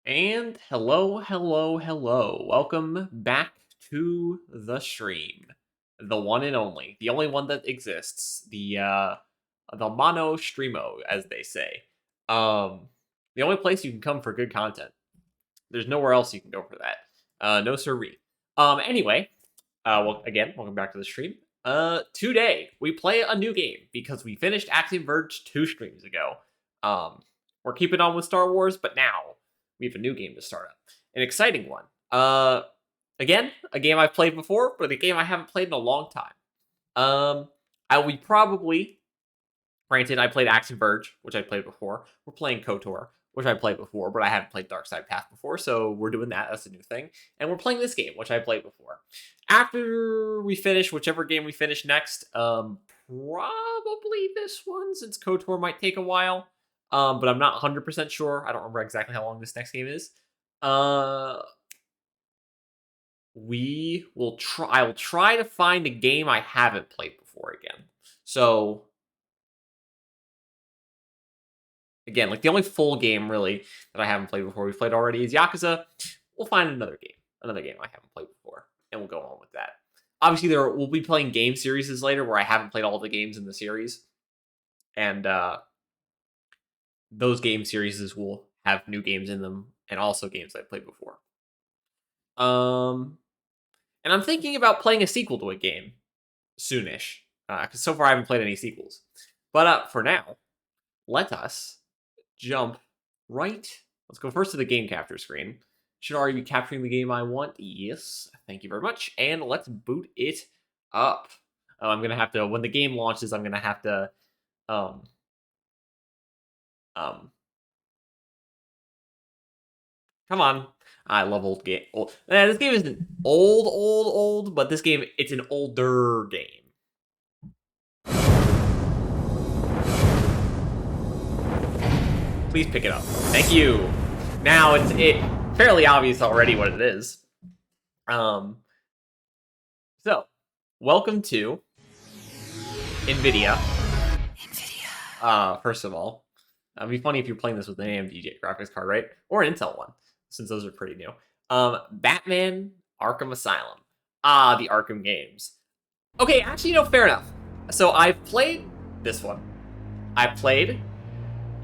And hello. Welcome back to the stream. The one and only. The only one that exists. The mono streamo, as they say. The only place you can come for good content. There's nowhere else you can go for that. No siree. Anyway, again, welcome back to the stream. Today we play a new game because we finished Axiom Verge 2 streams ago. We're keeping on with Star Wars, but now we have a new game to start up. An exciting one. Again, a game I've played before, but a game I haven't played in a long time. Granted, I played Axiom Verge, which I played before. We're playing KOTOR, which I played before, but I haven't played Dark Side Path before, so we're doing that. That's a new thing. And we're playing this game, which I played before. After we finish, whichever game we finish next, probably this one, since KOTOR might take a while. But I'm not 100% sure. I don't remember exactly how long this next game is. I will try to find a game I haven't played before again. So, again, like the only full game really that I haven't played before we've played already is Yakuza. We'll find another game I haven't played before, and we'll go on with that. Obviously, we'll be playing game series later where I haven't played all the games in the series, and those game series will have new games in them and also games I've played before. And I'm thinking about playing a sequel to a game soonish, because so far I haven't played any sequels. But for now, let us jump right. Let's go first to the game capture screen. Should already be capturing the game I want. Yes, thank you very much. And let's boot it up. I'm gonna have to, when the game launches, I'm gonna have to come on. I love old game. This game isn't old, but this game, it's an older game. Please pick it up. Thank you. Now it's fairly obvious already what it is. So, welcome to NVIDIA. First of all, it'd be funny if you're playing this with an AMD graphics card, right? Or an Intel one, since those are pretty new. Batman Arkham Asylum. The Arkham games. Okay, actually, no, fair enough. So I've played this one.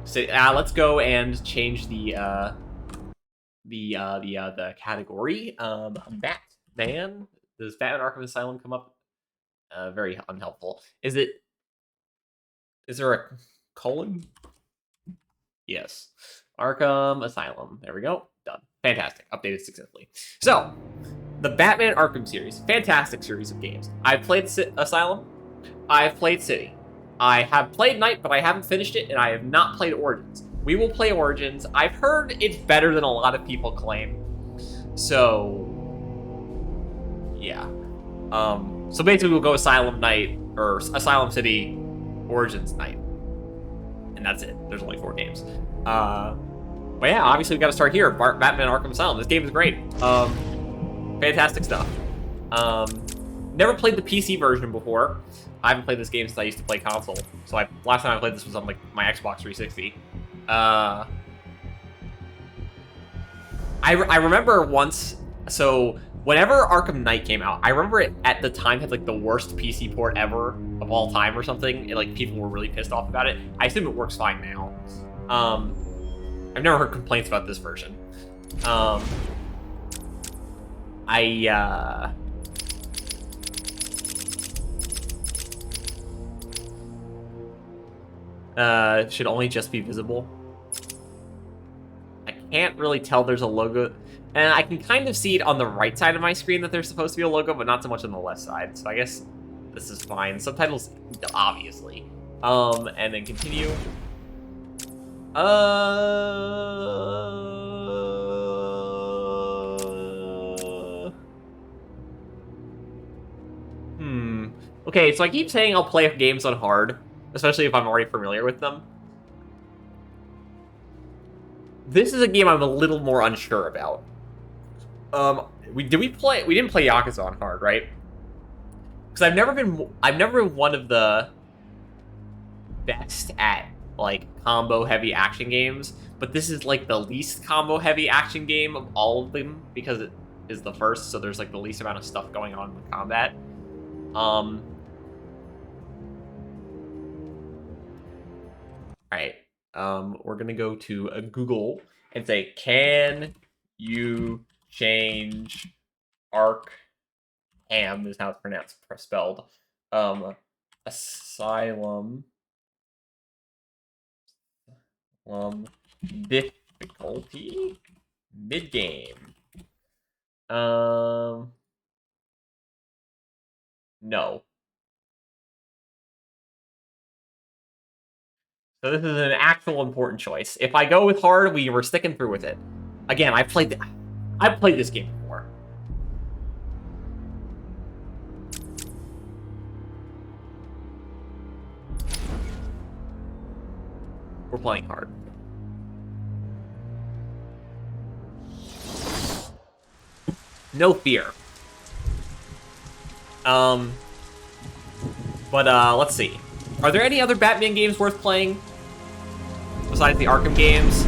So let's go and change the category. Batman. Does Batman Arkham Asylum come up? Very unhelpful. Is there a colon? Yes. Arkham Asylum. There we go. Done. Fantastic. Updated successfully. So, the Batman Arkham series. Fantastic series of games. I've played Asylum. I've played City. I have played Night, but I haven't finished it, and I have not played Origins. We will play Origins. I've heard it's better than a lot of people claim. So, yeah. So basically we'll go Asylum Night, or Asylum City, Origins Night. And that's it. There's only 4 games. But yeah, obviously we got to start here. Batman Arkham Asylum. This game is great. Fantastic stuff. Never played the PC version before. I haven't played this game since I used to play console. So last time I played this was on like my Xbox 360. I remember once. So whenever Arkham Knight came out, I remember it at the time had like the worst PC port ever of all time or something. Like people were really pissed off about it. I assume it works fine now. I've never heard complaints about this version. Should only just be visible. I can't really tell there's a logo. And I can kind of see it on the right side of my screen that there's supposed to be a logo, but not so much on the left side. So I guess this is fine. Subtitles, obviously. And then continue. Okay, so I keep saying I'll play games on hard, especially if I'm already familiar with them. This is a game I'm a little more unsure about. We didn't play Yakuza on hard, right? Because I've never been one of the best at like combo-heavy action games, but this is like the least combo-heavy action game of all of them because it is the first, so there's like the least amount of stuff going on in the combat. Alright, we're gonna go to Google and say, can you change Arkham is how it's pronounced, spelled. Asylum. Difficulty? Mid-game. No. So this is an actual important choice. If I go with hard, we were sticking through with it. Again, I've played this game before. We're playing hard. No fear. Let's see. Are there any other Batman games worth playing? Besides the Arkham games?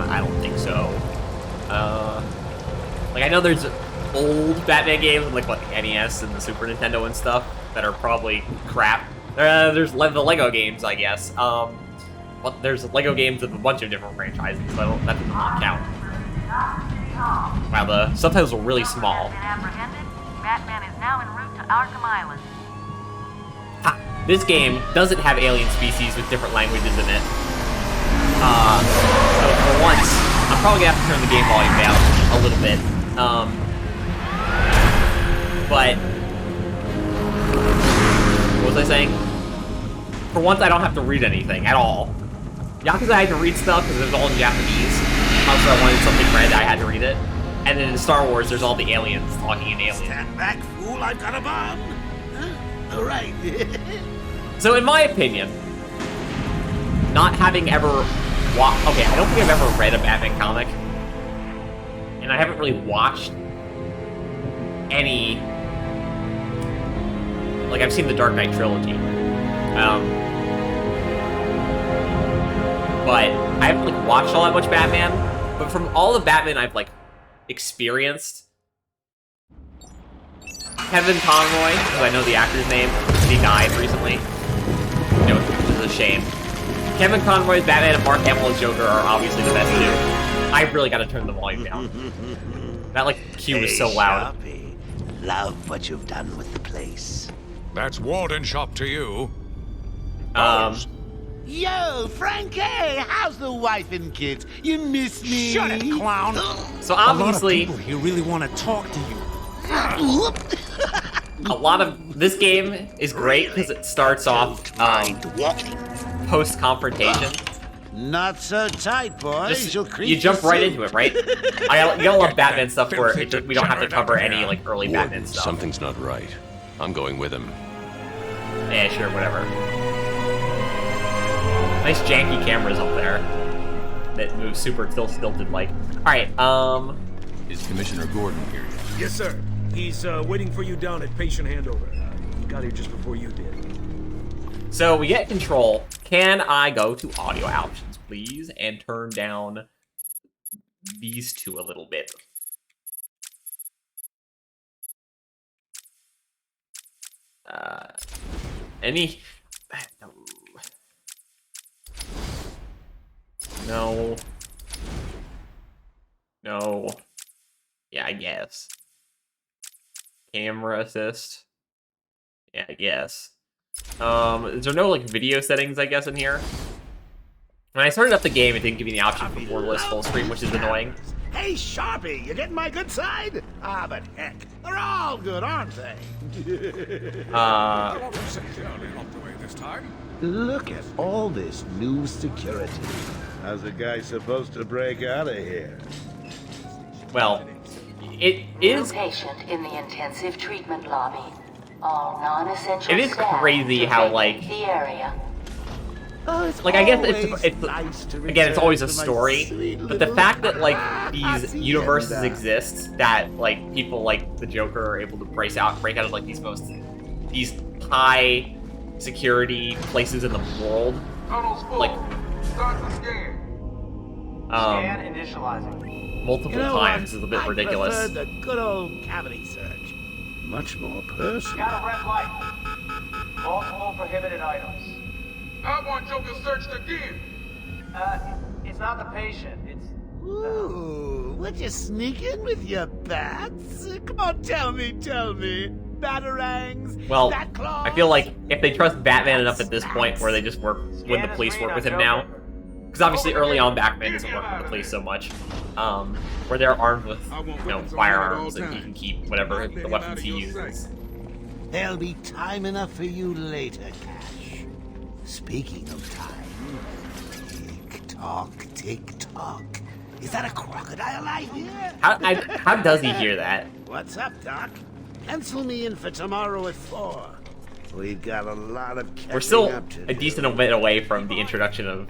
I don't think so. Like, I know there's old Batman games, like what, the NES and the Super Nintendo and stuff, that are probably crap. There's the Lego games, I guess. But there's Lego games of a bunch of different franchises, so that doesn't really count. Wow, the subtitles are really small. Batman is now en route to Arkham Island. Ha! This game doesn't have alien species with different languages in it. So for once, I'm probably gonna have to turn the game volume down a little bit. But what was I saying? For once, I don't have to read anything at all. Yakuza, I had to read stuff because it was all in Japanese. Also, I wanted something read, I had to read it. And then in Star Wars, there's all the aliens talking in alien. Stand back, fool! I've got a bomb. Huh? All right. So, in my opinion, not having ever okay, I don't think I've ever read a Batman comic, and I haven't really watched any. Like, I've seen the Dark Knight trilogy, but I haven't like watched all that much Batman. But from all the Batman I've like experienced, Kevin Conroy, because I know the actor's name, he died recently, you know, which is a shame. Kevin Conroy's Batman and Mark Hamill's Joker are obviously the best two. I really gotta turn the volume down. That like cue is so loud. Sharpie, love what you've done with the place. That's Walden Shop to you. Yo, Frankie, how's the wife and kids? You miss me? Shut it, clown. So obviously, A lot of people here really want to talk to you. a lot of this game is great because it starts off post-confrontation. Not so tight, boys. You jump right into it, right? You don't love Batman stuff where we don't have to cover any like early Batman stuff. Something's not right. I'm going with him. Yeah, sure, whatever. Nice janky cameras up there that move super stilted like. Alright, Is Commissioner Gordon here? Yes, sir. He's waiting for you down at patient handover. He got here just before you did. so we get control. Can I go to audio options, please, and turn down these two a little bit? Any... No. No. Yeah, I guess. Camera assist. Yeah, I guess. Is there no, like, video settings, I guess, in here? When I started up the game, it didn't give me the option for borderless full screen, which is annoying. Hey, Sharpie, you getting my good side? Ah, but heck, they're all good, aren't they? Not the way this time. Look at all this new security. How's a guy supposed to break out of here? Well, it is... Patient in the intensive treatment lobby. All non-essential It is staff crazy to how, vacate like... the area. Like, I guess it's nice to again, it's always a return to my story, sweet but the little fact that, like, these happy universes and, exist, that, like, people like the Joker are able to break out of, like, these high security places in the world. Like, Scan initializing. multiple You know times what? is a bit I ridiculous. prefer the good old cavity search. Much more personal. Got a red light. Multiple prohibited items. I want Joker searched again. It's not the patient. It's Ooh, would you sneak in with your bats? Come on, tell me. Batarangs, Well, bat claws. I feel like if they trust Batman enough at this point where they just work when the police work with him now, because obviously early on Batman doesn't work with the police so much, where they're armed with firearms and he can keep whatever the weapons he uses. There'll be time enough for you later, Cash. Speaking of time, tick tock. Is that a crocodile I hear? How does he hear that? What's up, Doc? Pencil me in for tomorrow at 4. We've got a lot of catching We're still up to a do. decent bit away from the introduction of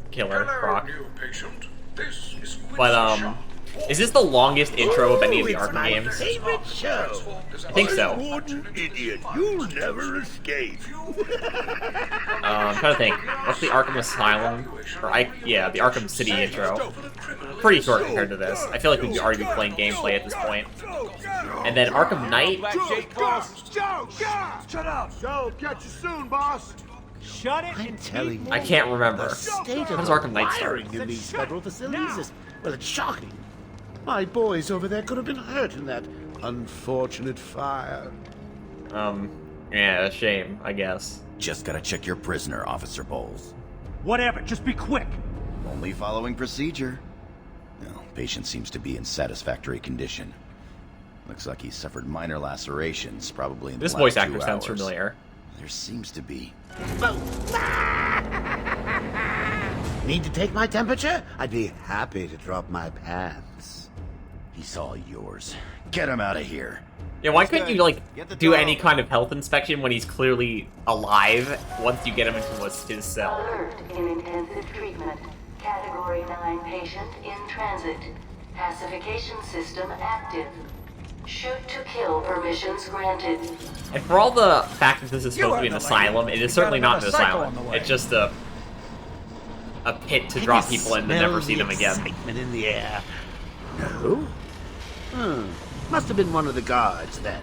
Killer Croc. New patient. This is But is this the longest intro of any of the Ooh, it's Arkham my games? favorite show. I think so. Warden idiot, you'll never escape. I'm trying to think. What's the Arkham Asylum? Yeah, the Arkham City intro. Pretty short compared to this. I feel like we'd already be playing gameplay at this point. And then Arkham Knight. Shut up. Joe, catch you soon, boss. shut it. I'm telling you, I can't remember. the state How of does Arkham Knight start? wiring in these federal facilities is, well, it's shocking. My boys over there could have been hurt in that unfortunate fire. Yeah, a shame, I guess. Just gotta check your prisoner, Officer Bowles. Whatever. Just be quick. Only following procedure. Well, patient seems to be in satisfactory condition. Looks like he suffered minor lacerations, probably in This the voice last actor 2 sounds hours. familiar. There seems to be. Need to take my temperature? I'd be happy to drop my pants. He's all yours. Get him out of here. Yeah, why couldn't you, like, Get the do dog. any kind of health inspection when he's clearly alive once you get him into his cell? Alert in intensive treatment. Category 9 patient in transit. Pacification system active. Shoot to kill permissions granted. And for all the fact that this is supposed to be an asylum, it is certainly not an asylum. It's just a pit to drop people in and never see them again. Excitement in the air. No? Must have been one of the guards then.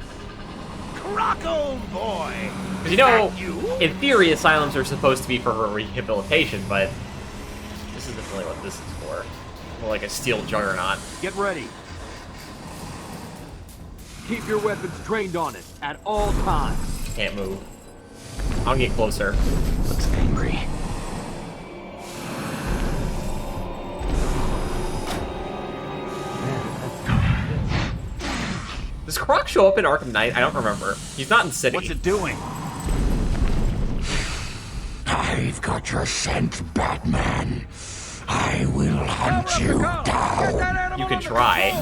Croc, old boy! Because, you know, Is that you? in theory, asylums are supposed to be for rehabilitation, but this isn't really what this is for. More like a steel juggernaut. Get ready. Keep your weapons trained on it at all times. Can't move. I'll get closer. Looks angry. Does Croc show up in Arkham Knight? I don't remember. He's not in City. What's it doing? I've got your scent, Batman. I will hunt you down. You can try.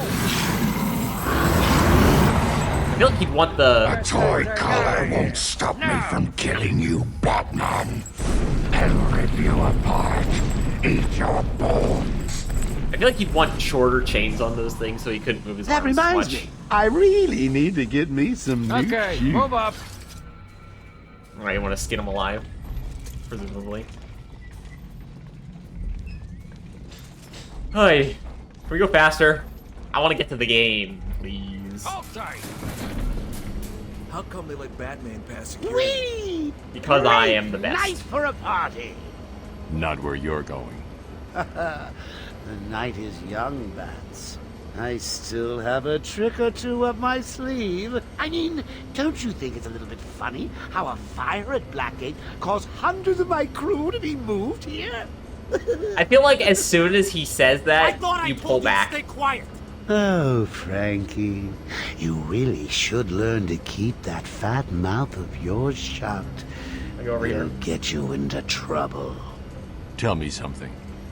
I feel like he'd want the... A toy collar won't stop me from killing you, Batman. I'll rip you apart. Eat your bones. I feel like he'd want shorter chains on those things so he couldn't move his That arms as reminds much. me. I really need to get me some new Okay, shoes. move up. Alright, you want to skin him alive? Presumably. Hi. Can we go faster? I want to get to the game, please. How come they let Batman pass security? Whee! Because I am the best. Night for a party. Not where you're going. The night is young, Bats. I still have a trick or two up my sleeve. I mean, don't you think it's a little bit funny how a fire at Blackgate caused hundreds of my crew to be moved here? I feel like as soon as he says that, you pull back. Stay quiet. Oh, Frankie, you really should learn to keep that fat mouth of yours shut. I go over It'll here. get you into trouble. Tell me something.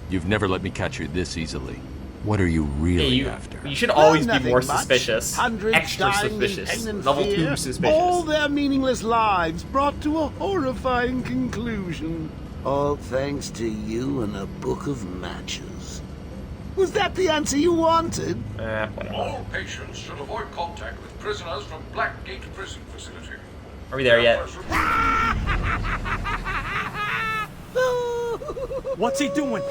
You've never let me catch you this easily. What are you really Yeah, after? you should always be Nothing more much. suspicious. Hundreds Extra dying in suspicious. pain and Level fear. 2 suspicious. All their meaningless lives brought to a horrifying conclusion. All thanks to you and a book of matches. Was that the answer you wanted? Whatever. All patients should avoid contact with prisoners from Blackgate Prison Facility. Are we there yet? What's he doing?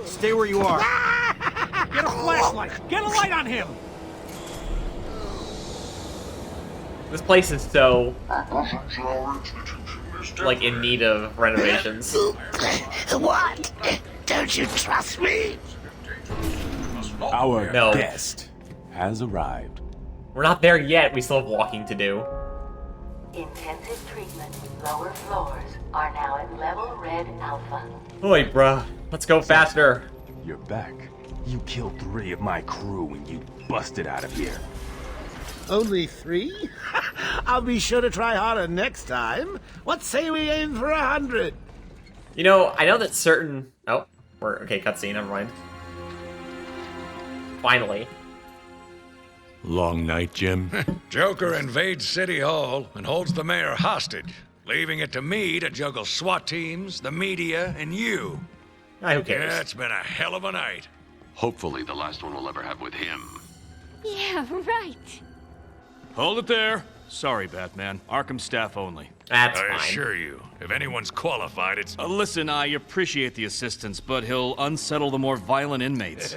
Stay where you are. Get a flashlight. Get a light on him. This place is so, like, in need of renovations. What? Don't you trust me? Our No. guest has arrived. We're not there yet. We still have walking to do. Intensive treatment. Lower floors are now at level red alpha. Oi, bruh. Let's go faster. You're back. You killed 3 of my crew when you busted out of here. Only 3? I'll be sure to try harder next time. What say we aim for 100? You know, I know that certain... Oh, we're... Okay, cutscene, never mind. Finally. Long night, Jim? Joker invades City Hall and holds the mayor hostage, leaving it to me to juggle SWAT teams, the media, and you. Who cares? Yeah, it's been a hell of a night. Hopefully the last one we'll ever have with him. Yeah, right. Hold it there. Sorry, Batman. Arkham staff only. That's I fine. assure you, if anyone's qualified, it's... Listen, I appreciate the assistance, but he'll unsettle the more violent inmates.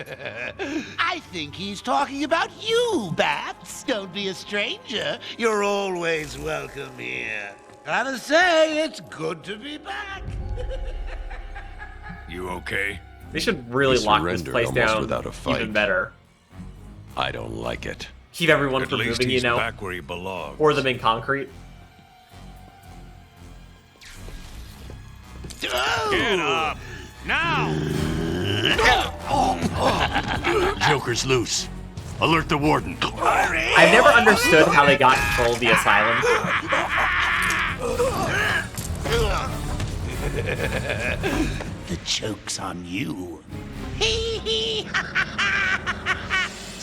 I think he's talking about you, Bats. Don't be a stranger. You're always welcome here. Gotta say, it's good to be back. You okay? They should really He lock this surrendered place almost down without a fight. even better. I don't like it. Keep everyone At from least moving, you he's know? back where he belongs. Or them in concrete. Get up! Now! Joker's loose. Alert the warden. I've never understood how they got control of the asylum. The joke's on you.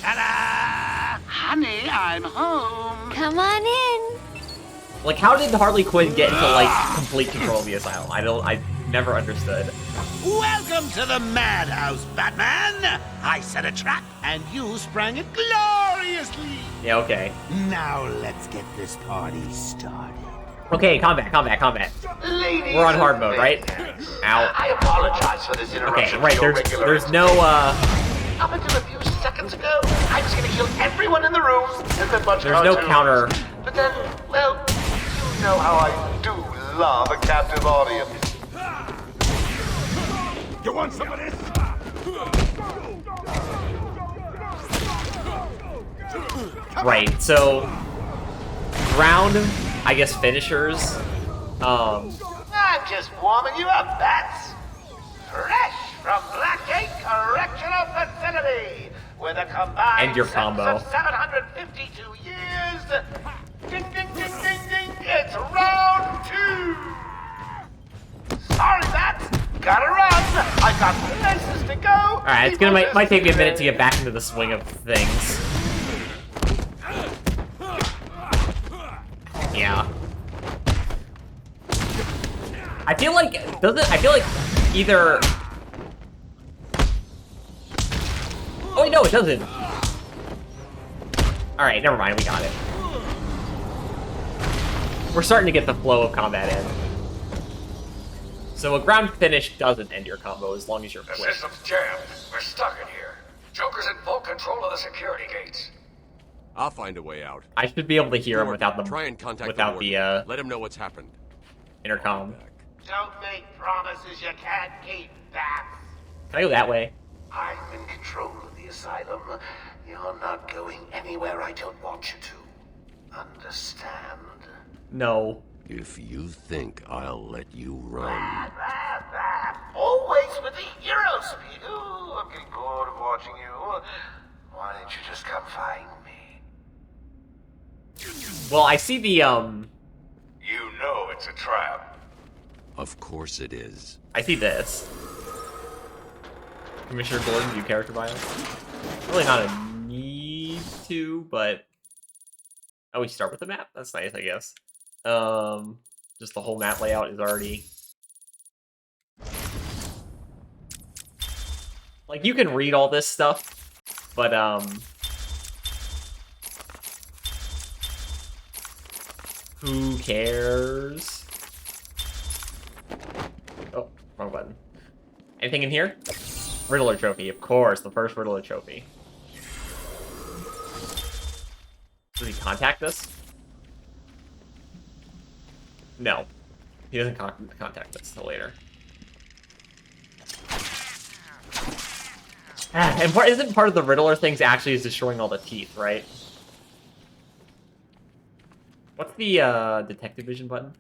Ta-da! Honey, I'm home. Come on in. Like, how did Harley Quinn get into, like, complete control of the asylum? I never understood. Welcome to the madhouse, Batman. I set a trap, and you sprang it gloriously. Yeah, okay. Now let's get this party started. Okay, combat. Ladies We're on hard mode, right? Ow. I apologize for this interruption. Okay, right, to your there's regular no, Up until a few seconds ago, I was gonna kill everyone in the room and then bunch there's no cartoons. counter. But then, well, you know how I do love a captive audience. You want some of this? Right, so... Round, I guess, finishers. I'm just warming you up, Bats. Fresh from Blackgate Correctional Facility, with a combined And your sentence combo. of 752 years. Ding, ding, ding, ding, ding. It's round 2. Sorry, Bats. Gotta run. I got places to go. Alright, it's gonna might take me a minute to get back into the swing of things. Yeah. I feel like either. Oh wait, no, it doesn't. All right, never mind. We got it. We're starting to get the flow of combat in. So a ground finish doesn't end your combo as long as you're The quick. system's jammed. We're stuck in here. Joker's in full control of the security gates. I'll find a way out. I should be able to hear him without Try and contact without the the warden. Let him know what's happened. intercom. Don't make promises you can't keep, Bats. Can I go that way? I'm in control of the asylum. You're not going anywhere I don't want you to. Understand? No. If you think I'll let you run. Always with the hero speed. Ooh, I'm getting bored of watching you. Why don't you just come find me? Well, I see the You know it's a trap. Of course it is. I see this. Commissioner Gordon, view character bio. Really not a need to, but oh, we start with the map. That's nice, I guess. Just the whole map layout is already like you can read all this stuff, but Who cares? Oh, wrong button. Anything in here? Riddler trophy, of course, the first Riddler trophy. Does he contact us? No. He doesn't contact us until later. And isn't part of the Riddler things actually is destroying all the teeth, right? What's the detective vision button?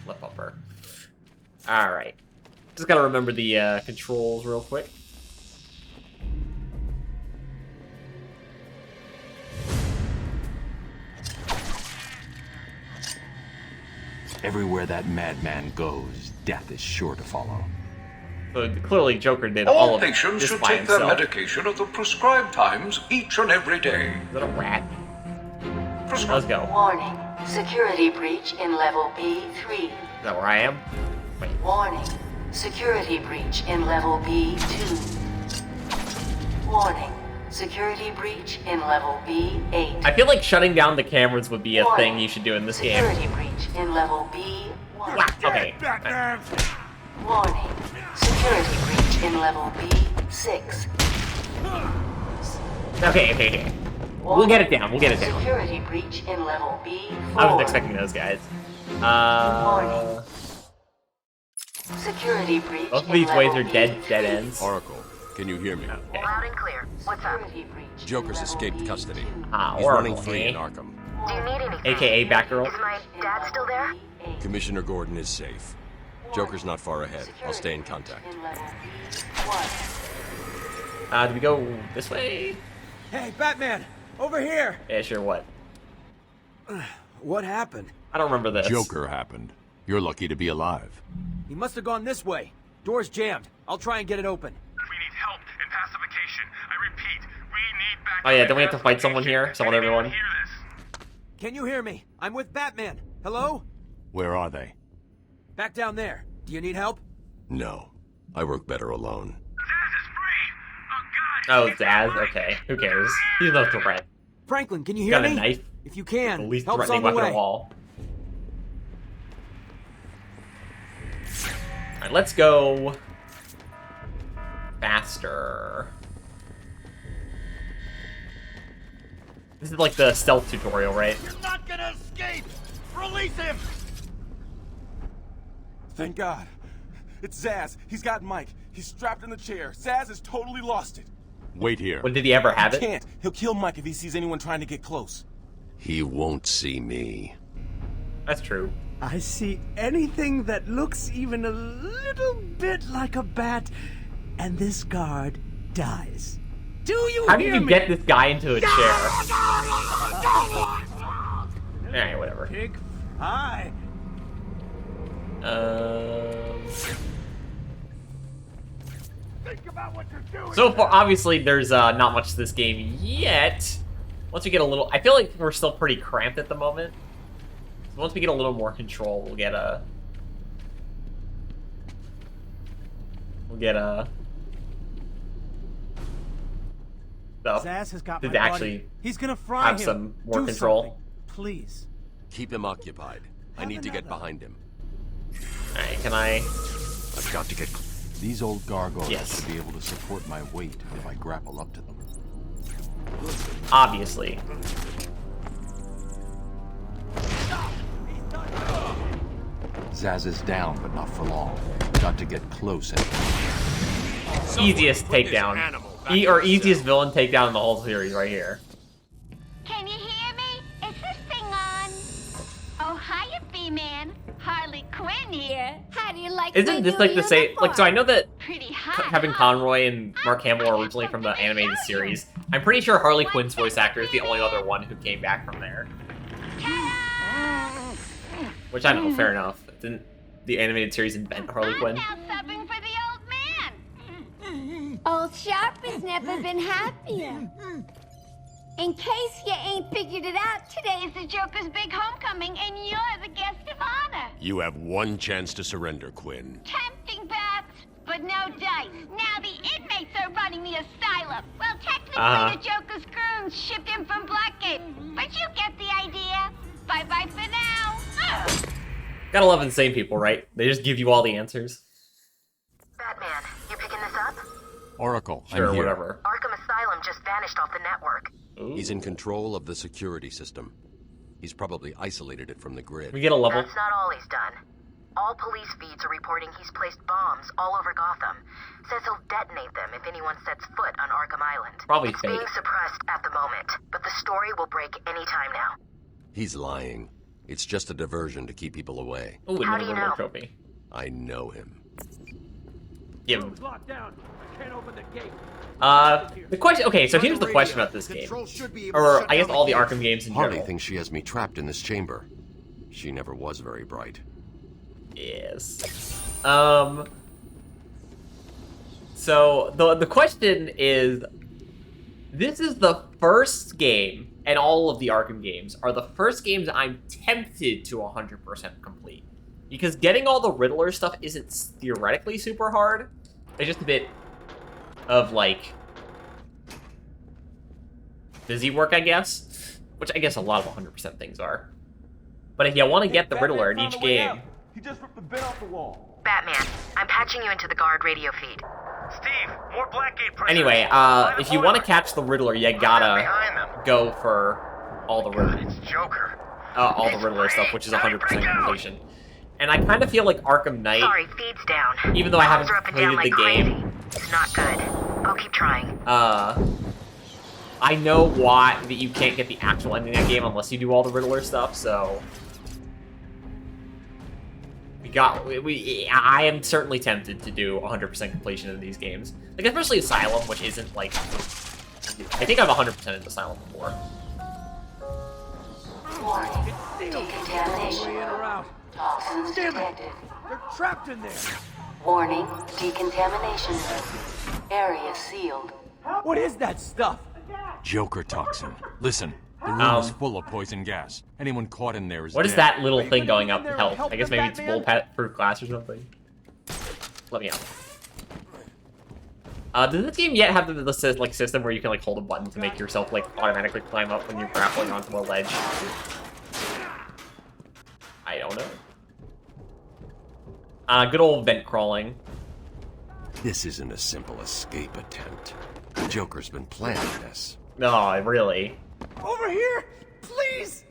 Left bumper. Alright. Just gotta remember the controls real quick. Everywhere that madman goes, death is sure to follow. So clearly Joker did all of patients this should by take himself. their medication at the prescribed times each and every day. Is that a rat? Let's go. Warning. Security breach in level B3. Is that where I am? Wait. Warning. Security breach in level B2. Warning. Security breach in level B8. I feel like shutting down the cameras would be a thing you should do in this game. Security breach in level B1. Okay. Warning. Security breach in level B6. Okay. We'll get it down. Security breach in level B4. I wasn't expecting those guys. Security breach. Both of these ways are dead ends. Oracle, can you hear me? Okay. Loud and clear. What's up? Joker's escaped custody. He's Oracle, running free in Arkham. Do you need anything? AKA Batgirl. Is my dad still there? Commissioner Gordon is safe. Joker's not far ahead. I'll stay in contact. Do we go this way? Hey, Batman! Over here! Yeah, sure, what? What happened? I don't remember this. Joker happened. You're lucky to be alive. He must have gone this way. Door's jammed. I'll try and get it open. We need help and pacification. I repeat, we need back. Oh yeah, don't we have to fight someone here? Everyone? Can you hear me? I'm with Batman. Hello? Where are they? Back down there. Do you need help? No. I work better alone. Oh, Zaz? Okay. Who cares? He's no threat. Franklin, can you He's hear got me? a knife. If you can, The least help's threatening on the weapon way. of all. Alright, let's go faster. This is like the stealth tutorial, right? You're not gonna escape! Release him! Thank God. It's Zaz. He's got Mike. He's strapped in the chair. Zaz has totally lost it. Wait here. When did he ever have He it? can't. He'll kill Mike if he sees anyone trying to get close. He won't see me. That's true. I see anything that looks even a little bit like a bat, and this guard dies. Do you How did hear you me? get this guy into a chair? Alright, whatever. Pig pie. Think about what you're doing. So far, obviously, there's not much to this game yet. Once we get a little... I feel like we're still pretty cramped at the moment. So once we get a little more control, we'll get a... So, Zaz has got to my body. actually He's gonna fry have him. some more Do control. something, please. Keep him occupied. I need to get behind him. Alright, can I... I've got to get... These old gargoyles Yes. should be able to support my weight if I grapple up to them. Obviously. Zaz is down, but not for long. Got to get close and... Easiest takedown. Easiest villain takedown in the whole series right here. Can you hear me? Is this thing on? Oh, hiya, B-Man. Harley Quinn here. How do you like my Isn't this new like the same... uniform? Like, so I know that Pretty hot, Kevin Conroy and Mark Hamill are originally from the animated series. I'm pretty sure Harley Quinn's voice actor is the only other one who came back from there. Which I know, fair enough. Didn't the animated series invent Harley Quinn? Subbing for the old man. Old Sharp has never been happier. In case you ain't figured it out, today is the Joker's big homecoming, and you're the guest of honor. You have one chance to surrender, Quinn. Tempting, Bats, but no dice. Now the inmates are running the asylum. Well, technically, the Joker's goons shipped in from Blackgate, but you get the idea. Bye-bye for now. Gotta love insane people, right? They just give you all the answers. Batman, you picking this up? Oracle, Sure, I'm here. whatever. Arkham Asylum just vanished off the network. He's in control of the security system. He's probably isolated it from the grid. We get a level. That's not all he's done. All police feeds are reporting he's placed bombs all over Gotham. Says he'll detonate them if anyone sets foot on Arkham Island. Probably it's fake. being suppressed at the moment, but the story will break any time now. He's lying. It's just a diversion to keep people away. Oh, How do you know? trophy. I know him. Yeah. Locked down. I can't open the gate. The question. Okay, so here's the question about this game, or I guess all the Arkham games in Harvey general. thinks she has me trapped in this chamber. She never was very bright. Yes. So the question is, this is the first game, and all of the Arkham games are the first games I'm tempted to 100% complete, because getting all the Riddler stuff isn't theoretically super hard. It's just a bit of like busy work, I guess, which I guess a lot of 100% things are. But if you want to get the Riddler in each game. He just ripped the bin off the wall. Batman, I'm patching you into the guard radio feed. Steve, more Blackgate pressure. Anyway, if you want to catch the Riddler, you gotta go for all the Riddler. It's Joker. All the Riddler stuff, which is 100% completion. And I kind of feel like Arkham Knight, Sorry, feed's down. even though I haven't Bombs are up and down completed the like game, crazy. It's not good. I'll keep trying. I know why that you can't get the actual ending of that game unless you do all the Riddler stuff, so I am certainly tempted to do 100% completion of these games. Like, especially Asylum, which isn't, like, I think I've 100% in Asylum before. Warning. Decontamination. In or out. Toxins detected. They're trapped in there. Warning. Decontamination. Area sealed. What is that stuff? Joker toxin. Listen, the room is full of poison gas. Anyone caught in there is What is dead. that little thing going up in health? I guess maybe it's bulletproof glass or something. Let me out. Does this game yet have the system where you can like hold a button to make yourself like automatically climb up when you're grappling onto a ledge? I don't know. Good old vent crawling. This isn't a simple escape attempt. The Joker's been planning this. No, really. Over here, please.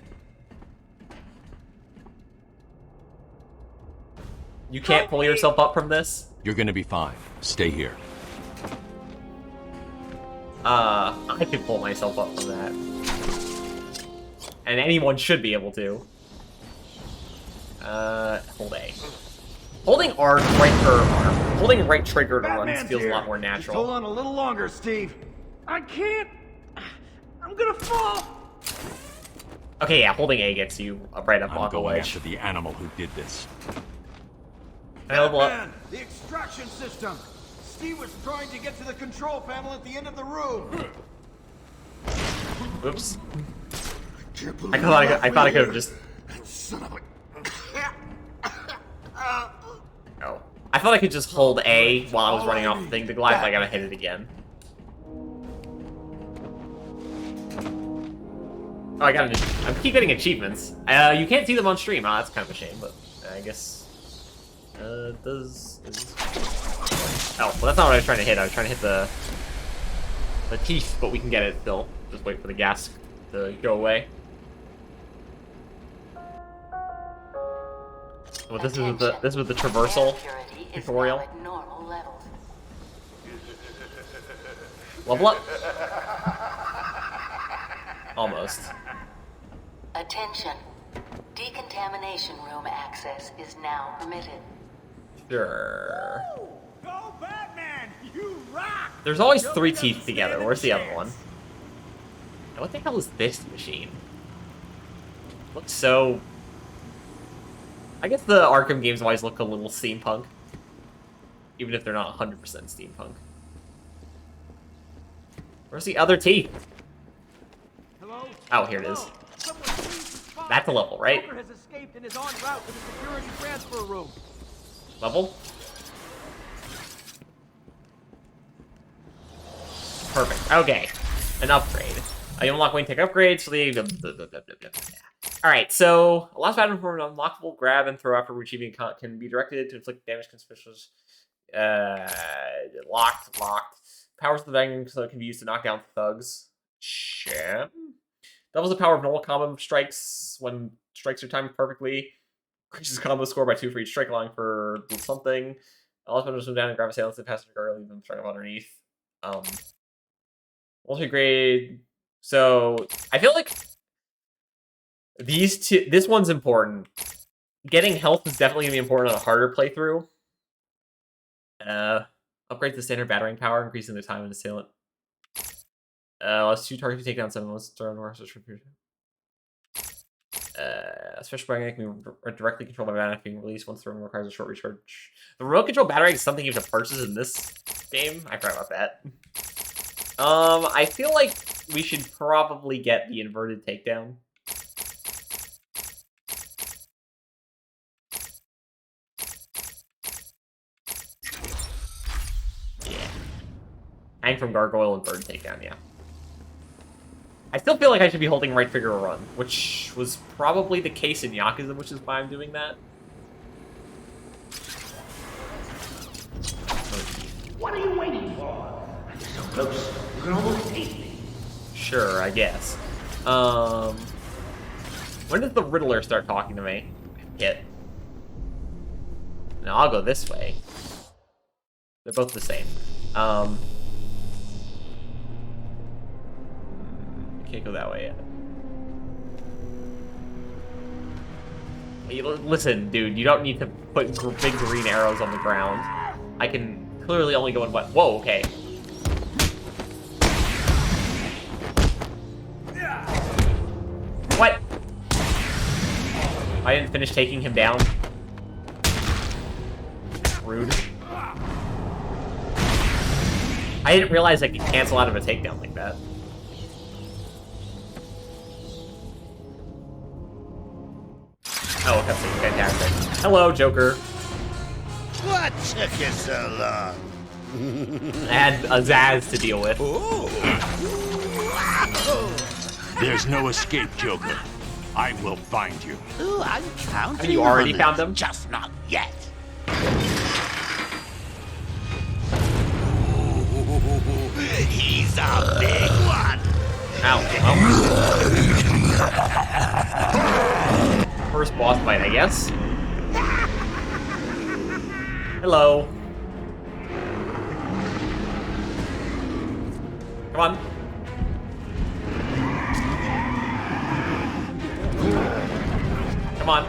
You can't pull yourself up from this? You're gonna be fine. Stay here. I can pull myself up from that. And anyone should be able to. Hold A. Holding R, holding right trigger to run feels a lot more Just hold natural. on a little longer, Steve. I can't. I'm gonna fall. Okay, yeah, holding A gets you right up I'm on the going ledge. after the animal who did this. Level up. Batman, the extraction system. Steve was trying to get to the control panel at the end of the room. Oops. I thought I could have just. Son of a... Oh. I thought I could just hold A while I was running off the thing to glide, but I gotta hit it again. Oh, I got I keep getting achievements. You can't see them on stream. Oh, that's kind of a shame, but I guess. Oh, well, that's not what I was trying to hit. I was trying to hit the teeth, but we can get it still. Just wait for the gas to go away. Well, this is the traversal tutorial. Level up. Almost. Attention. Decontamination room access is now permitted. Sure. Go Batman! You rock! There's always three teeth together. Where's the other one? Now, what the hell is this machine? Looks so... I guess the Arkham games always look a little steampunk. Even if they're not 100% steampunk. Where's the other teeth? Hello? Oh, here it is. That's a level, right? Joker has escaped and is en route to the security transfer room. Level? Perfect. Okay. An upgrade. You unlock wing tech upgrades for the... Alright, so a last item for an unlockable grab and throw after achieving can be directed to inflict damage conspicuous. Locked. Powers of the bang so it can be used to knock down thugs. Champ. Doubles the power of normal combo strikes when strikes are timed perfectly. Increases combo score by 2 for each strike, allowing for something. Allows them to swim down and grab assailants and pass the guard, leave them strike up underneath. Multi-grade. So I feel like these two. This one's important. Getting health is definitely gonna be important on a harder playthrough. Upgrade the standard battering power, increasing the time of assailant. Let's 2 targets take down 7. Let's throw more special period. Special battering can be directly controlled by battering being released once the room requires a short recharge. The remote control battering is something you have to purchase in this game. I forgot about that. I feel like we should probably get the inverted takedown. Hang from Gargoyle and Bird Takedown, yeah. I still feel like I should be holding right trigger run, which was probably the case in Yakuza, which is why I'm doing that. What are you waiting for? I'm so close. You can almost taste me. Sure, I guess. When did the Riddler start talking to me? I forget. No, I'll go this way. They're both the same. Can't go that way yet. Hey, listen, dude, you don't need to put big green arrows on the ground. I can clearly only go in what? Whoa, okay. What? I didn't finish taking him down. Rude. I didn't realize I could cancel out of a takedown like that. Oh, cutscene, fantastic. Hello, Joker. What took you so long? I had a Zaz to deal with. There's no escape, Joker. I will find you. Ooh, I'm counting. Have you already on found it. them? Just not yet. He's a big one. Ow. First boss fight, I guess. Hello. Come on. Come on.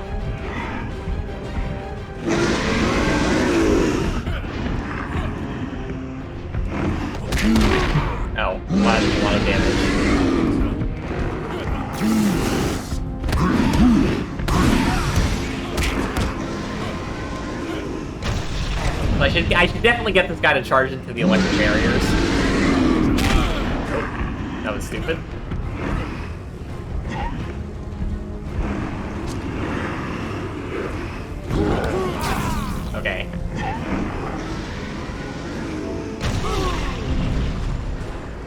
Oh, that did a lot of damage. I should definitely get this guy to charge into the electric barriers. Oh, that was stupid. Okay.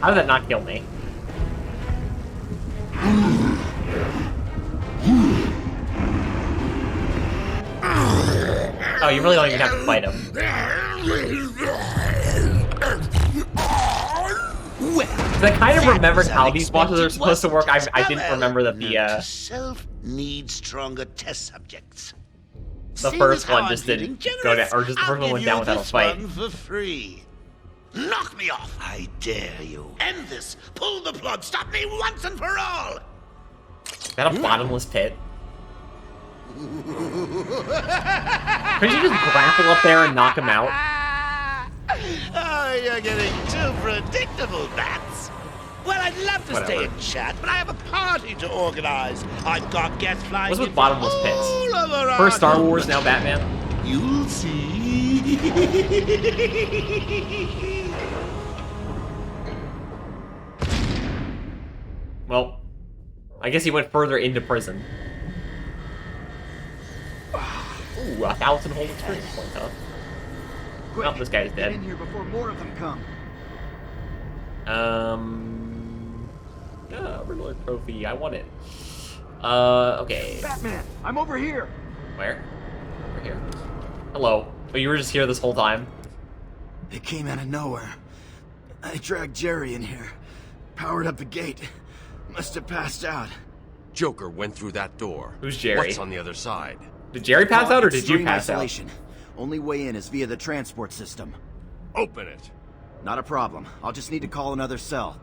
How did that not kill me? Oh, you really don't even have to fight him. I kind of remembered how these bosses are supposed to work. I didn't remember that the Self needs stronger test subjects. the first one just didn't go down, or just the first one went down without a fight. One for free. Knock me off, I dare you. End this. Pull the plug. Stop me once and for all. Is that a bottomless pit? Couldn't you just grapple up there and knock him out? Oh, you're getting too predictable, Bats. Well, I'd love to stay and chat, but I have a party to organize. I've got guests flying. What's with bottomless pits? First Star Wars, now Batman. You'll see. Well, I guess he went further into prison. Ooh, 1,000 whole experience points, huh? Well, this guy's dead. Get in here before more of them come. Riddler trophy. I want it. Okay. Batman, I'm over here. Where? Over here. Hello. Oh, you were just here this whole time? It came out of nowhere. I dragged Jerry in here. Powered up the gate. Must have passed out. Joker went through that door. Who's Jerry? What's on the other side? Did Jerry pass out or did you Extreme pass isolation. Only way in is via the transport system. Open it. Not a problem. I'll just need to call another cell.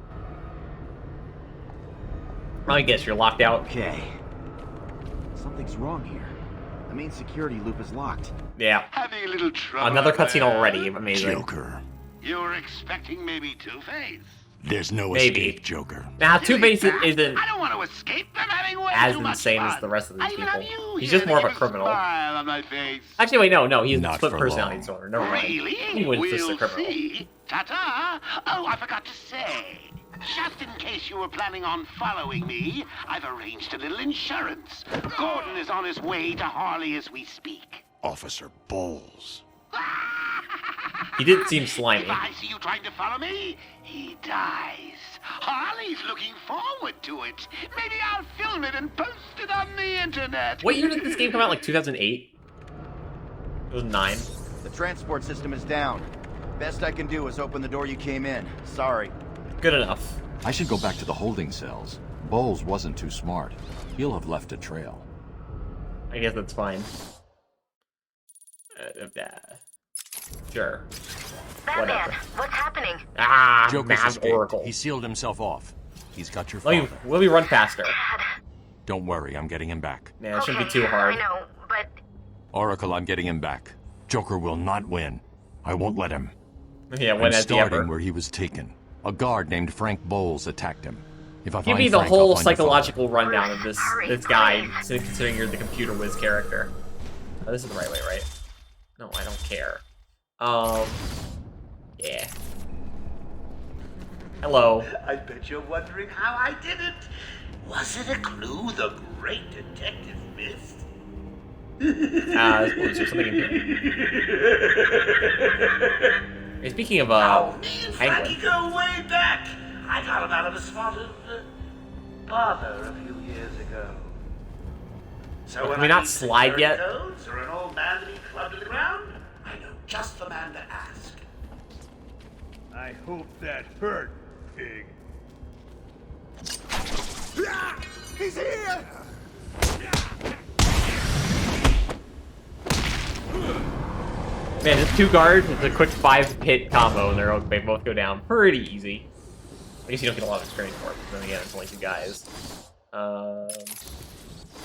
I guess you're locked out. Okay. Something's wrong here. The main security loop is locked. Yeah. Having a little trouble. Another cutscene already. Amazing. Joker. You were expecting maybe Two-Face? There's no Maybe. escape, Joker. Now, Two-Face isn't I don't want to escape them having way as too much insane fun. as the rest of these I even have people. you He's here just more of to a keep criminal. smile on my face. Actually, wait, no, he's Not split for personality long. disorder. Never mind. Really? He was just a We'll criminal. see. Ta-ta! Oh, I forgot to say. Just in case you were planning on following me, I've arranged a little insurance. Gordon is on his way to Harley as we speak. Officer Bowles. He did seem slimy. If I see you trying to follow me, he dies. Harley's looking forward to it. Maybe I'll film it and post it on the internet. What year did this game come out? Like 2008? 2009? The transport system is down. Best I can do is open the door you came in. Sorry. Good enough. I should go back to the holding cells. Bowles wasn't too smart. He'll have left a trail. I guess that's fine. Sure. Batman, Whatever. what's happening? Ah, Joker's Mad escaped. Oracle. He sealed himself off. He's got your Let father. me run faster. Don't worry, I'm getting him back. Yeah, it shouldn't be too hard. I know, but Oracle, I'm getting him back. Joker will not win. I won't let him. Yeah, I'm when has he starting ever? where he was taken. A guard named Frank Bowles attacked him. If I Give find me the Frank, whole I'll find your psychological rundown of this guy, considering you're the computer whiz character. Oh, this is the right way, right? No, I don't care. Yeah. Hello. I bet you're wondering how I did it. Was it a clue the great detective missed? Is there something in here? Hey, speaking of, Frankie go way back. I got him out of a spotted bother a few years ago. So Can when we I not need slide security yet? codes or an old man to be clubbed to the ground, I know just the man to ask. I hope that hurt, pig. He's here! Man, this 2 guards, it's a quick 5-hit combo, and they both go down pretty easy. I guess you don't get a lot of experience for it, but then again, it's only 2 guys.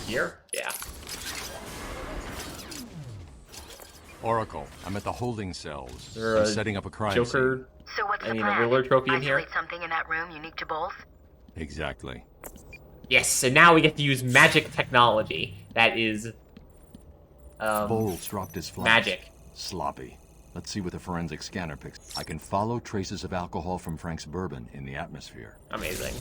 Here? Yeah. Oracle, I'm at the holding cells. There I'm a setting up a crime Joker, so what's the a plan? Riddler trophy in here? Isolate something in that room unique to both? scene. Exactly. Yes, and now we get to use magic technology. That is... Bowles dropped his flask. magic. Sloppy. Let's see what the forensic scanner picks. I can follow traces of alcohol from Frank's bourbon in the atmosphere. Amazing.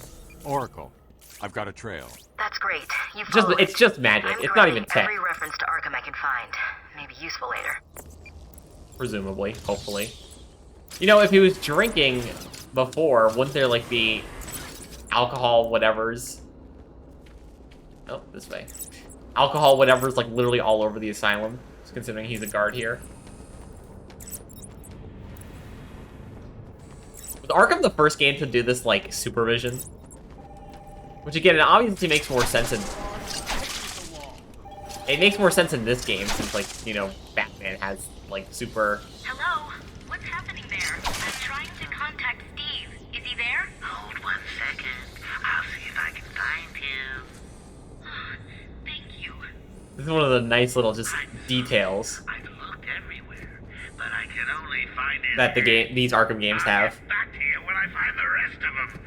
Oracle, I've got a trail. That's great. You followed It's just magic. I'm It's not even correcting tech. every reference to Arkham I can find. Maybe useful later. Presumably, hopefully. You know, if he was drinking before, wouldn't there, like, be alcohol whatevers? Oh, this way. Alcohol whatever's, like, literally all over the asylum, considering he's a guard here. Was Arkham the first game to do this, like, supervision? Which, again, it obviously makes more sense in... It makes more sense in this game, since, like, you know, Batman has, like, super... Hello? What's happening there? I'm trying to contact Steve. Is he there? Hold 1 second. I'll see if I can find him. Thank you. This is one of the nice little, just, details I've looked everywhere, but I can only find it. that these Arkham games have. Back here when I find the rest of them.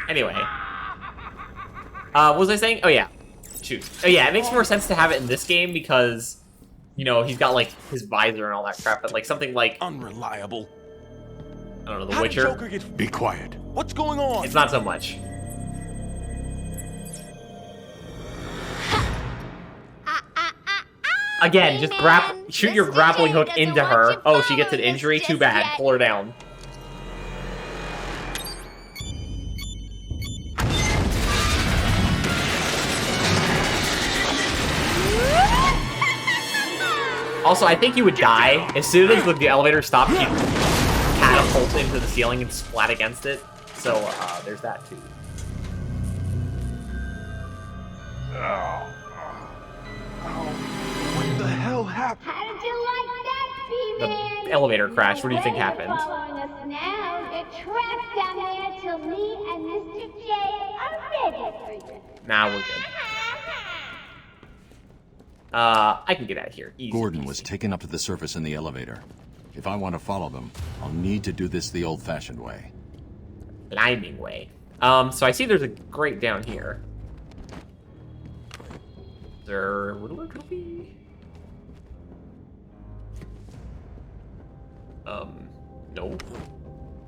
Anyway. What was I saying? Oh, yeah. Shoot. Oh, yeah, it makes more sense to have it in this game because, you know, he's got, like, his visor and all that crap, but, like, something like... Unreliable. I don't know, The How did Witcher. Joker get... Be quiet. What's going on? It's not so much. Again, just shoot your grappling hook into her. Oh, she gets an injury? Too bad. Pull her down. Also, I think you would die as soon as the elevator stopped. You catapult into the ceiling and splat against it. So there's that too. What the hell happened? How'd you like that, P-Man? The elevator crash. What do you think happened? Following us now. You're trapped down there till me and Mr. J are ready for you. Nah, we're good. I can get out of here. Easy. Gordon was taken up to the surface in the elevator. If I want to follow them, I'll need to do this the old-fashioned way. Climbing way. So I see there's a grate down here. Is there a Riddler trophy? No.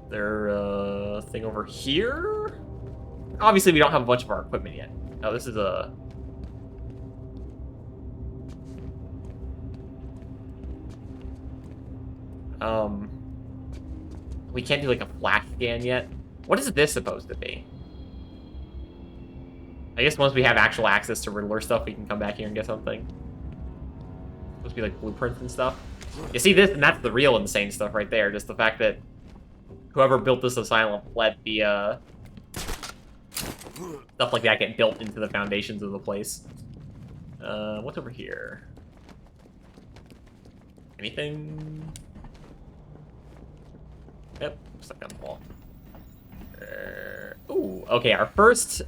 There a thing over here? Obviously, we don't have a bunch of our equipment yet. Oh, this is a... We can't do like a flash scan yet. What is this supposed to be? I guess once we have actual access to Riddler stuff, we can come back here and get something. Supposed to be like blueprints and stuff. You see this, and that's the real insane stuff right there. Just the fact that whoever built this asylum let the stuff like that get built into the foundations of the place. What's over here? Anything? Yep, stuck on the wall. Ooh, okay, our first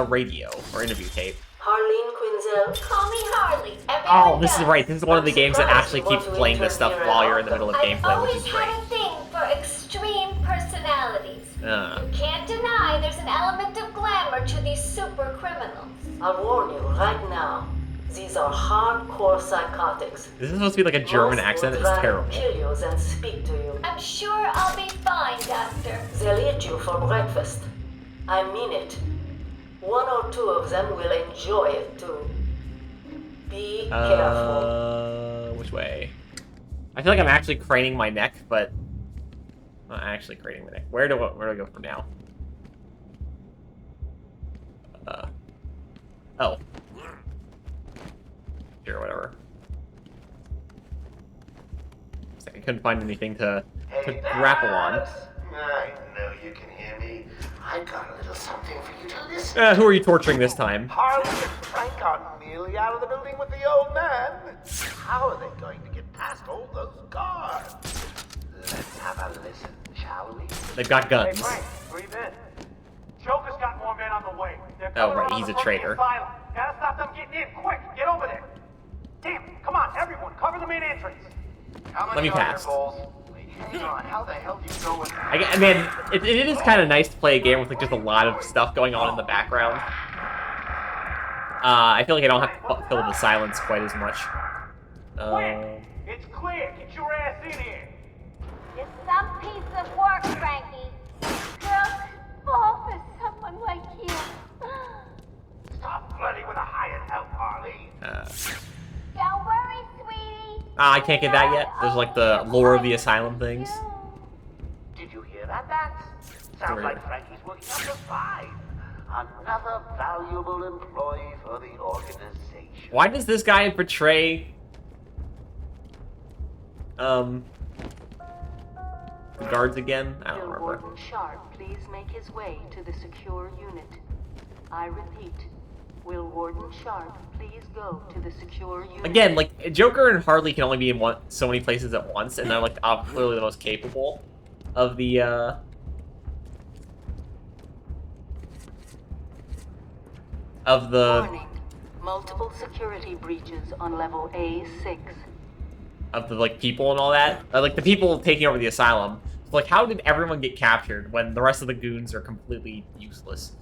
radio or interview tape. Harleen Quinzel. Call me Harley. Oh, this is right. This is one of the games that actually keeps playing this stuff while you're in the middle of gameplay, which is great. I've always had a thing for extreme personalities. You can't deny there's an element of glamour to these super criminals. I'll warn you right now. These are hardcore psychotics. This is supposed to be like a German accent. It's terrible. Kill you and speak to you. I'm sure I'll be fine, Doctor. They'll eat you for breakfast. I mean it. One or two of them will enjoy it too. Be careful. Which way? I feel like I'm actually craning my neck, but I'm not actually craning my neck. Where do I go from now? Oh. Sure, whatever. I couldn't find anything to grapple on. I know you can hear me. I've got a little something for you to listen. Who are you torturing this time? Harley and Frank are nearly out of the building with the old man. How are they going to get past all those guards? Let's have a listen, shall we? They've got guns. Hey, Frank, breathe in. Joker's got more men on the way. They're Oh, coming right, around he's the a front of the traitor. asylum. Gotta stop them getting in. Quick, get over there. Damn, come on, everyone, cover the main entrance. Let me pass. Hang on, how the hell do you go with I mean, it is kind of nice to play a game with like just a lot of stuff going on in the background. I feel like I don't have to fill the silence quite as much. It's clear. Get your ass in here. It's some piece of work, Frankie. Girls could fall for someone like you. Stop flirting with a hired help, Harley. Don't worry, sweetie. I can't get that yet. There's like the lore of the asylum things. Did you hear that, Bats? Sounds like Frankie's working up to 5. Another valuable employee for the organization. Why does this guy betray the guards again? I don't Will remember. Warden Sharp please make his way to the secure unit? I repeat, will Warden Sharp please go to the secure unit? Again, like, Joker and Harley can only be in so many places at once, and they're, like, clearly the most capable of the, Warning. Multiple security breaches on level A6. of the, like, people and all that. Like, the people taking over the asylum. So, like, how did everyone get captured when the rest of the goons are completely useless?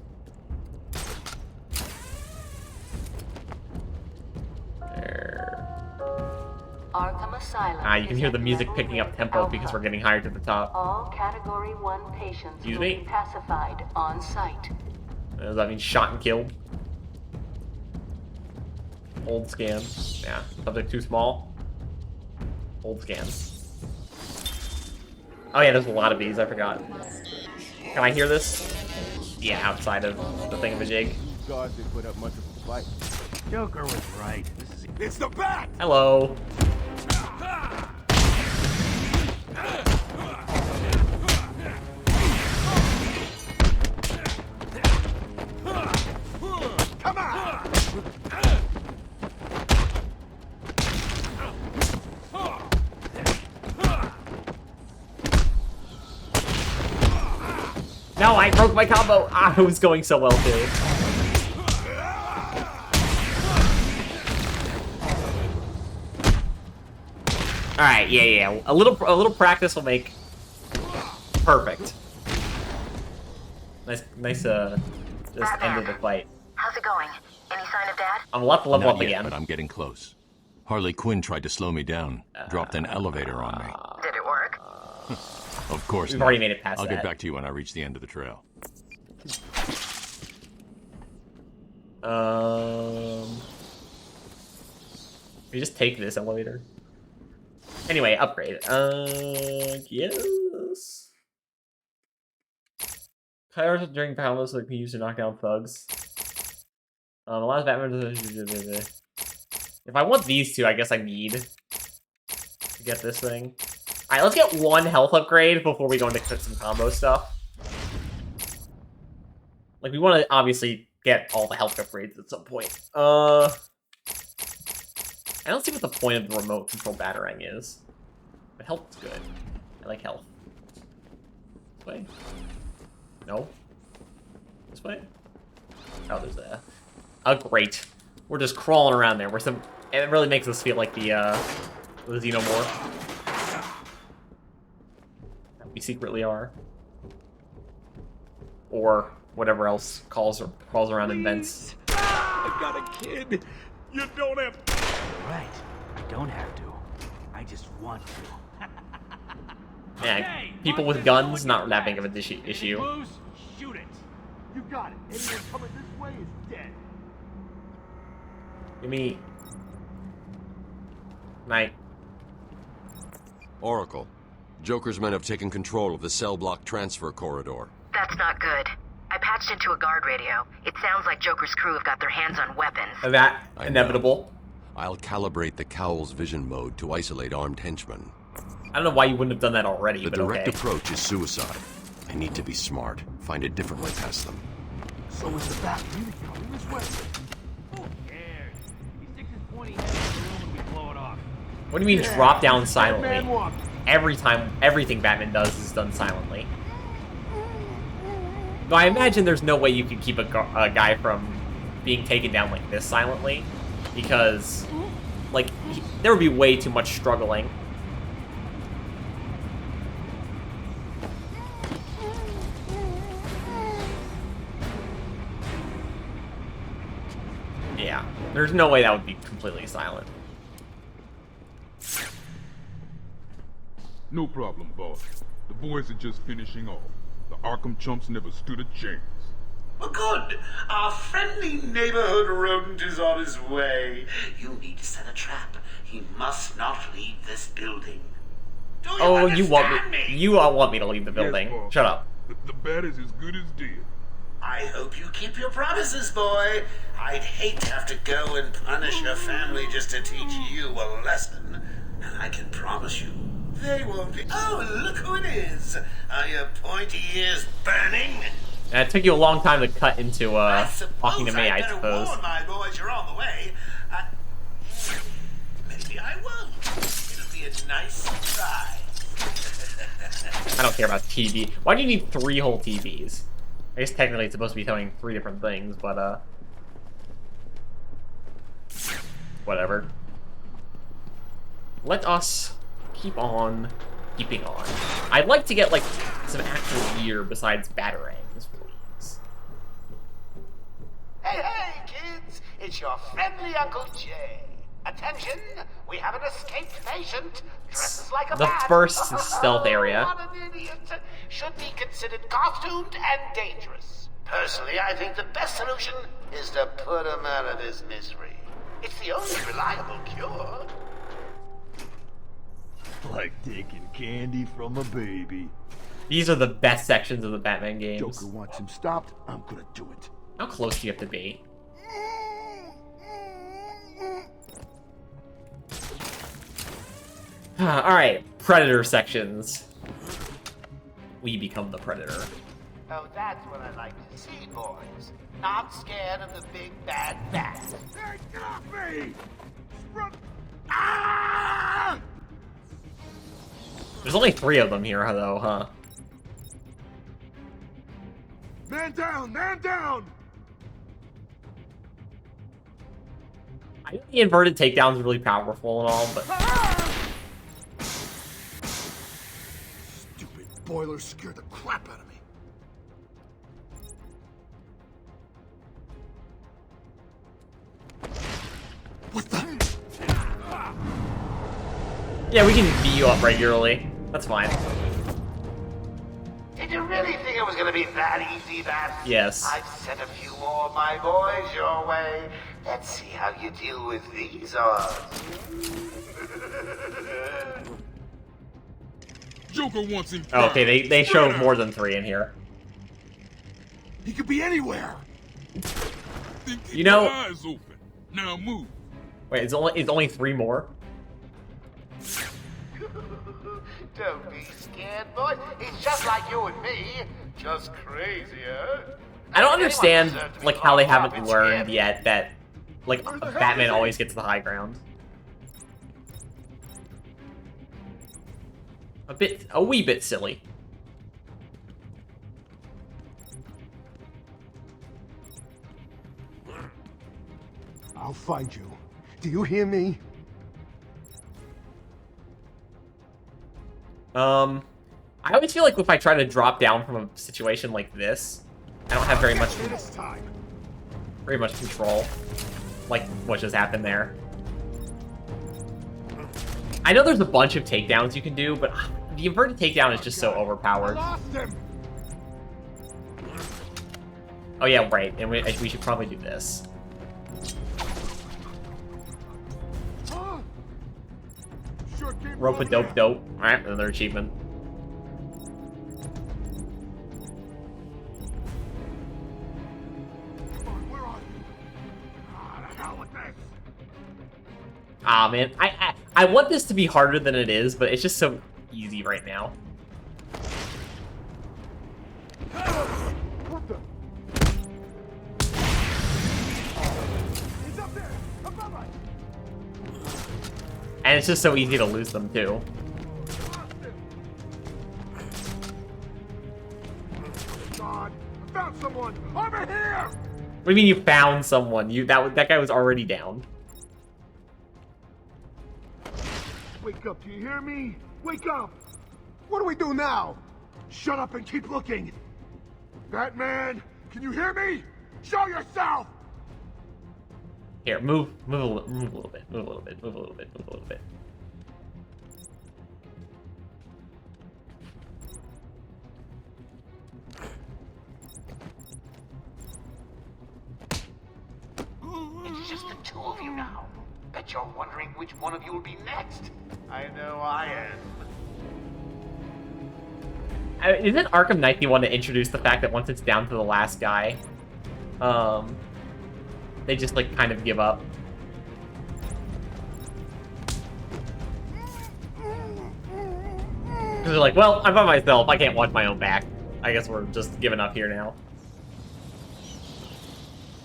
Arkham Asylum. You can hear the music picking up tempo because we're getting higher to the top. All Category 1 patients Excuse will me? be pacified on site. Does that mean shot and killed? Old scan. Yeah. Subject too small. Old scan. Oh yeah, there's a lot of these, I forgot. Can I hear this? Yeah, outside of the thingamajig. Guards didn't put up much of a fight. Joker was right. It's the bat! Hello. Come on! No, I broke my combo. Ah, it was going so well too. All right, yeah. A little practice will make perfect. Nice. Just ended the fight. How's it going? Any sign of Dad? I'm left to level Not up yet, again. but I'm getting close. Harley Quinn tried to slow me down. Dropped an elevator on me. Did it work? Of course We've not. already made it past I'll that. get back to you when I reach the end of the trail. We just take this elevator. Anyway, upgrade. Yes. Powers during combos that can be used to knock down thugs. Allows Batman to... If I want these two, I guess I need to get this thing. Alright, let's get one health upgrade before we go into some combo stuff. Like, we want to obviously get all the health upgrades at some point. I don't see what the point of the remote control batarang is. But health is good. I like health. This way? No? This way? Oh, there's that. Oh, great. We're just crawling around there. And it really makes us feel like the Xenomorph. We secretly are. Or whatever else crawls around in vents. I got a kid. You don't have... Right. I don't have to. I just want to. Yeah, people with guns, not that big of an issue. Shoot it. You got it. Anyone coming this way is dead. Give me... Night. Oracle. Joker's men have taken control of the cell block transfer corridor. That's not good. I patched into a guard radio. It sounds like Joker's crew have got their hands on weapons. That inevitable. I'll calibrate the Cowl's vision mode to isolate armed henchmen. I don't know why you wouldn't have done that already, The but direct okay. approach is suicide. I need to be smart. Find a different way past them. So is the bat really coming this way? Who cares? He sticks his pointy head in the room and we blow it off. What do you mean drop down silently? Batman walk. Everything Batman does is done silently. No, I imagine there's no way you could keep a guy from being taken down like this silently, because, like, there would be way too much struggling. Yeah, there's no way that would be completely silent. No problem, boss. The boys are just finishing off. The Arkham chumps never stood a chance. Well, good. Our friendly neighborhood rodent is on his way. You need to set a trap. He must not leave this building. Do you understand me? You all want me to leave the building. Yes, boss. Shut up. The bat is as good as dead. I hope you keep your promises, boy. I'd hate to have to go and punish your family just to teach you a lesson. And I can promise you, they won't be... Oh, look who it is. Are your pointy ears burning? And it took you a long time to cut into talking to me, I better suppose. warn my boys you're on the way. Maybe I won't. It'll be a nice surprise. I don't care about TV. Why do you need 3 whole TVs? I guess technically it's supposed to be telling 3 different things, but whatever. Let us keep on keeping on. I'd like to get like some actual gear besides batarangs, please. Hey, hey, kids! It's your friendly Uncle Jay. Attention! We have an escaped patient. Dresses like a The bat. first stealth area. What an idiot! Should be considered costumed and dangerous. Personally, I think the best solution is to put him out of his misery. It's the only reliable cure. Like taking candy from a baby. These are the best sections of the Batman games. Joker wants him stopped. I'm gonna do it. How close do you have to be? Alright, Predator sections. We become the Predator. Oh, that's what I like to see, boys. Not scared of the big bad bat. They got me! Ah! There's only 3 of them here, though, huh? Man down! Man down! I think the inverted takedown is really powerful and all, but... Stupid boiler scared the crap out of me. What the? Yeah, we can beat you up regularly. That's fine. Did you really think it was gonna be that easy, Bats? Yes. I've sent a few more of my boys your way. Let's see how you deal with these odds. Joker wants him. Oh, okay, they show more than 3 in here. He could be anywhere. You know. Eyes open. Now move. Wait, it's only 3 more. Don't be scared, boy. He's just like you and me, just crazier. I don't understand like how they haven't learned yet that like Batman always gets the high ground. A wee bit silly. I'll find you. Do you hear me? I always feel like if I try to drop down from a situation like this, I don't have very much control. Like what just happened there. I know there's a bunch of takedowns you can do, but the inverted takedown is just so overpowered. Oh yeah, right. And we should probably do this. Rope a dope dope. Alright, another achievement. Ah man, I want this to be harder than it is, but it's just so easy right now. What the? He's up there, above us. And it's just so easy to lose them too. God, I found someone over here. What do you mean you found someone? That guy was already down. Wake up, do you hear me? Wake up! What do we do now? Shut up and keep looking! Batman, can you hear me? Show yourself! Here, move a little bit, move a little bit, move a little bit, move a little bit. It's just the 2 of you now. Bet you're wondering which one of you will be next. I know I am. Isn't Arkham Knight the one to introduce the fact that once it's down to the last guy, they just like kind of give up? Because they're like, well, I'm by myself, I can't watch my own back. I guess we're just giving up here now.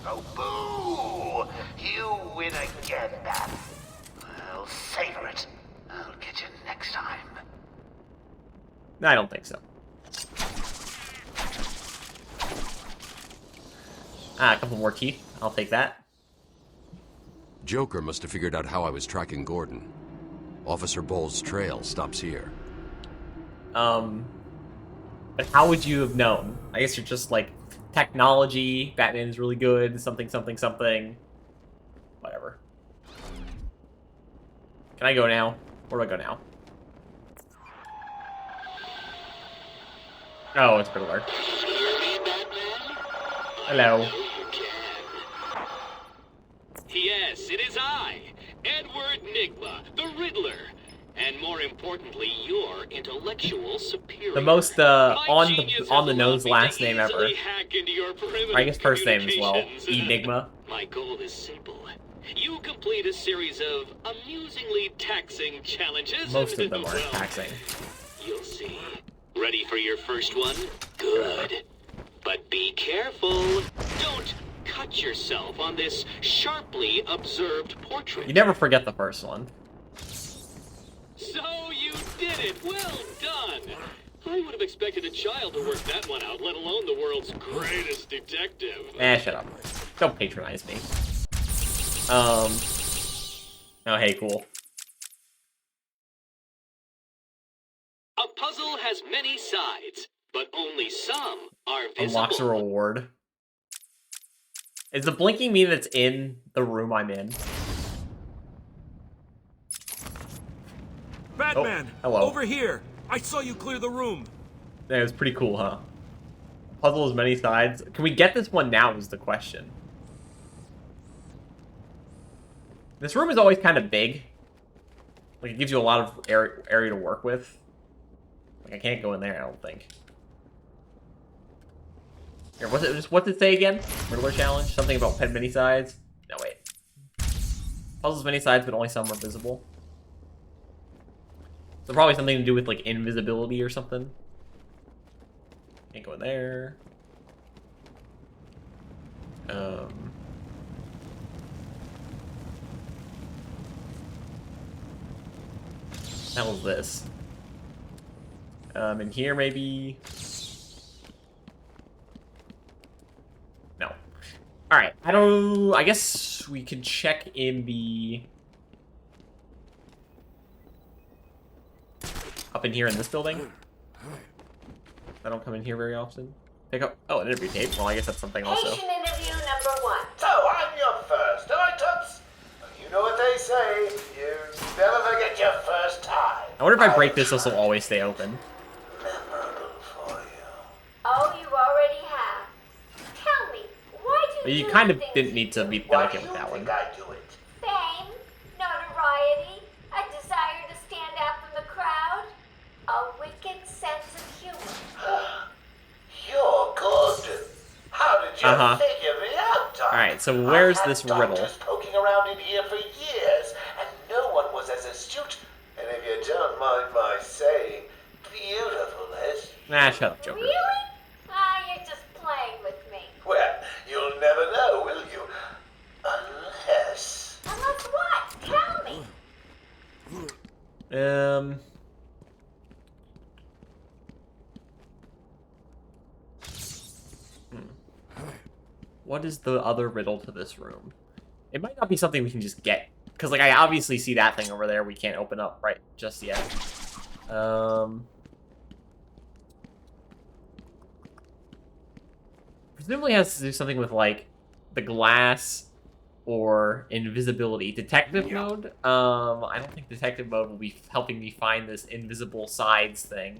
Oh, boo! You win again, Bat. I'll savor it. I'll get you next time. I don't think so. A couple more teeth. I'll take that. Joker must have figured out how I was tracking Gordon. Officer Bull's trail stops here. But how would you have known? I guess you're just like, technology, Batman's really good, something, something, something. Whatever. Can I go now? Where do I go now? Oh, it's Riddler. Hello. Yes, it is I, Edward Nigma, the Riddler. And more importantly, your intellectual superior. The most on the nose last name ever. Or I guess first name as well. Enigma. My goal is simple. You complete a series of amusingly taxing challenges. Most of them are Well, taxing. you'll see. Ready for your first one? Good. But be careful. Don't cut yourself on this sharply observed portrait. You never forget the first one. So you did it. Well done. I would have expected a child to work that one out, let alone the world's greatest detective. Shut up. Don't patronize me. Oh, hey, cool. A puzzle has many sides, but only some are visible. Unlocks a reward. Is the blinking mean that's in the room I'm in? Batman! Oh, hello. Over here! I saw you clear the room! That was pretty cool, huh? Puzzle has many sides. Can we get this one now is the question. This room is always kind of big. Like, it gives you a lot of area to work with. Like, I can't go in there, I don't think. Here, what's it say again? Riddler challenge? Something about pen many sides? No, wait. Puzzles many sides, but only some are visible. So probably something to do with, like, invisibility or something. Can't go in there. What the hell is this? In here, maybe? No. Alright, I guess we could check in the... Up in here in this building? I don't come in here very often. Pick up... Oh, an interview tape. Well, I guess that's something also. Patient interview number 1. So, I'm your first, am I, Toots? You know what they say, you never forget your first time. I wonder if I break this will always stay open. Oh, you already have. Tell me, why do You do kind of things didn't need to be delicate with that one. Fame, notoriety, a desire to stand out from the crowd, a wicked sense of humor. You're good. How did you figure me out, Doc? Alright, so where's this riddle? Doctors poking around in here for years, and no one was as astute, and if you don't mind my saying, beautiful as you. Nah, shut up, Joker. Really? Ah, you're just playing with me. Well, you'll never know, will you? Unless... Unless what? Tell me. What is the other riddle to this room? It might not be something we can just get. Because, like, I obviously see that thing over there we can't open up right just yet. Presumably has to do something with, like, the glass or invisibility. Detective mode? I don't think detective mode will be helping me find this invisible sides thing.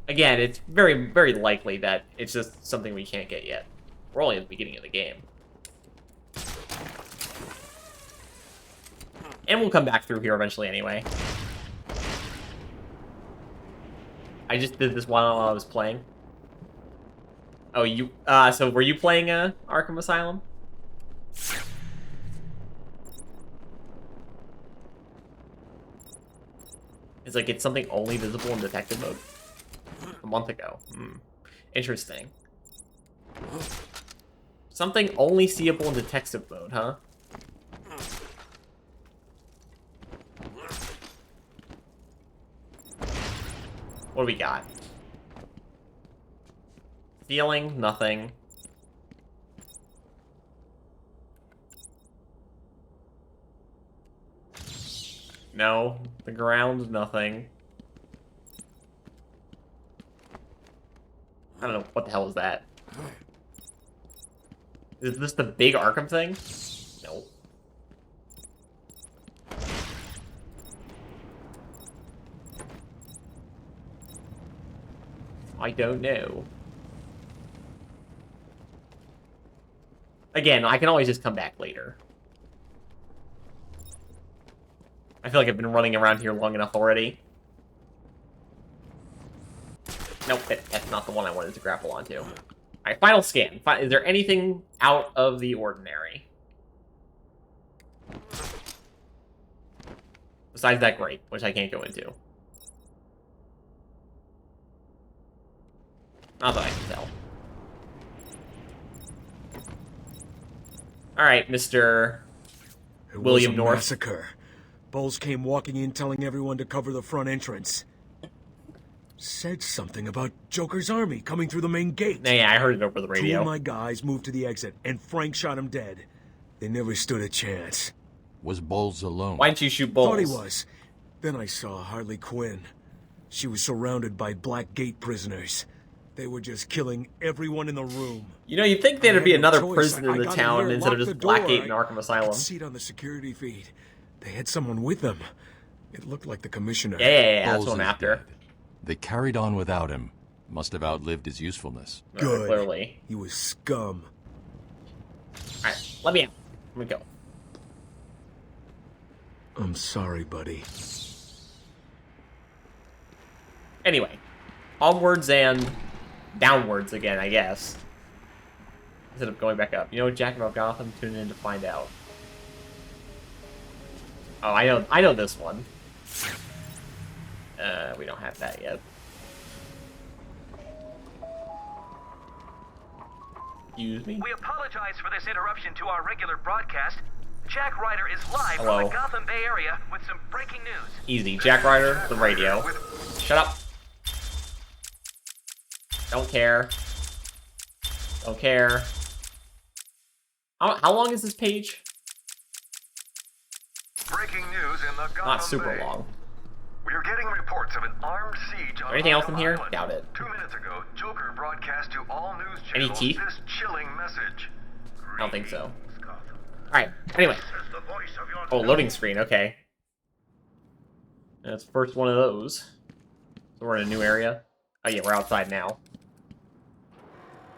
Again, it's very, very likely that it's just something we can't get yet. We're only at the beginning of the game. And we'll come back through here eventually anyway. I just did this while I was playing. Oh, you... so were you playing, Arkham Asylum? It's like, it's something only visible in detective mode. A month ago. Interesting. Something only seeable in detective mode, huh? What do we got? Ceiling, nothing. No. The ground, nothing. I don't know, what the hell is that? Is this the big Arkham thing? No. I don't know. Again, I can always just come back later. I feel like I've been running around here long enough already. Nope, that's not the one I wanted to grapple onto. Alright, final scan. Is there anything out of the ordinary? Besides that grate, which I can't go into. Not that I can tell. Alright, Mr. William North. Massacre. Bowles came walking in telling everyone to cover the front entrance. Said something about Joker's army coming through the main gate. Yeah, I heard it over the radio. 2 of my guys moved to the exit, and Frank shot him dead. They never stood a chance. Was Bowles alone? Why didn't you shoot Bowles? Thought he was. Then I saw Harley Quinn. She was surrounded by Black Gate prisoners. They were just killing everyone in the room. You know, you'd think there'd be another choice. prison in I the got in town here, instead of locked just the door. Blackgate and Arkham I Asylum. could see it on the security feed. They had someone with them. It looked like the commissioner. Yeah, that's what I'm after. Dead. They carried on without him. Must have outlived his usefulness. Good. Clearly. He was scum. Alright, let me out. Let me go. I'm sorry, buddy. Anyway, onwards and downwards again, I guess. Instead of going back up. You know, Jack about Gotham, tune in to find out. Oh, I know this one. We don't have that yet. Excuse me? We apologize for this interruption to our regular broadcast. Jack Ryder is live Hello. from the Gotham Bay Area with some breaking news. Easy. Jack Ryder, the radio. Shut up. Don't care. Don't care. How long is this page? Breaking news in the Gotham Not super Bay. long. We are getting reports of an armed siege on Anything else in Arkham here? Island. Doubt it. 2 minutes ago, Joker broadcast to all news Any channels teeth? this chilling message. I don't think so. Alright, anyway. Oh, loading screen, okay. That's the first one of those. So we're in a new area. Oh yeah, we're outside now.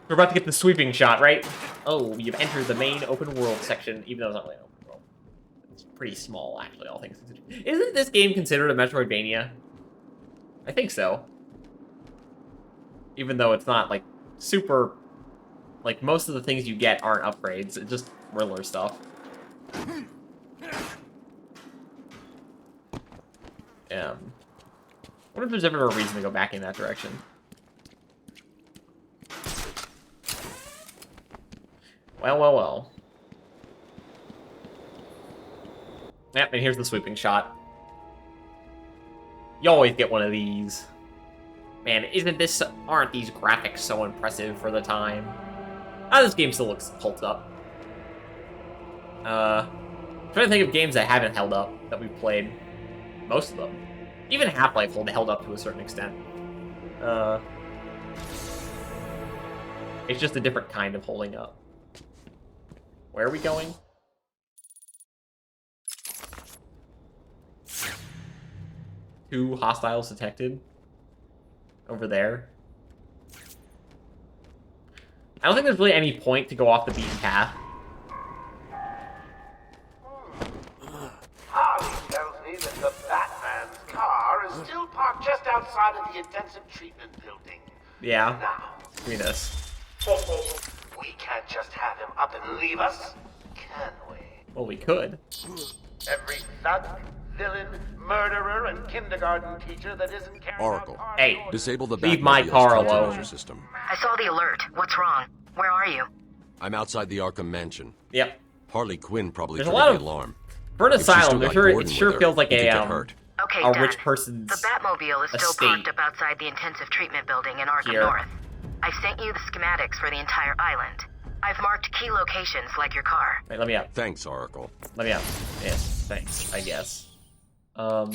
We're about to get the sweeping shot, right? Oh, you've entered the main open world section, even though it's not really an open world. It's pretty small, actually, all things considered. Isn't this game considered a Metroidvania? I think so. Even though it's not, like, super... Like, most of the things you get aren't upgrades. It's just Riddler stuff. I wonder if there's ever a reason to go back in that direction. Well, well, well. Yep, and here's the sweeping shot. You always get one of these. Man, aren't these graphics so impressive for the time? This game still holds up. I'm trying to think of games that haven't held up, that we've played. Most of them. Even Half-Life held up to a certain extent. It's just a different kind of holding up. Where are we going? Two hostiles detected. Over there. I don't think there's really any point to go off the beaten path. Harley tells me that the Batman's car is still parked just outside of the intensive treatment building. Yeah. Now, Give me this. we can't just have him up and leave us, can we? Well, we could. Every thug, villain, murderer, and kindergarten teacher that isn't carrying Oracle. out Hey, Disable the leave my Batmobile's car alone. countermeasure system. I saw the alert. What's wrong? Where are you? I'm outside the Arkham mansion. Yep. Harley Quinn probably There's a triggered lot the of... alarm. For an If she's still asylum, got it Gordon sure with her, feels like he could get a hurt. Okay, a Dad. rich person's The Batmobile is still estate. parked up outside the intensive treatment building in Arkham Here. North. I've sent you the schematics for the entire island. I've marked key locations like your car. Wait, let me up. Thanks, Oracle. Let me up. Yes, thanks, I guess. Oh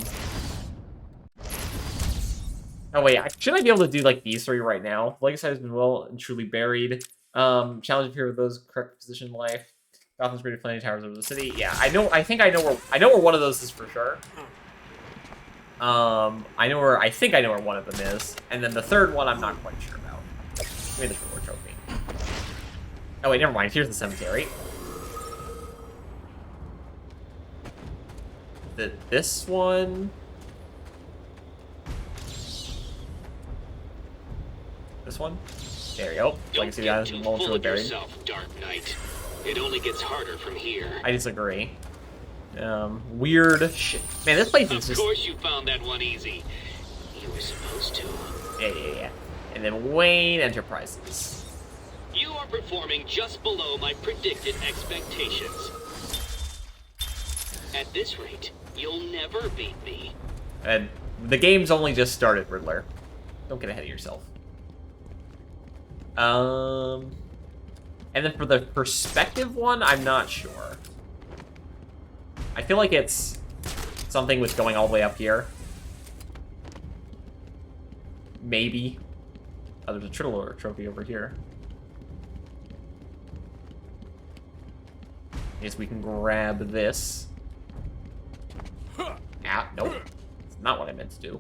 wait, should I be able to do like these three right now? Legacy has been well and truly buried. Challenge appear with those correct position in life. Gotham's greatest flaming towers over the city. Yeah, I think I know where one of those is for sure. I think I know where one of them is. And then the third one I'm not quite sure about. Give me this reward trophy. Oh wait, never mind. Here's the cemetery. This one. This one? There you go. Don't Legacy of the get Island too is full really of buried. yourself, Dark Knight. It only gets harder from here. I disagree. Weird shit. Man, this place is just... Of course you found that one easy. You were supposed to. Yeah. And then Wayne Enterprises. You are performing just below my predicted expectations. At this rate, you'll never beat me. And the game's only just started, Riddler. Don't get ahead of yourself. And then for the perspective one, I'm not sure. I feel like it's something with going all the way up here. Maybe. Oh, there's a Triddler trophy over here. I guess we can grab this. Ah, nope. It's not what I meant to do.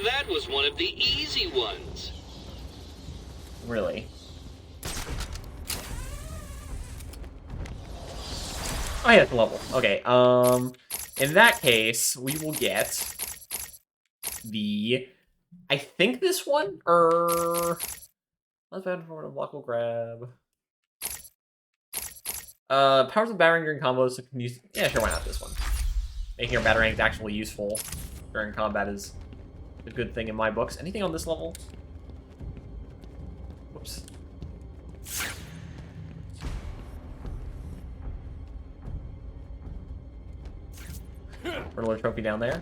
That was one of the easy ones. Really? Oh, yeah, it's a level. Okay, in that case, we will get the... I think this one, let's for a block, we'll grab... powers of battering during combos, so can use... Yeah, sure, why not this one? Making your batarangs actually useful during combat is a good thing in my books. Anything on this level? Whoops. Riddler trophy down there.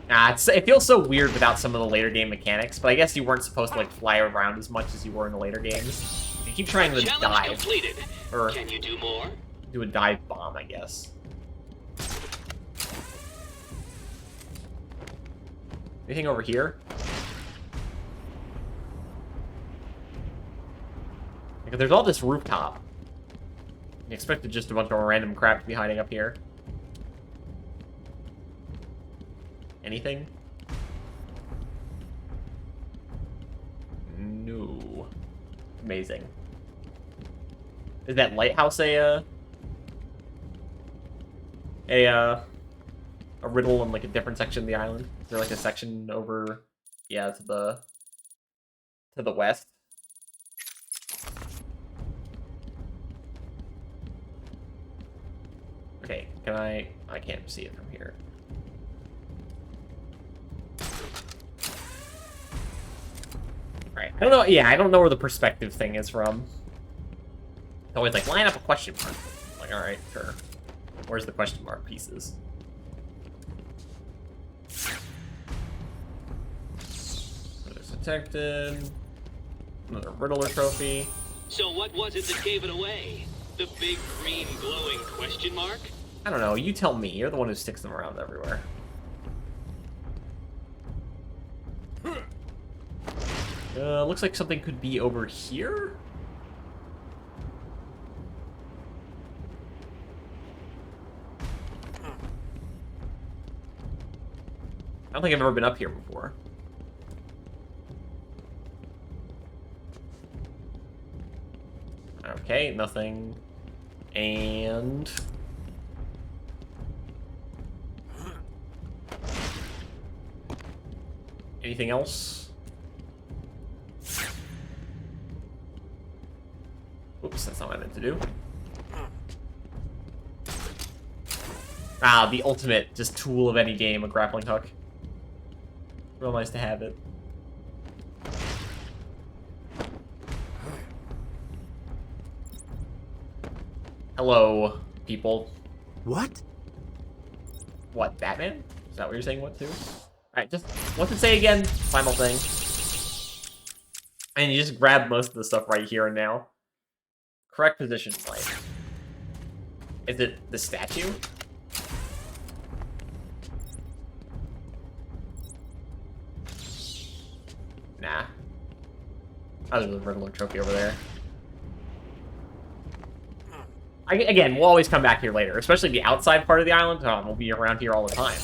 Nah, it feels so weird without some of the later game mechanics, but I guess you weren't supposed to, like, fly around as much as you were in the later games. You keep trying to dive. Completed. Or can you do more? Do a dive bomb, I guess. Anything over here? Because there's all this rooftop. You expected just a bunch of random crap to be hiding up here. Anything? No. Amazing. Is that lighthouse a riddle in like a different section of the island? Is there like a section over, yeah, to the west? Okay, can I can't see it from here. Right, I don't know, yeah, I don't know where the perspective thing is from. It's always like, line up a question mark. I'm like, alright, sure. Where's the question mark pieces? There's detected. Another Riddler trophy. So what was it that gave it away? The big green glowing question mark? I don't know, you tell me. You're the one who sticks them around everywhere. Looks like something could be over here? I don't think I've ever been up here before. Okay, nothing. And... anything else? Oops, that's not what I meant to do. Ah, the ultimate just tool of any game, a grappling hook. Real nice to have it. Hello, people. What? What, Batman? Is that what you're saying, what, too? Alright, just, what's it say again? Final thing. And you just grab most of the stuff right here and now. Correct position, like. Is it the statue? Nah. Oh, there's a Riddler trophy over there. Again, we'll always come back here later, especially the outside part of the island. We'll be around here all the time.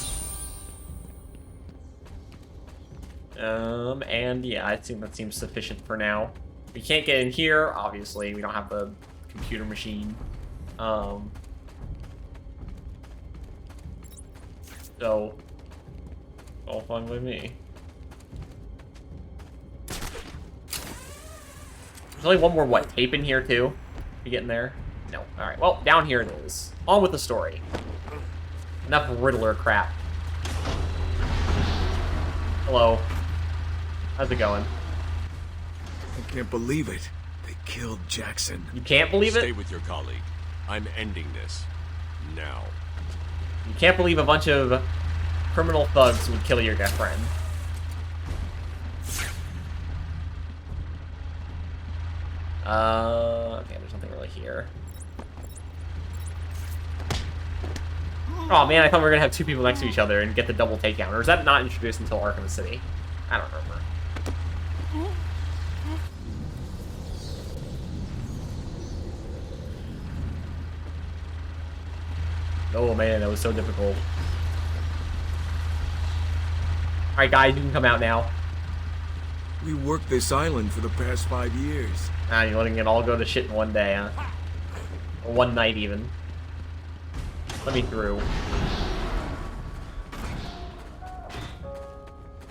And yeah, I think that seems sufficient for now. We can't get in here, obviously. We don't have the computer machine. So, all fun with me. There's only one more, what, tape in here, too? You getting there? No. Alright, well, down here it is. On with the story. Enough Riddler crap. Hello. How's it going? I can't believe it. They killed Jackson. You can't believe it? Stay with your colleague. I'm ending this. Now. You can't believe a bunch of criminal thugs would kill your friend. Okay, there's nothing really here. Oh man, I thought we were gonna have two people next to each other and get the double takedown. Or is that not introduced until Arkham City? I don't remember. Oh man, that was so difficult. Alright guys, you can come out now. We worked this island for the past 5 years. Ah, you're letting it all go to shit in one day, huh? Or one night, even. Let me through.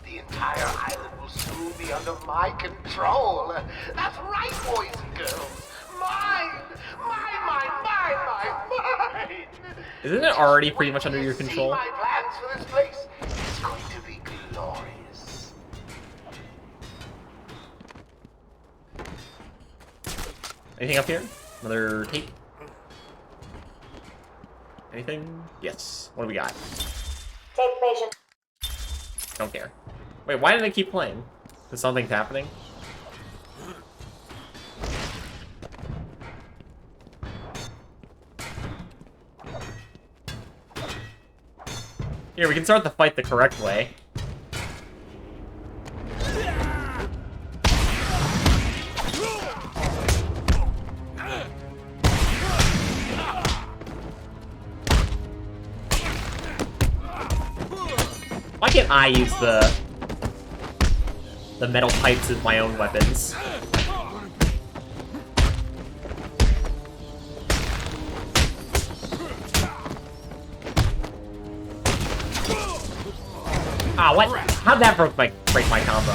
The entire island will soon be under my control. That's right, boys and girls. Mine! Mine! Isn't it already pretty much under your control? My plans for this place. It's going to be glorious. Anything up here? Another tape? Anything? Yes. What do we got? Take patient. Don't care. Wait, why did they keep playing? Because something's happening? Here, we can start the fight the correct way. Why can't I use the metal pipes as my own weapons? Ah, what? How'd that break my combo?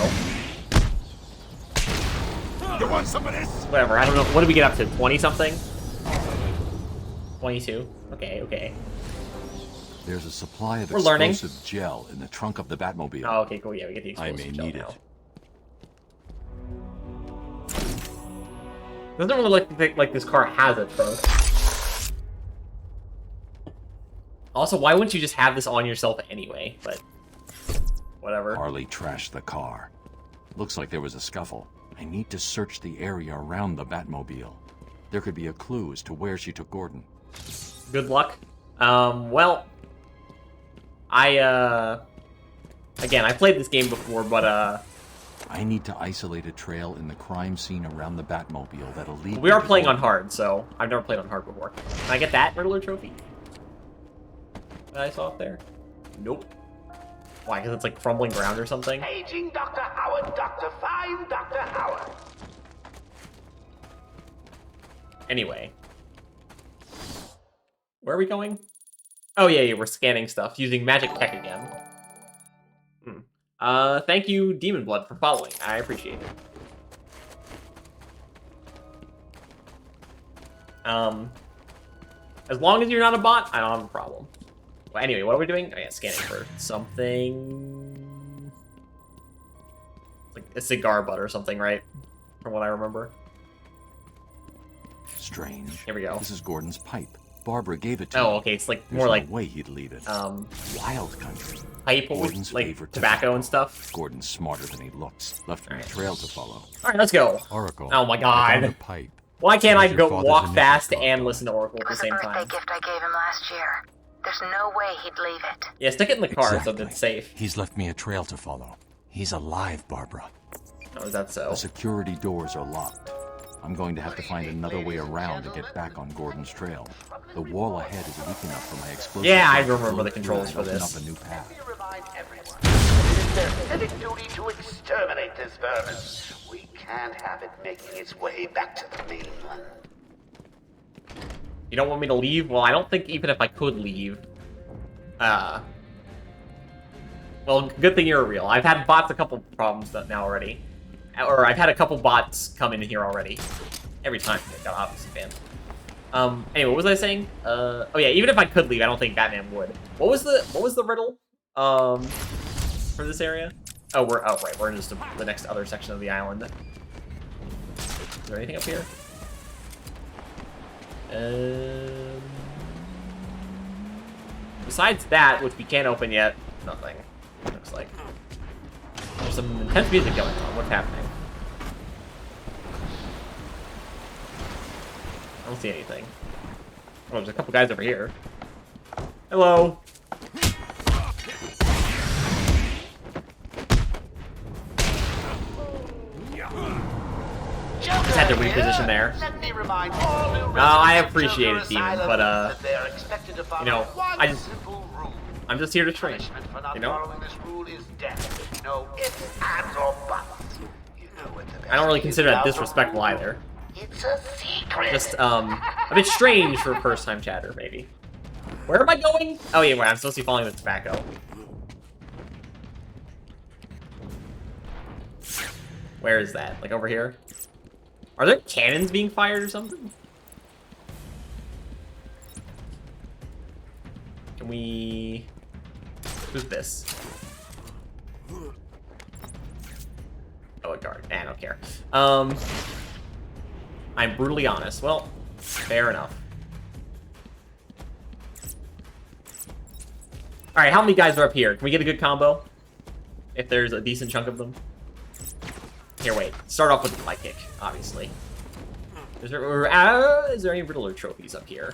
You want some of this? Whatever, I don't know. What did we get up to? 20-something? 22? Okay, okay. There's a supply of We're learning. explosive gel in the trunk of the Batmobile. Oh, okay, cool. Yeah, we get the I explosive may gel need now. it. Doesn't really look like this car has a trunk. Also, why wouldn't you just have this on yourself anyway? But whatever. Harley trashed the car. Looks like there was a scuffle. I need to search the area around the Batmobile. There could be a clue as to where she took Gordon. Good luck. Well, again, I played this game before, but I need to isolate a trail in the crime scene around the Batmobile that'll lead. We are playing on hard, so I've never played on hard before. Can I get that Riddler trophy that I saw up there? Nope. Why? Because it's like crumbling ground or something? Paging Dr. Howard, Dr. Fine Dr. Howard. Anyway. Where are we going? Oh, yeah, we're scanning stuff, using magic tech again. Thank you, Demon Blood, for following. I appreciate it. As long as you're not a bot, I don't have a problem. Well, anyway, what are we doing? Oh, yeah, scanning for something... like a cigar butt or something, right? From what I remember. Strange. Here we go. This is Gordon's pipe. Barbara gave it to him. me. Okay, it's like There's more no like way he'd leave it. Wild country. Pipe Gordon's with like favorite tobacco and stuff. Gordon's smarter than he looks. Left me a trail to follow. All right, let's go. Oracle. Oh my I found a god. pipe. Why can't I Where's your go father's walk initials fast marked and on listen to Oracle at the same It was a time? birthday gift I gave him last year. There's no way he'd leave it. Yeah, stick it in the car so Exactly. that it's safe. He's left me a trail to follow. He's alive, Barbara. Oh, is that so? The security doors are locked. I'm going to have to find another way around to get back on Gordon's trail. The wall ahead is weak enough for my explosive. Yeah, I weapon to remember the blow through controls and for open this. up a new path. It is their civic duty to exterminate this vermin. We can't have it making its way back to the mainland. You don't want me to leave? Well, I don't think even if I could leave. Well, good thing you're real. I've had bots a couple problems now already. Or I've had a couple bots come in here already. Every time. I got obviously banned. Anyway, what was I saying? Oh yeah, even if I could leave, I don't think Batman would. What was the riddle? For this area? Oh, right, we're in just the next other section of the island. Is there anything up here? Besides that, which we can't open yet, nothing. Looks like. There's some intense music going on. What's happening? I don't see anything. Oh, there's a couple guys over here. Hello. Just had to reposition there. I appreciate it, Demon, but you know, I'm just here to train. You know? I don't really consider that disrespectful either. It's a secret. Just a bit strange for a first-time chatter, maybe. Where am I going? Oh yeah, wait, I'm supposed to be following the tobacco. Where is that? Like over here? Are there cannons being fired or something? Can we... Who's this? Oh, a guard. Nah, I don't care. I'm brutally honest. Well, fair enough. Alright, how many guys are up here? Can we get a good combo? If there's a decent chunk of them. Here, wait. Start off with the fly kick, obviously. Is there any Riddler trophies up here?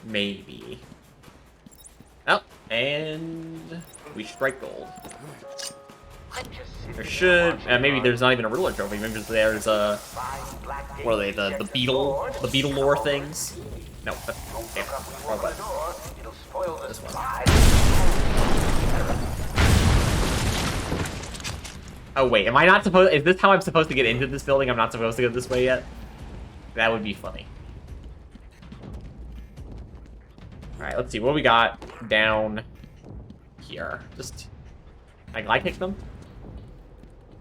Maybe. Oh, and we strike gold. There should, maybe there's not even a Riddler trophy. Maybe there's a, what are they? The beetle lore things. No, damn, wrong button. This one. Oh wait, am I not supposed? Is this how I'm supposed to get into this building? I'm not supposed to go this way yet. That would be funny. All right, let's see what we got down here. Just, can I glide kick them?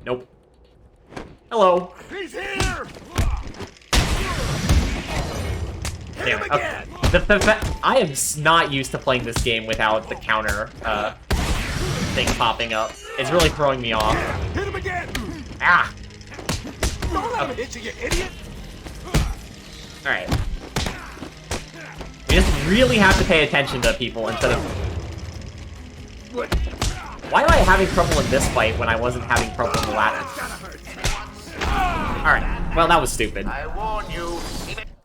Nope. Hello. He's here. Damn it. Okay. I am not used to playing this game without the counter thing popping up. It's really throwing me off. Hit him again. Ah. Don't let him hit you, idiot. All right. We just really have to pay attention to people instead of. Why am I having trouble in this fight when I wasn't having trouble in the last? Alright, well that was stupid. I warn you.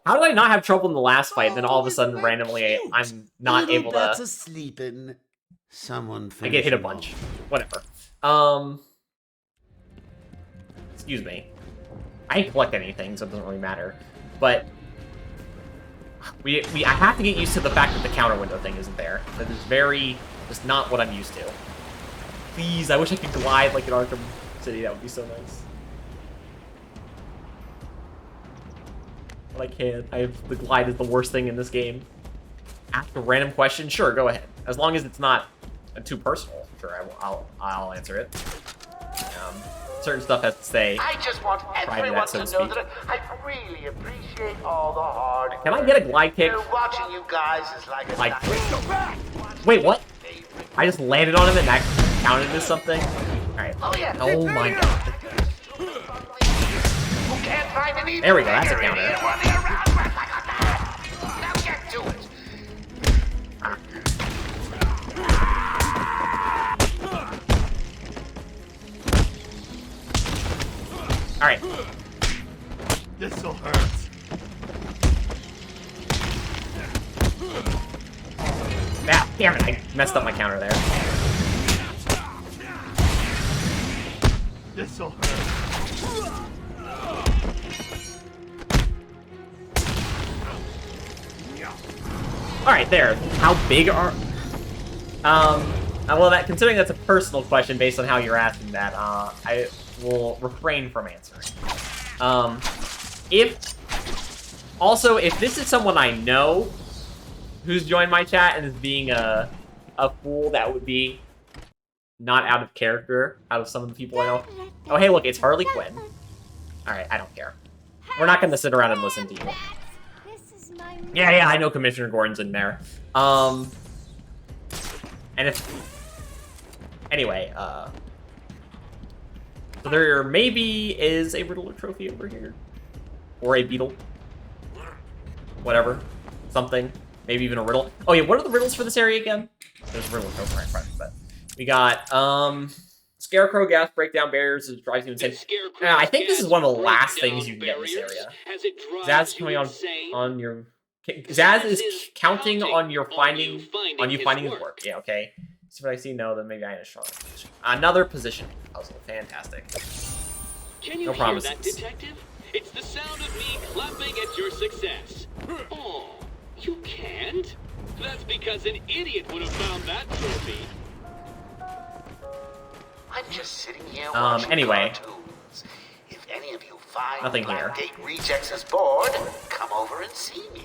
How did I not have trouble in the last fight, then all of a sudden randomly I'm not able to... That's sleeping. Someone I get hit a bunch. Whatever. Excuse me. I didn't collect anything, so it doesn't really matter. But... I have to get used to the fact that the counter window thing isn't there. That is very... just not what I'm used to. Please, I wish I could glide like in Arkham City. That would be so nice. But I can't. The glide is the worst thing in this game. Ask a random question? Sure, go ahead. As long as it's not too personal. Sure, I'll answer it. Certain stuff has to stay. I just want everyone so to know that I really appreciate all the hard work. Can I get a glide kick? Watching you guys is like a Wait, what? I just landed on him and that counted as something? Alright. Oh, yeah. Oh my god. Can't find any There we go, that's a counter. Now get to it. Alright. This'll hurt. Ah, damn it, I messed up my counter there. This'll hurt. Alright, there. How big are... well, considering that's a personal question based on how you're asking that, I will refrain from answering. If this is someone I know who's joined my chat and is being a fool, that would be not out of character out of some of the people I know. Oh, hey, look, it's Harley Quinn. Alright, I don't care. We're not gonna sit around and listen to you. Yeah, I know Commissioner Gordon's in there. And if... Anyway, so there maybe is a Riddler trophy over here. Or a beetle. Whatever. Something. Maybe even a riddle. Oh yeah, what are the riddles for this area again? There's a riddle trophy right in front of me, but... We got, Scarecrow gas breakdown barriers drives you insane. I think this is one of the last things you can get in this area. Zaz coming on your... Zaz is counting on your finding his work. Yeah, okay. See what I see? No, then maybe I am a strong position. Another position puzzle. Fantastic. Can you no promises. Hear that, detective? It's the sound of me clapping at your success. Oh, you can't? That's because an idiot would have found that trophy. I'm just sitting here anyway. cartoons. If any of you find Nothing here. Blackgate Rejects' board, come over and see me.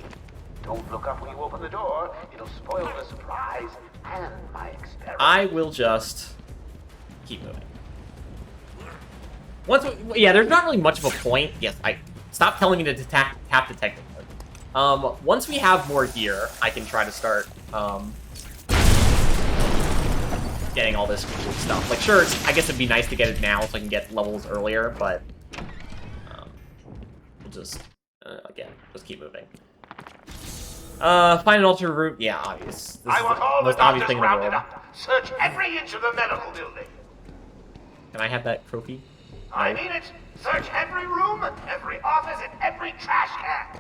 Don't look up when you open the door. It'll spoil the surprise and my experiment. I will just keep moving. There's not really much of a point. Yes, stop telling me to tap detective mode. Once we have more gear, I can try to start getting all this cool stuff. Like, sure, I guess it'd be nice to get it now so I can get levels earlier, but we'll just again just keep moving. Find an alternate route. Yeah, obvious. This I want all the most the obvious doctors thing in the rounded world. up. Search every inch of the medical building. Can I have that trophy? I mean it. Search every room, every office, and every trash can.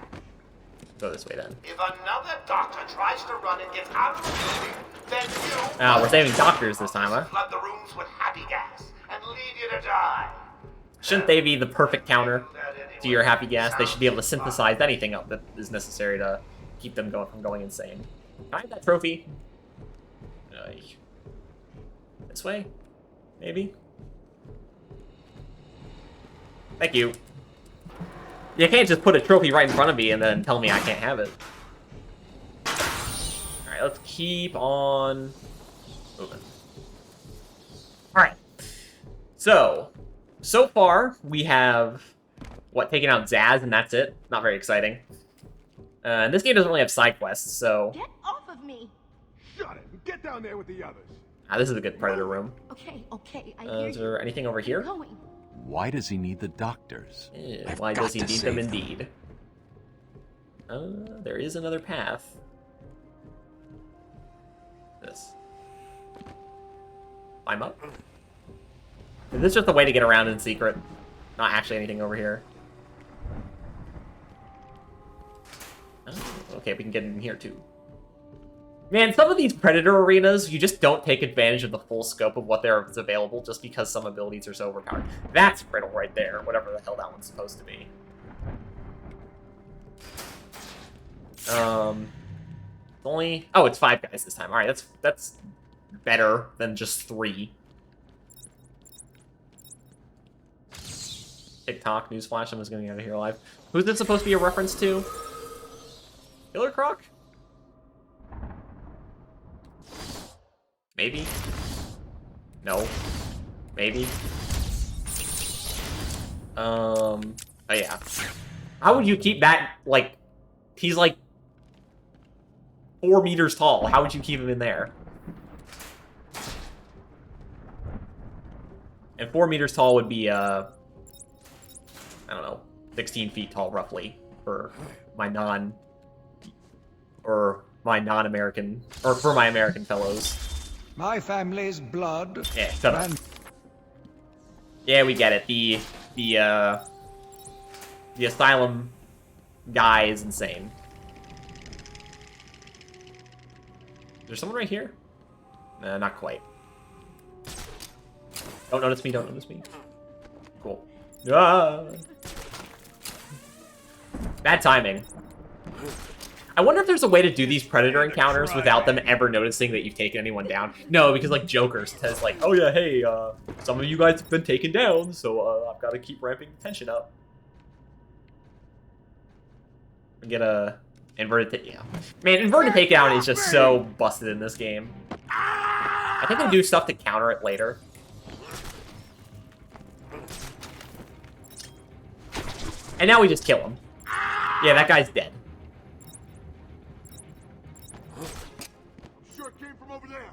Go this way then. If another doctor tries to run and gets out of the building, then you... We're saving doctors this time, huh? Flood the rooms with happy gas and leave you to die. Shouldn't they be the perfect counter to your happy gas? They should be able to synthesize anything up that is necessary to keep them from going insane. Can I have that trophy? This way? Maybe? Thank you. You can't just put a trophy right in front of me and then tell me I can't have it. Alright, let's keep on moving. Alright. So far, we have, taken out Zaz, and that's it. Not very exciting. And this game doesn't really have side quests, so... Get off of me! Shut it! Get down there with the others! This is a good Predator room. Okay, I hear is there anything over here? Going. Why does he need the doctors? Why does he need them indeed? There is another path. This. Climb up? Is this just a way to get around in secret? Not actually anything over here. Oh, okay, we can get in here too. Man, some of these Predator arenas, you just don't take advantage of the full scope of what is available just because some abilities are so overpowered. That's Riddle right there, whatever the hell that one's supposed to be. It's 5 guys this time. Alright, that's better than just 3. TikTok, newsflash, someone's getting out of here alive. Who's this supposed to be a reference to? Killer Croc? Maybe? No. Maybe? Oh yeah. How would you keep that, he's 4 meters tall. How would you keep him in there? And 4 meters tall would be, I don't know, 16 feet tall, roughly, for my non-American, or for my American fellows. My family's blood. Yeah, shut up. Yeah, we get it. The Asylum guy is insane. Is there someone right here? Nah, not quite. Don't notice me, don't notice me. Cool. Ah! Bad timing. I wonder if there's a way to do these Predator encounters without them ever noticing that you've taken anyone down. No, because Joker says oh yeah, hey, some of you guys have been taken down, so I've got to keep ramping the tension up. And get a inverted yeah. Man, inverted takedown is just so busted in this game. I think they do stuff to counter it later. And now we just kill him. Yeah, that guy's dead. I'm sure it came from over there.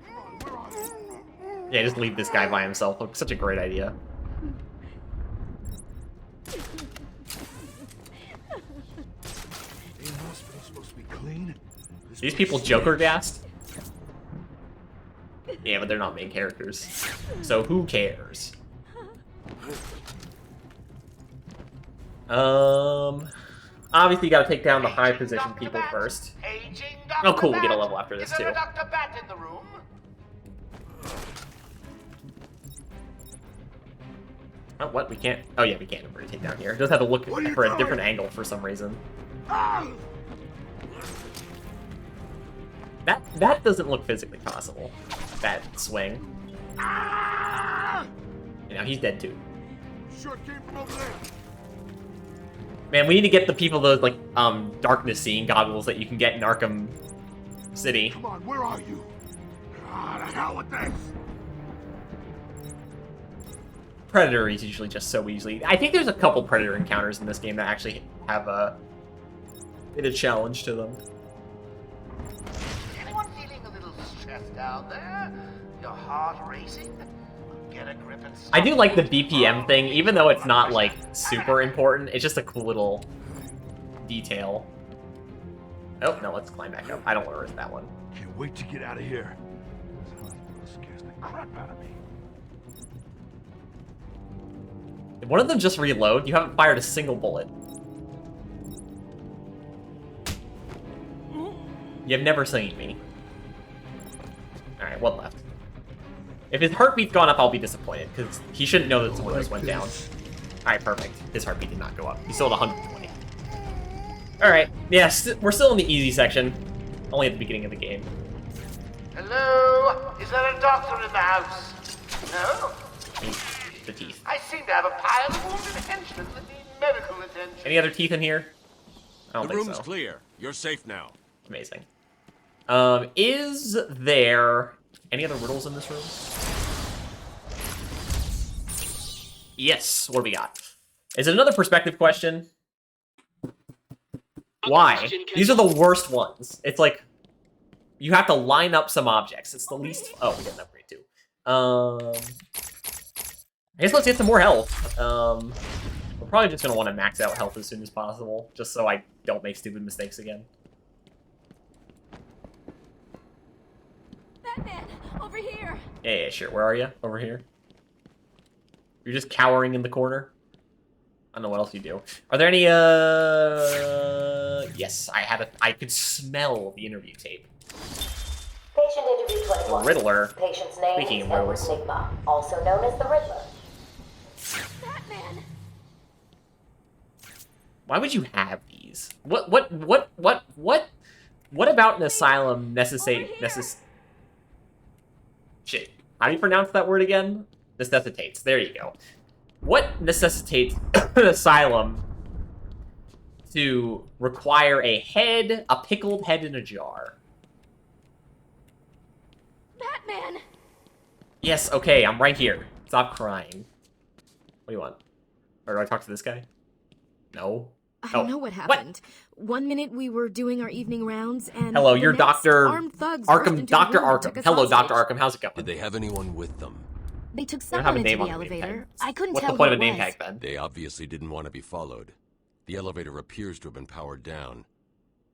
Come on, where are you? Yeah, just leave this guy by himself. Looks such a great idea. Ain't hospital supposed to be clean? These people Joker gassed? Yeah, but they're not main characters. So who cares? Obviously you gotta take down the high position people first. Oh cool, we get a level after this too. Dr. Bat in the room? Oh, what? We can't... Oh yeah, we can't really take down here. It does have to look for a different angle for some reason. That doesn't look physically possible. That swing. You know, he's dead too. Sure it came from over there. Man, we need to get the people those, like, darkness seeing goggles that you can get in Arkham City. Come on, where are you? Ah, the hell with this! Predator is usually just so easily... I think there's a couple Predator encounters in this game that actually have a challenge to them. Anyone feeling a little stressed out there? Your heart racing? Get a grip and I do like the BPM thing, even though it's not, like, super important. It's just a cool little detail. Oh, no, let's climb back up. I don't want to risk that one. Can't wait to get out of here. Scares the crap out of me. Did one of them just reload? You haven't fired a single bullet. You've never seen me. Alright, one left. If his heartbeat's gone up, I'll be disappointed, because he shouldn't know that some of those went down. Alright, perfect. His heartbeat did not go up. He's still at 120. Alright, yes, we're still in the easy section. Only at the beginning of the game. Hello? Is there a doctor in the house? No? The teeth. I seem to have a pile of wounded henchmen that need medical attention. Any other teeth in here? I don't The think room's so. clear. You're safe now. Amazing. Is there any other riddles in this room? Yes, what do we got? Is it another perspective question? Why? These are the worst ones. It's like, you have to line up some objects. It's the least... Oh, we get an upgrade too. I guess let's get some more health. We're probably just going to want to max out health as soon as possible, just so I don't make stupid mistakes again. Batman, over here. Yeah, sure. Where are you? Over here? You're just cowering in the corner? I don't know what else you do. Are there any, Yes, I could smell the interview tape. Patient interview 21. The Riddler. Patient's name Speaking is of Edward Riddlers. Nigma, also known as the Riddler. Batman. Why would you have these? What about an asylum Shit. How do you pronounce that word again? Necessitates. There you go. What necessitates an asylum to require a pickled head in a jar? Batman. Yes, okay, I'm right here. Stop crying. What do you want? Or do I talk to this guy? No. I don't know what happened. One minute we were doing our evening rounds, and Hello, the you're next, Dr. armed thugs burst Arkham. into the Dr. room and took Arkham. us Hello, hostage. Dr. Arkham. How's it going? Did they have anyone with them? They took They don't have someone a into name the on the name elevator. tag. I couldn't What's tell the point who of a it name was. tag then? They obviously didn't want to be followed. The elevator appears to have been powered down.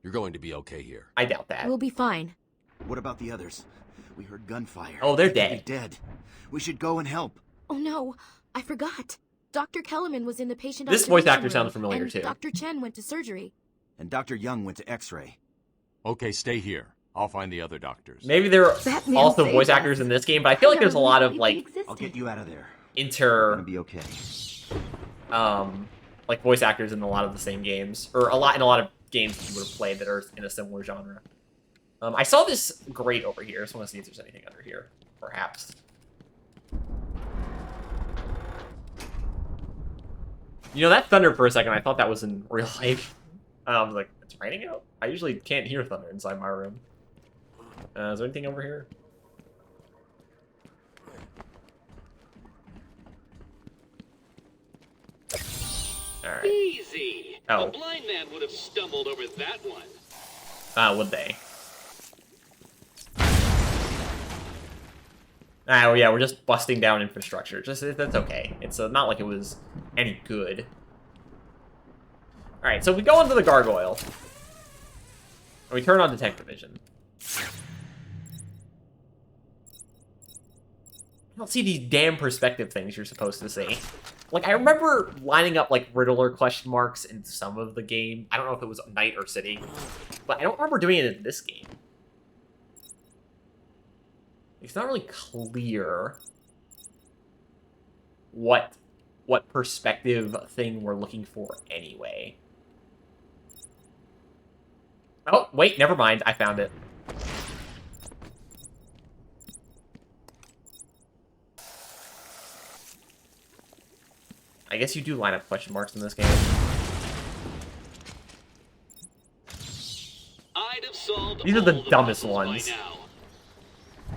You're going to be okay here. I doubt that. We'll be fine. What about the others? We heard gunfire. Oh, they're They could dead. be dead. We should go and help. Oh no, I forgot. Dr. Kellerman was in the patient This voice observation actor sounds room, familiar, and too. Dr. Chen went to surgery. And Dr. Young went to X-ray. Okay, stay here. I'll find the other doctors. Maybe there are Batman also saved voice us. actors in this game, but I feel like there's a lot of, like, I'll get you out of there. inter... It'll be okay. like, voice actors in a lot of the same games. Or in a lot of games that you would have played that are in a similar genre. I saw this grate over here. I just want to see if there's anything under here. Perhaps. You know, that thundered for a second. I thought that was in real life. I was like, It's raining out? I usually can't hear thunder inside my room. Is there anything over here? Alright. Easy. Oh. A blind man would have stumbled over that one. Would they? Oh yeah, we're just busting down infrastructure. That's okay. It's not like it was any good. Alright, so we go into the gargoyle. And we turn on detective vision. I don't see these damn perspective things you're supposed to see. Like, I remember lining up, like, Riddler question marks in some of the game. I don't know if it was Night or City. But I don't remember doing it in this game. It's not really clear what perspective thing we're looking for anyway. Oh, wait, never mind. I found it. I guess you do line up question marks in this game. I'd have solved These are the dumbest ones.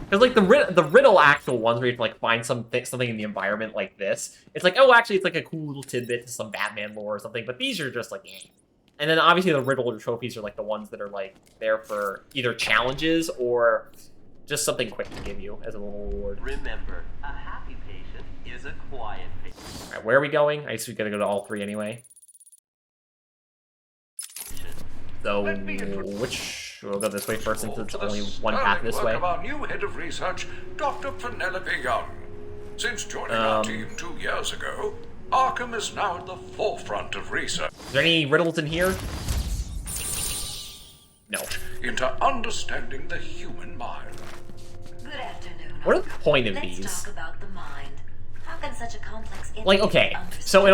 Because, like, the riddle actual ones where you have to, like, find something in the environment like this, it's like, oh, actually, it's like a cool little tidbit to some Batman lore or something, but these are just, like, eh. And then, obviously, the riddle or trophies are, like, the ones that are, like, there for either challenges or just something quick to give you as a little reward. Remember, a happy patient is a quiet patient. Alright, where are we going? I guess we gotta go to all three anyway. So, we'll go this way first since it's only one path this way. Of our new head of research, Dr. Penelope Young. Since joining our team 2 years ago, Arkham is now at the forefront of research. Is there any riddles in here? No. Into understanding the human mind. Good afternoon. What is the point of Let's these? talk about the mind. How can such a complex Like, okay, so in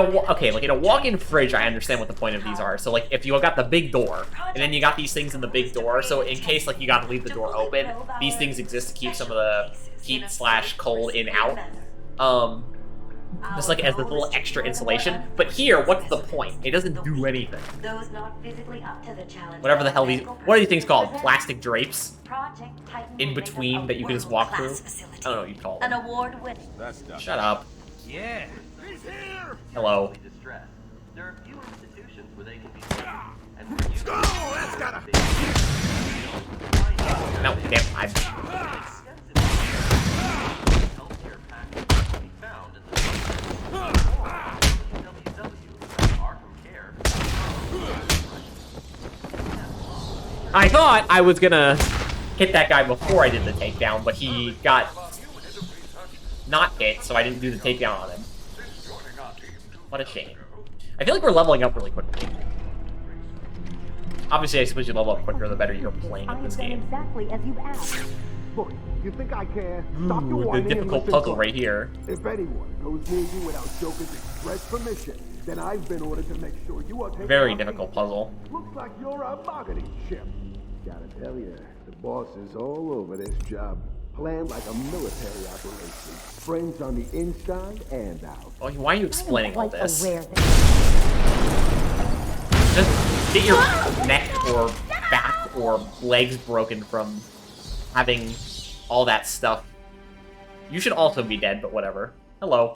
a walk-in fridge, I understand what the point of these are. So, like, if you got the big door, and then you got these things in the big door, so in case, like, you gotta leave the door open, these things exist to keep some of the heat/cold in out. Just like as this little extra insulation. But here, what's the point? It doesn't do anything. Those not physically up to the challenge. Whatever the hell these, what are these things called? Plastic drapes? In between that you can just walk through? I don't know what you call An them. award winner. Shut up. Yeah. He's here! Hello. Distress. There are few institutions where they can be seen, and where you that's gotta... No, damn, I'm... healthcare package can be found in the I thought I was gonna hit that guy before I did the takedown, but he got not hit, so I didn't do the takedown on him. What a shame. I feel like we're leveling up really quickly. Obviously, I suppose you level up quicker the better you're playing at this game. Exactly as you've asked. Look, you think I care? Stop your Ooh, the whining and difficult listen puzzle close. right here. If anyone goes near you without Joker's express permission, then I've been ordered to make sure you are taken Very off difficult the- puzzle. Looks like you're a bargaining chip. Gotta tell you, the boss is all over this job. Planned like a military operation. Friends on the inside and out. Oh, why are you explaining all this? Aware Just get your neck or back or legs broken from having all that stuff. You should also be dead, but whatever. Hello.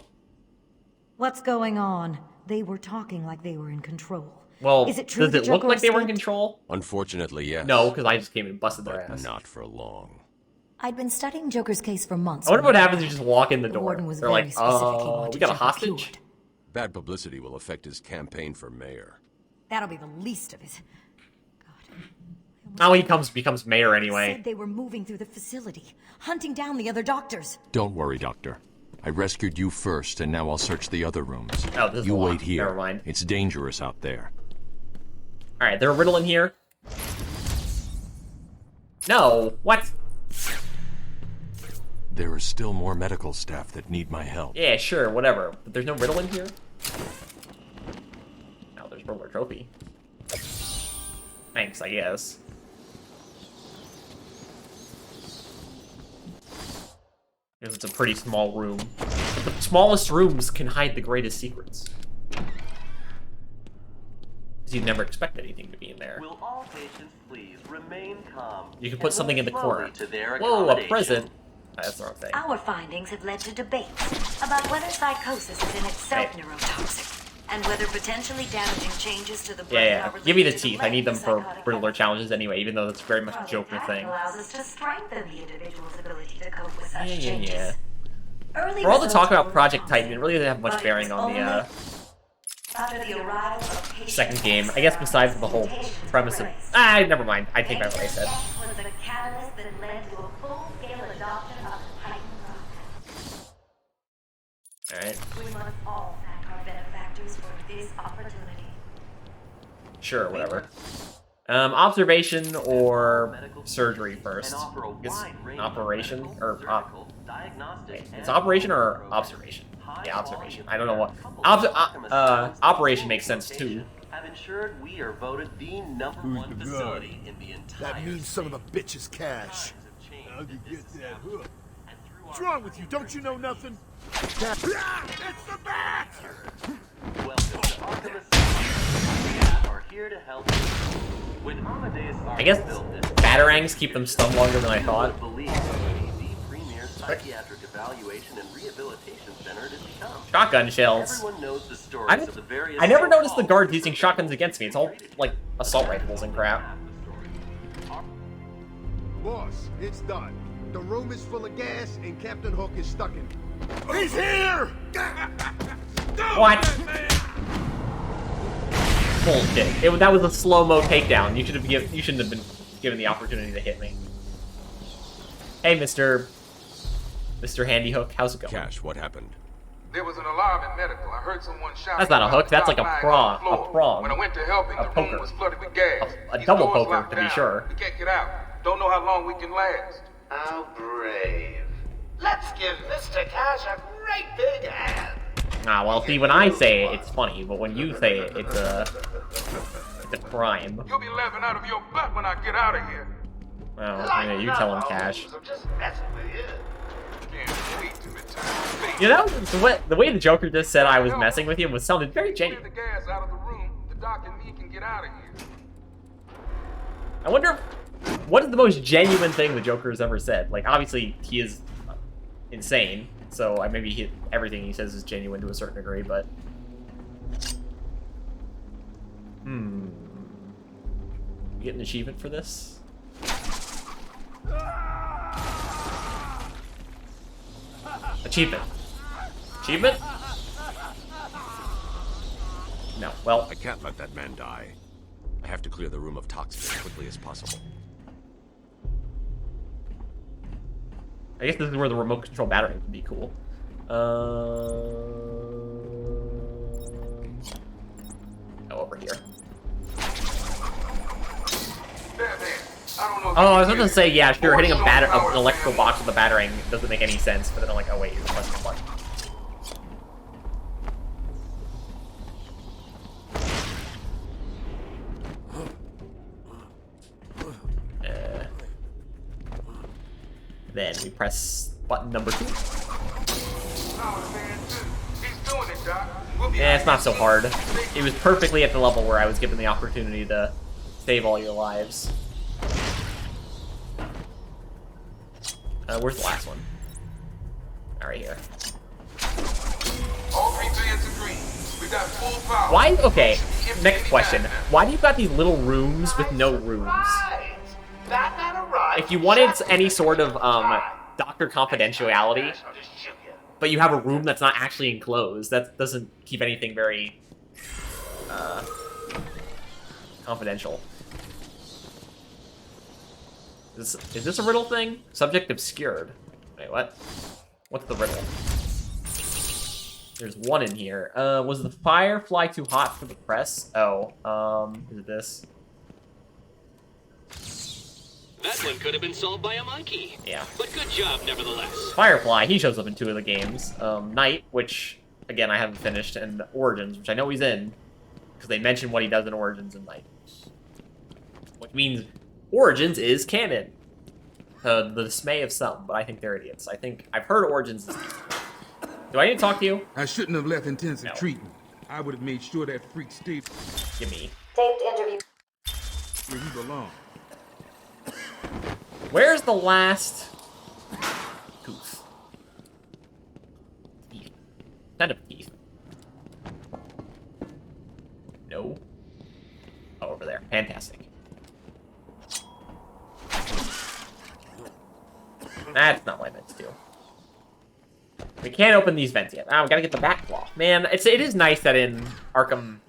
What's going on? They were talking like they were in control. Well, Is it true does that it look Joker like they were in escaped? control? Unfortunately, yes. No, because I just came and busted their But ass. not for long. I'd been studying Joker's case for months. I wonder when what it happens if you just walk in the The door. warden was They're very like, specific. He wanted we got a Joker hostage? cured. Bad publicity will affect his campaign for mayor. That'll be the least of it. Now he becomes mayor anyway. Said they were moving through the facility, hunting down the other doctors. Don't worry, Doctor. I rescued you first, and now I'll search the other rooms. Oh, this is you a lot. wait here. Never mind. It's dangerous out there. Alright, there a riddle in here? No, what? There is still more medical staff that need my help. Yeah, sure, whatever. But there's no riddle in here? Oh, there's Riddler trophy. Thanks, I guess. Because it's a pretty small room. But the smallest rooms can hide the greatest secrets. Because you'd never expect anything to be in there. Will all patients please remain calm? You can put something in the corner. To their Whoa, a accommodation. present. That's the wrong thing. Our findings have led to debates about whether psychosis is in itself neurotoxic, and whether potentially damaging changes to the brain are Give me the related to teeth. I need them for psychotic Riddler challenges anyway, even though that's very much a Joker thing. allows us to strengthen the individual's ability to cope with such changes. Yeah. Early For all the results talk about were Project Titan, it really doesn't have much but bearing on the after the arrival of patients second game. I guess besides the whole premise of... never mind. I take back what I said. was the catalyst that led to a full-scale adoption of the Titan process. Alright. We must all thank our benefactors for this opportunity. Sure, whatever. Observation or surgery first? It's operation or wait, it's operation or observation? Yeah, observation. I don't know what. Operation makes sense too. Have ensured we are voted the #1 facility in the entire. That means some of the bitch's cash. How'd you get that hook? What's wrong with you? Don't you know nothing? It's the bat! Welcome to Arkham Asylum. We are here to help you. When Amadeus I guess batarangs keep them stunned longer than I thought. Psychiatric evaluation and rehabilitation center it has become. Shotgun shells. Everyone knows the stories of the various I never noticed the guards using shotguns against me. It's all like assault rifles and crap. Boss, it's done. The room is full of gas and Captain Hook is stuck in it. He's here! What? Bullshit. That was a slow-mo takedown. You shouldn't have been given the opportunity to hit me. Hey, Mr. Handy Hook, how's it going? Cash, what happened? There was an alarm in medical. I heard someone shouting. That's not a hook. That's like a prong. A prong. When I went to help him, the room was flooded with gas. A double poker, to be sure. We can't get out. Don't know how long we can last. How brave. Let's give Mr. Cash a great big hand. Ah, well, see, when I say it, it's funny, but when you say it, it's a crime. You'll be laughing out of your butt when I get out of here. Well, yeah, you tell him, Cash. I'm just messing with you. You know, the way the Joker just said I was messing with him sounded very genuine. The gas out of the room. The doc and me can get out of here. I wonder what is the most genuine thing the Joker has ever said. Like, obviously, he is insane, so maybe everything he says is genuine to a certain degree, but... You get an achievement for this? Achievement. Achievement? No, well... I can't let that man die. I have to clear the room of toxins as quickly as possible. I guess this is where the remote control battery would be cool. Over here. Oh, I was about to say, yeah, sure, hitting an electrical box with a battering doesn't make any sense, but then I'm like, oh wait, you're pressing the button. Then we press button number 2. Yeah, it's not so hard. It was perfectly at the level where I was given the opportunity to save all your lives. Where's the last one? Right here. All 3 fans agree. We got full power. Why? Okay. Next question. Why do you got these little rooms with no rooms? If you wanted any sort of Doctor confidentiality, but you have a room that's not actually enclosed, that doesn't keep anything very confidential. Is this a riddle thing? Subject obscured. Wait, what? What's the riddle? There's one in here. Was the firefly too hot for the press? Oh, is it this? That one could have been solved by a monkey. Yeah. But good job, nevertheless. Firefly, he shows up in 2 of the games. Night, which, again, I haven't finished, and Origins, which I know he's in, because they mention what he does in Origins and Night. Which means Origins is canon. The dismay of some, but I think they're idiots. I've heard Origins is Do I need to talk to you? I shouldn't have left intensive treatment. I would have made sure that freak stayed. Give me. Saved interview. Leave him alone. Where's the last tooth? Teeth. Set of teeth. No. Oh, over there. Fantastic. That's not what I meant to do. We can't open these vents yet. Oh, we gotta get the back claw. Man, it is nice that in Arkham...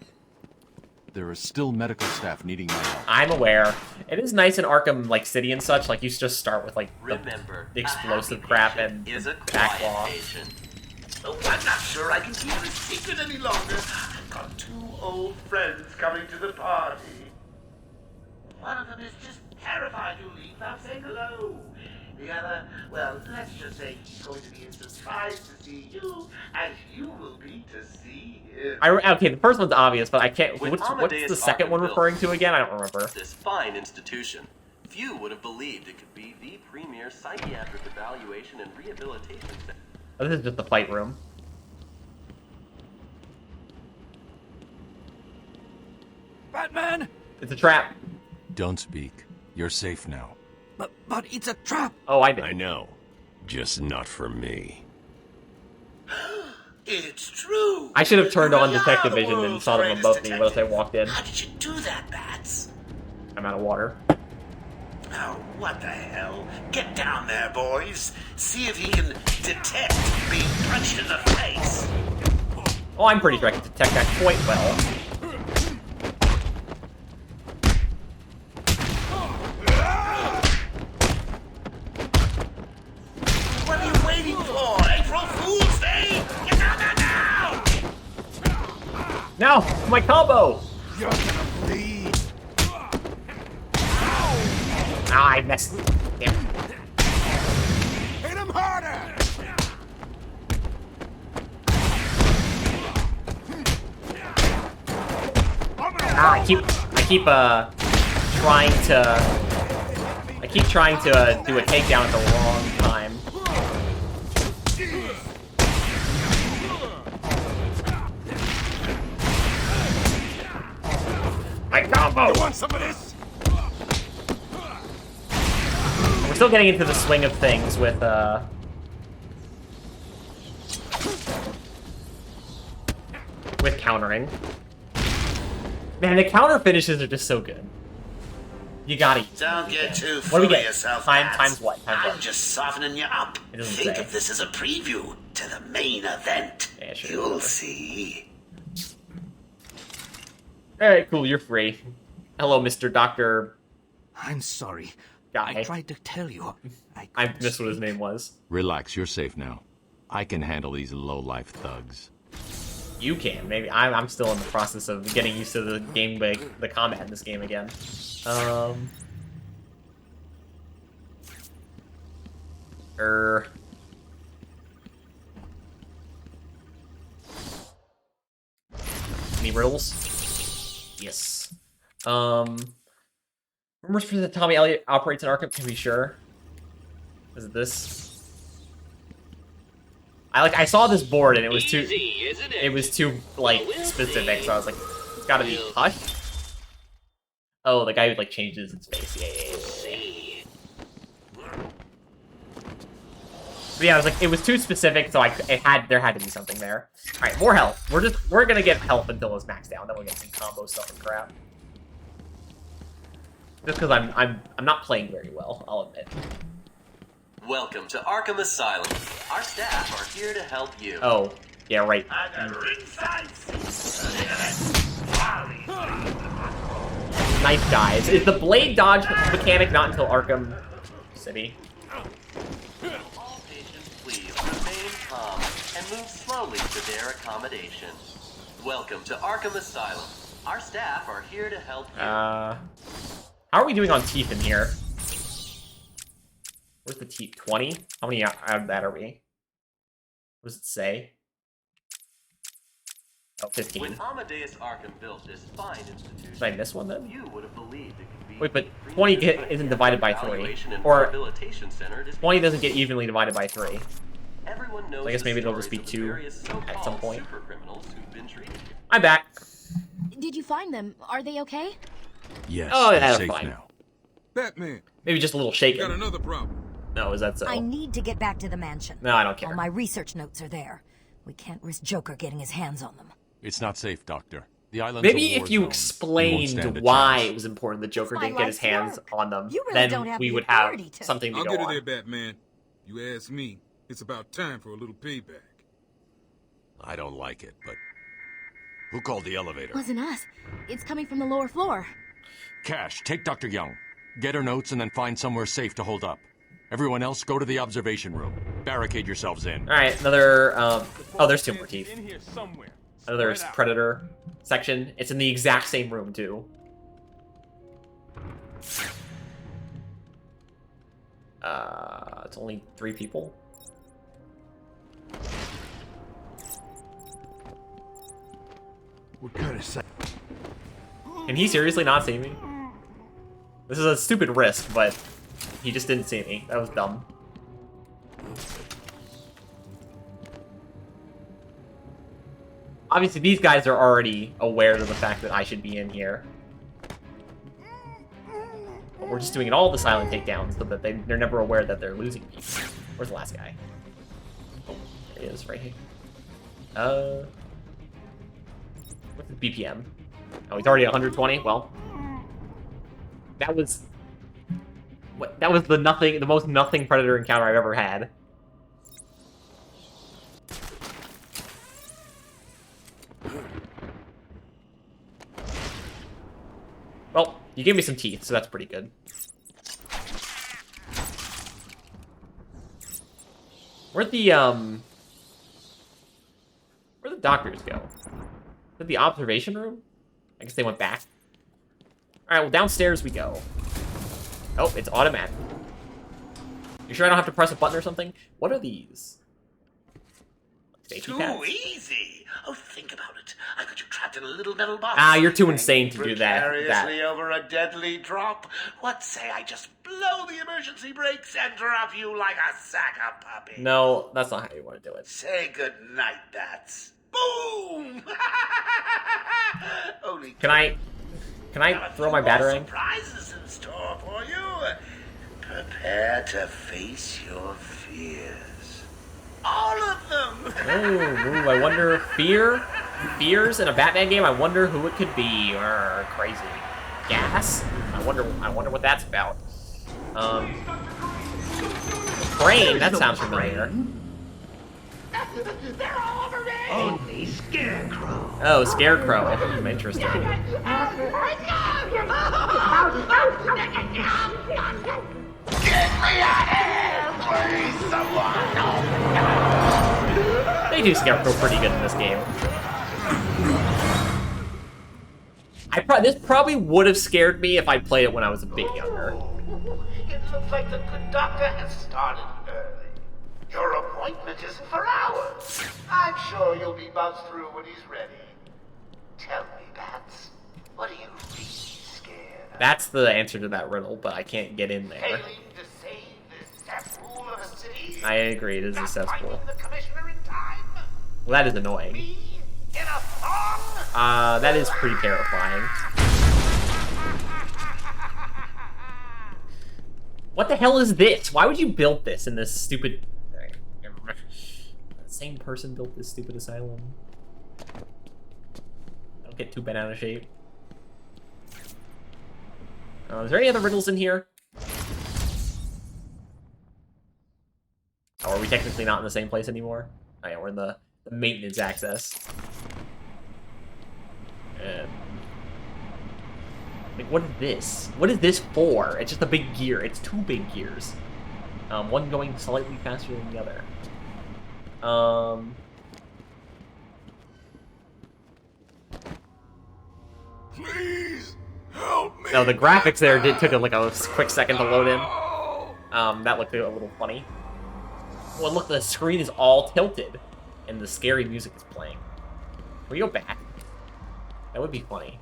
There are still medical staff needing my help. I'm aware. It is nice in Arkham, like, City and such. Like, you just start with, like, the explosive crap and back claw. Oh, I'm not sure I can keep it a secret any longer. I've got 2 old friends coming to the party. One of them is just terrified you'll leave without saying hello. The other, well, let's just say he's going to be as surprised to see you as you will be to see him. Okay, the first one's obvious, but I can't... What's the second one referring to again? I don't remember. This fine institution. Few would have believed it could be the premier psychiatric evaluation and rehabilitation center. Oh, this is just the fight room. Batman! It's a trap. Don't speak. You're safe now. But it's a trap. Oh, I did. I know. Just not for me. It's true. I should have turned on Detective Vision and saw them above me once I walked in. How did you do that, Bats? I'm out of water. Oh, what the hell? Get down there, boys. See if he can detect being punched in the face. Oh, I'm pretty sure I can detect that quite well. What are you waiting for? April Fool's Day? Get down there now! No! My combo! You're gonna bleed. Ah, I messed. Damn. Hit him harder! Ah, I keep trying to do a takedown at the wrong time. My combo! You want some of this? We're still getting into the swing of things with countering. Man, the counter finishes are just so good. You gotta use Don't them. get too What do full we of get? yourself, Times Bats. what? Times I'm what? just softening you up. It doesn't Think say. of this as a preview to the main event. Yeah, sure. You'll see. Alright, cool, you're free. Hello, Mr. Dr. I'm sorry. Guy. I tried to tell you. I missed what his name was. Relax, you're safe now. I can handle these low-life thugs. You can. Maybe I'm still in the process of getting used to the the combat in this game again. Any riddles? Yes. Rumors for that Tommy Elliott operates in Arkham. Can we be sure? Is it this? I saw this board and it was too like specific, so I was like, it's gotta be Hush. Oh, the guy who like changes his face. Yeah. But yeah, I was like, it was too specific, so there had to be something there. All right, more health. We're gonna get health until it's maxed down. Then we'll get some combo stuff and crap. Just because I'm not playing very well, I'll admit. Welcome to Arkham Asylum. Our staff are here to help you. Oh, yeah, right. Knife guys. Is the blade dodge mechanic not until Arkham City? All patients, please remain calm and move slowly to their accommodation. Welcome to Arkham Asylum. Our staff are here to help you. How are we doing on teeth in here? Where's the teeth? 20? How many out of that are we? What does it say? Oh, 15. When Amadeus Arkham built this fine institution, Did I miss one then? you would have believed it could be. Wait, but 20 isn't divided by 3. Or 20 doesn't get evenly divided by 3. Everyone knows So I guess maybe the it'll just be stories of the 2 various at some so-called point. supercriminals who've been treated here. I'm back. Did you find them? Are they okay? Yes, Oh, yeah, they're they're safe fine. now. Batman, Maybe just a little got shaken. another problem. No, is that so? I need to get back to the mansion. No, I don't care. All my research notes are there. We can't risk Joker getting his hands on them. It's not safe, Doctor. The island's Maybe a war if you zone. explained stand a why chance. it was important that Joker It's my didn't get his life's hands work. on them, You really then don't have we the would have authority to. something to I'll go get her on. there, Batman. You ask me, it's about time for a little payback. I don't like it, but... Who called the elevator? Wasn't us. It's coming from the lower floor. Cash, take Dr. Young. Get her notes and then find somewhere safe to hold up. Everyone else, go to the observation room. Barricade yourselves in. Alright, another, oh, there's two more teeth. In here somewhere. Another Spread out. Predator section. It's in the exact same room, too. It's only 3 people. What kind of sight? Can he seriously not see me? This is a stupid risk, but he just didn't see me. That was dumb. Obviously, these guys are already aware of the fact that I should be in here. But we're just doing all the silent takedowns so that they're never aware that they're losing me. Where's the last guy? Oh, there he is, right here. What's his BPM? Oh, he's already 120? Well, that was... What, that was the most nothing Predator encounter I've ever had. Well, you gave me some teeth, so that's pretty good. Where'd the doctors go? Did the observation room? I guess they went back. Alright, well, downstairs we go. Oh, it's automatic. You sure I don't have to press a button or something? What are these? Safety Too pads. easy. Oh, think about it. I got you trapped in a little metal box. Ah, you're too insane to do that. Precariously over a deadly drop. What say I just blow the emergency brakes and drop you like a sack of puppies? No, that's not how you want to do it. Say good night, bats. Boom! Only Can I throw my batarang? surprises in store for you. Prepare to face your fears. All of them. Ooh, I wonder fears in a Batman game. I wonder who it could be. Crazy gas. I wonder what that's about. Crane. That sounds familiar. They're all over me. Only Scarecrow. Oh, Scarecrow. Interesting. Get me out of here, please, someone. They do Scarecrow pretty good in this game. This probably would have scared me if I played it when I was a bit younger. It looks like the good doctor has started early. Your appointment isn't for hours. I'm sure you'll be buzzed through when he's ready. Tell me, Bats, what are you really scared of? That's the answer to that riddle, but I can't get in there. Failing to save this cesspool of a city? I agree, it is a cesspool. Finding the commissioner in time? Well, that is annoying. In a song? That is pretty terrifying. What the hell is this? Why would you build this in this stupid... The same person built this stupid asylum. Don't get too bent out of shape. Is there any other riddles in here? Oh, are we technically not in the same place anymore? Oh yeah, we're in the maintenance access. Like, what is this? What is this for? It's just a big gear. It's 2 big gears. One going slightly faster than the other. Please help me. No, the graphics there took like a quick second to load in. That looked a little funny. Well, look, the screen is all tilted, and the scary music is playing. Can we go back? That would be funny.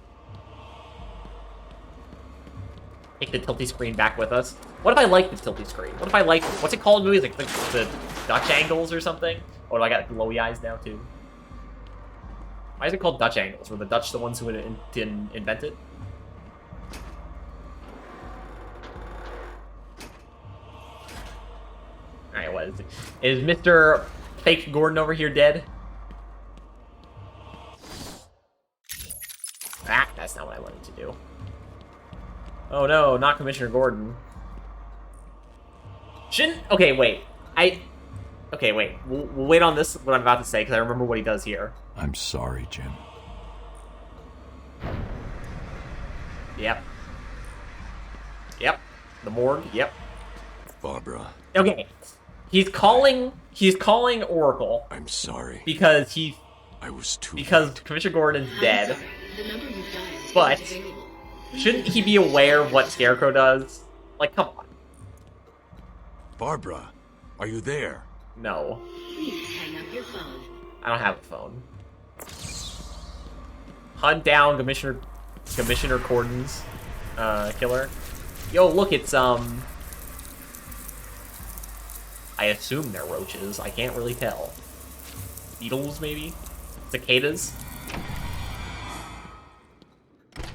Take the tilty screen back with us. What if I like the tilty screen? What if I like... What's it called in movies? Like the Dutch angles or something? Or do I got glowy eyes now, too? Why is it called Dutch angles? Were the Dutch the ones who didn't invent it? Alright, what is it? Is Mr. Fake Gordon over here dead? Ah, that's not what I wanted to do. Oh no, not Commissioner Gordon. Shouldn't... Okay, wait. Okay, wait. We'll wait on this, what I'm about to say, because I remember what he does here. I'm sorry, Jim. Yep. Yep. The morgue, yep. Barbara. Okay. He's calling Oracle. I'm sorry. Because late. Commissioner Gordon's dead. But shouldn't he be aware of what Scarecrow does? Like, come on. Barbara, are you there? No. Please hang up your phone. I don't have a phone. Hunt down Commissioner Gordon's killer. Yo, look, it's I assume they're roaches. I can't really tell. Beetles, maybe? Cicadas?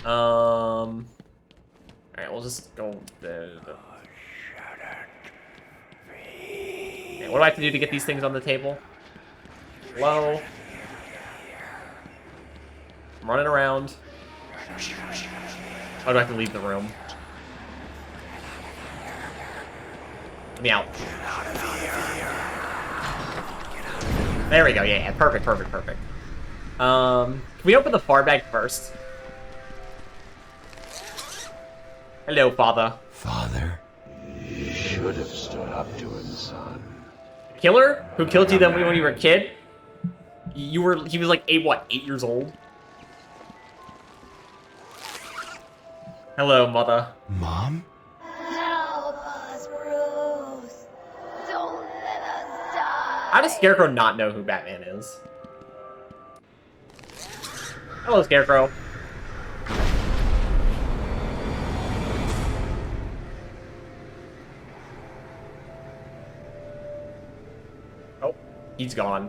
Alright, we'll just go... Okay, what do I have to do to get these things on the table? Hello? I'm running around. Oh, do I have to leave the room? Let me out. There we go, yeah, perfect. Can we open the far bag first? Hello, Father. Father, you should have stood up to him, son. Killer? Who killed you then when you were a kid? He was like 8 years old? Hello, Mother. Mom? Help us, Bruce. Don't let us die. How does Scarecrow not know who Batman is? Hello, Scarecrow. Oh, he's gone.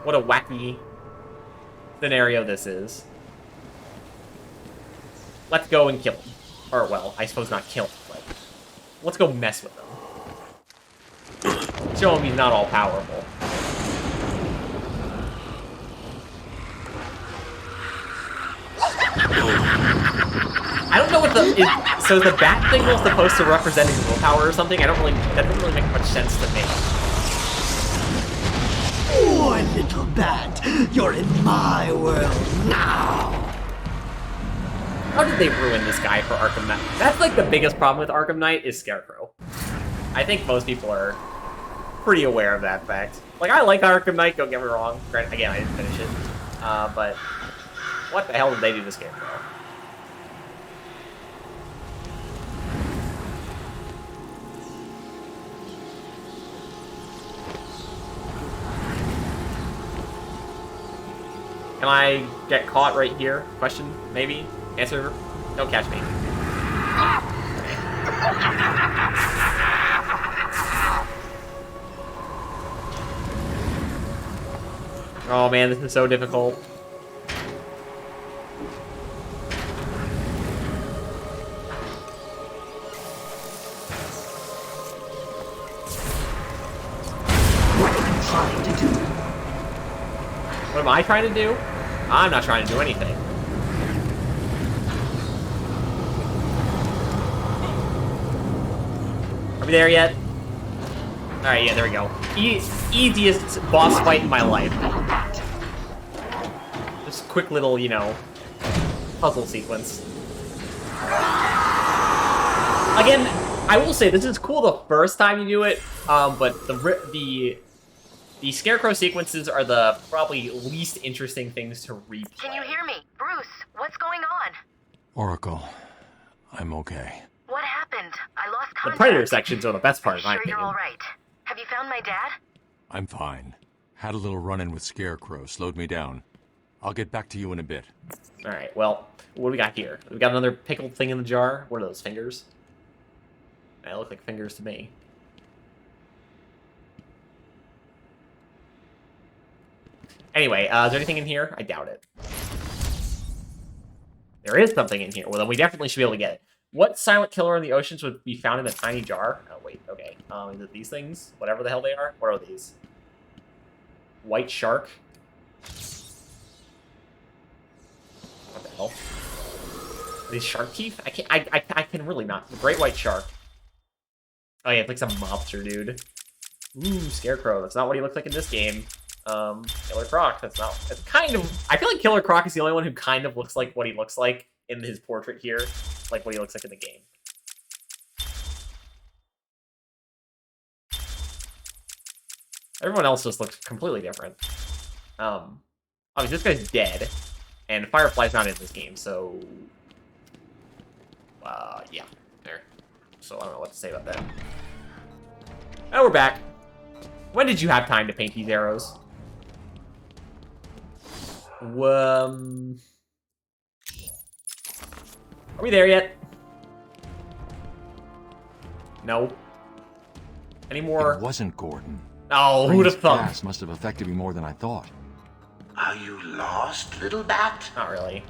What a wacky scenario this is. Let's go and kill him. Or, well, I suppose not kill him, but let's go mess with him. Show him he's not all powerful. I don't know what so is the bat signal supposed to represent his willpower or something? That doesn't really make much sense to me. Poor little bat, you're in my world now. How did they ruin this guy for Arkham Knight? That's like the biggest problem with Arkham Knight is Scarecrow. I think most people are pretty aware of that fact. Like, I like Arkham Knight, don't get me wrong. Granted, again, I didn't finish it. But what the hell did they do to Scarecrow? Can I get caught right here? Question? Maybe? Answer? Don't catch me. Oh man, this is so difficult. What are you trying to do? What am I trying to do? I'm not trying to do anything. Are we there yet? Alright, yeah, there we go. Easiest boss fight in my life. Just a quick little, you know, puzzle sequence. Again, I will say, this is cool the first time you do it, but the Scarecrow sequences are the probably least interesting things to replay. Can you hear me? Bruce, what's going on? Oracle, I'm okay. What happened? I lost The contact. Predator sections are the best part, in my Sure opinion. you're all right. Have you found my dad? I'm fine. Had a little run-in with Scarecrow, slowed me down. I'll get back to you in a bit. Alright, well, what do we got here? We got another pickled thing in the jar. What are those, fingers? They look like fingers to me. Anyway, is there anything in here? I doubt it. There is something in here. Well, then we definitely should be able to get it. What silent killer in the oceans would be found in a tiny jar? Oh, wait, okay. Is it these things? Whatever the hell they are? What are these? White shark? What the hell? Are these shark teeth? I can really not. The great white shark. Oh yeah, it's like some mobster dude. Ooh, Scarecrow. That's not what he looks like in this game. Killer Croc. That's not. It's kind of. I feel like Killer Croc is the only one who kind of looks like what he looks like in his portrait here, like what he looks like in the game. Everyone else just looks completely different. Obviously this guy's dead, and Firefly's not in this game, so yeah, there. So I don't know what to say about that. Oh, we're back. When did you have time to paint these arrows? Are we there yet? No. Any more? It wasn't Gordon. Oh, who'd have thought? Gas must have affected me more than I thought. Are you lost, little bat? Not really.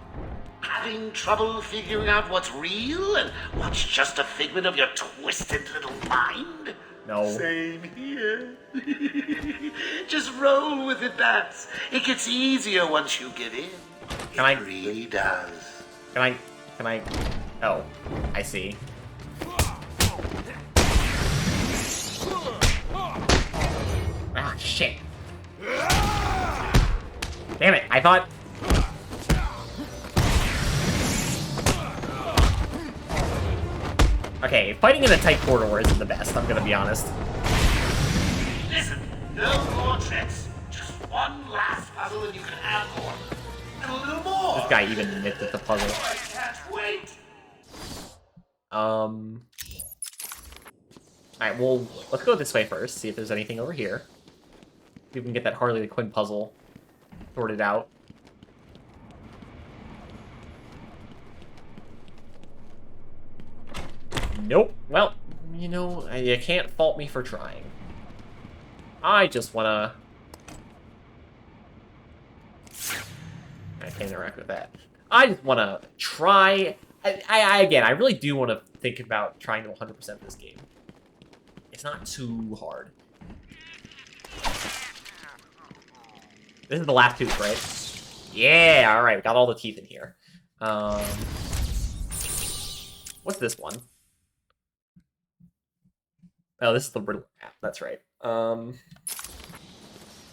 Having trouble figuring out what's real and what's just a figment of your twisted little mind? No. Same here. Just roll with it, bats. It gets easier once you get in. It really does. Can I? Oh, I see. Ah, shit. Damn it, I thought... Okay, fighting in a tight corridor isn't the best, I'm gonna be honest. Listen, no more tricks. Just one last puzzle and you can have more. And a little more. This guy even admits it's a puzzle. I can't wait. Alright, well, let's go this way first, see if there's anything over here. See if we can get that Harley Quinn puzzle sorted out. Nope. Well, you know, you can't fault me for trying. I just wanna... I can't interact with that. I just wanna try... Again, I really do want to think about trying to 100% this game. It's not too hard. This is the last tooth, right? Yeah, alright, we got all the teeth in here. What's this one? Oh, this is the Riddler map, that's right. And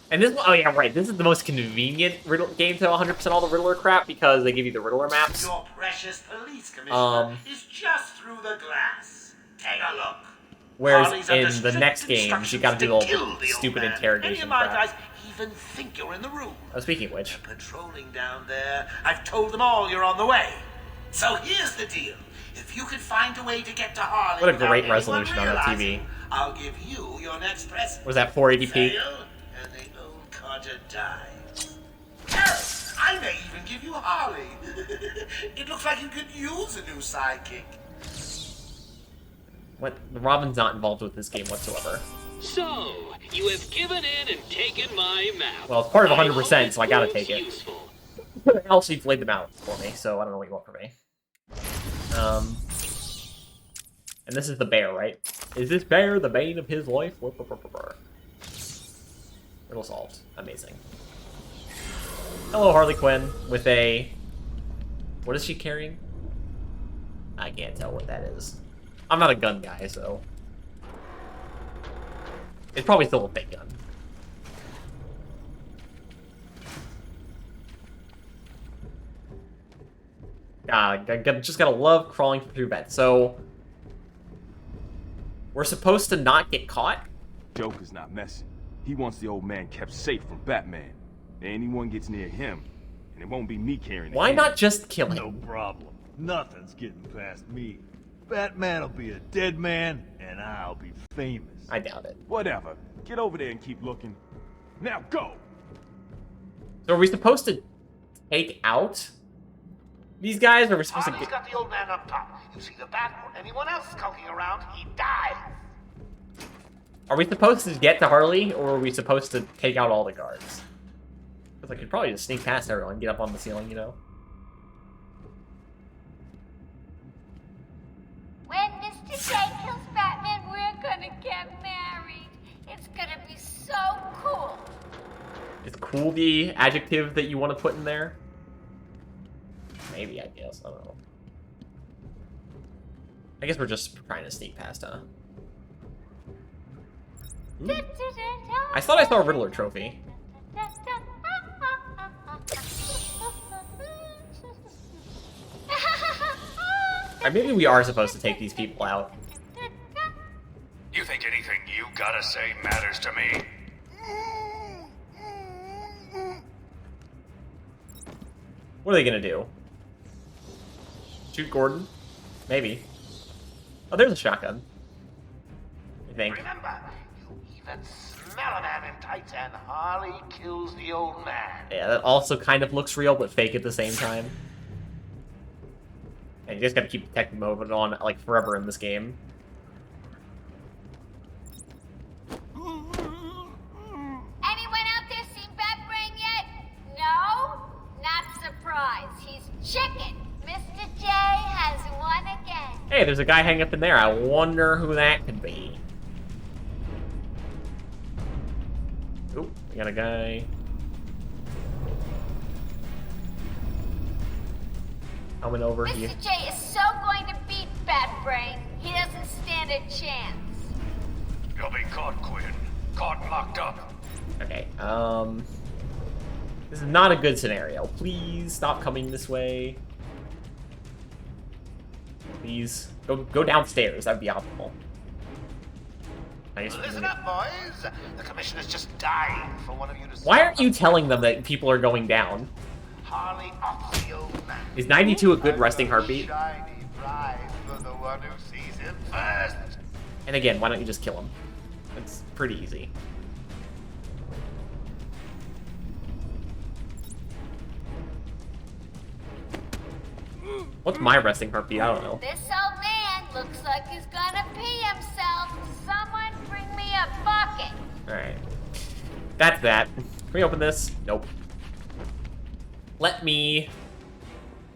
this one, oh yeah, right, this is the most convenient Riddler game to 100% all the Riddler crap because they give you the Riddler maps. Your precious police commissioner is just through the glass. Take a look. Whereas in the next games, you gotta do all the stupid interrogation Any of my crap. guys even think you're in the room. Oh, speaking of which. They're patrolling down there. I've told them all you're on the way. So here's the deal. If you could find a way to get to Harley What a without great anyone resolution on that TV. realizing, I'll give you your next present. Was that 480p? Fail, and the old Carter dies. Hell, I may even give you Harley. It looks like you could use a new sidekick. What? Robin's not involved with this game whatsoever. So, you have given in and taken my map. Well, it's part of 100%, so I gotta take it. Else you've laid them out for me, so I don't know what you want from me. And this is the bear, right? Is this bear the bane of his life? Riddle solved. Amazing. Hello, Harley Quinn, with a... What is she carrying? I can't tell what that is. I'm not a gun guy, so... It's probably still a fake gun. I just gotta love crawling through beds. So... We're supposed to not get caught? Joker's not messing. He wants the old man kept safe from Batman. Anyone gets near him, and it won't be me carrying it. Why not just kill him? No problem. Nothing's getting past me. Batman'll be a dead man, and I'll be famous. I doubt it. Whatever. Get over there and keep looking. Now go! So are we supposed to take out these guys, or are we supposed Harley's to got the old man up top. You see the bat or anyone else skulking around, he dies. Are we supposed to get to Harley, or are we supposed to take out all the guards? Because I could probably just sneak past everyone and get up on the ceiling, you know? When Mr. J kills Batman, we're gonna get married. It's gonna be so cool. Is cool the adjective that you want to put in there? Maybe, I guess. I don't know. I guess we're just trying to sneak past, huh? Ooh. I thought I saw a Riddler trophy. Or maybe we are supposed to take these people out. You think anything you gotta say matters to me? What are they gonna do? Shoot Gordon? Maybe. Oh, there's a shotgun. I think. Remember, you even smell a man in tights and Harley kills the old man. Yeah, that also kind of looks real, but fake at the same time. And you just gotta keep Detective moving on, like, forever in this game. Anyone out there seen Batbrain yet? No? Not surprised. He's chicken. Mr. J has won again. Hey, there's a guy hanging up in there. I wonder who that could be. Oop, we got a guy. Coming over here. Mr. J is so going to beat Batbrain, he doesn't stand a chance. You'll be caught, Quinn. Caught and locked up. Okay, this is not a good scenario. Please stop coming this way. Please, go downstairs. That'd be optimal. Listen up, boys. The commissioner's just dying for one of you to... Why aren't you telling them that people are going down? Harley off the old man. Is 92 a good resting heartbeat? Shiny prize for the one who sees him first. And again, why don't you just kill him? It's pretty easy. What's my resting heartbeat? I don't know. This old man looks like he's gonna pee himself. Someone bring me a bucket. Alright. That's that. Can we open this? Nope. Let me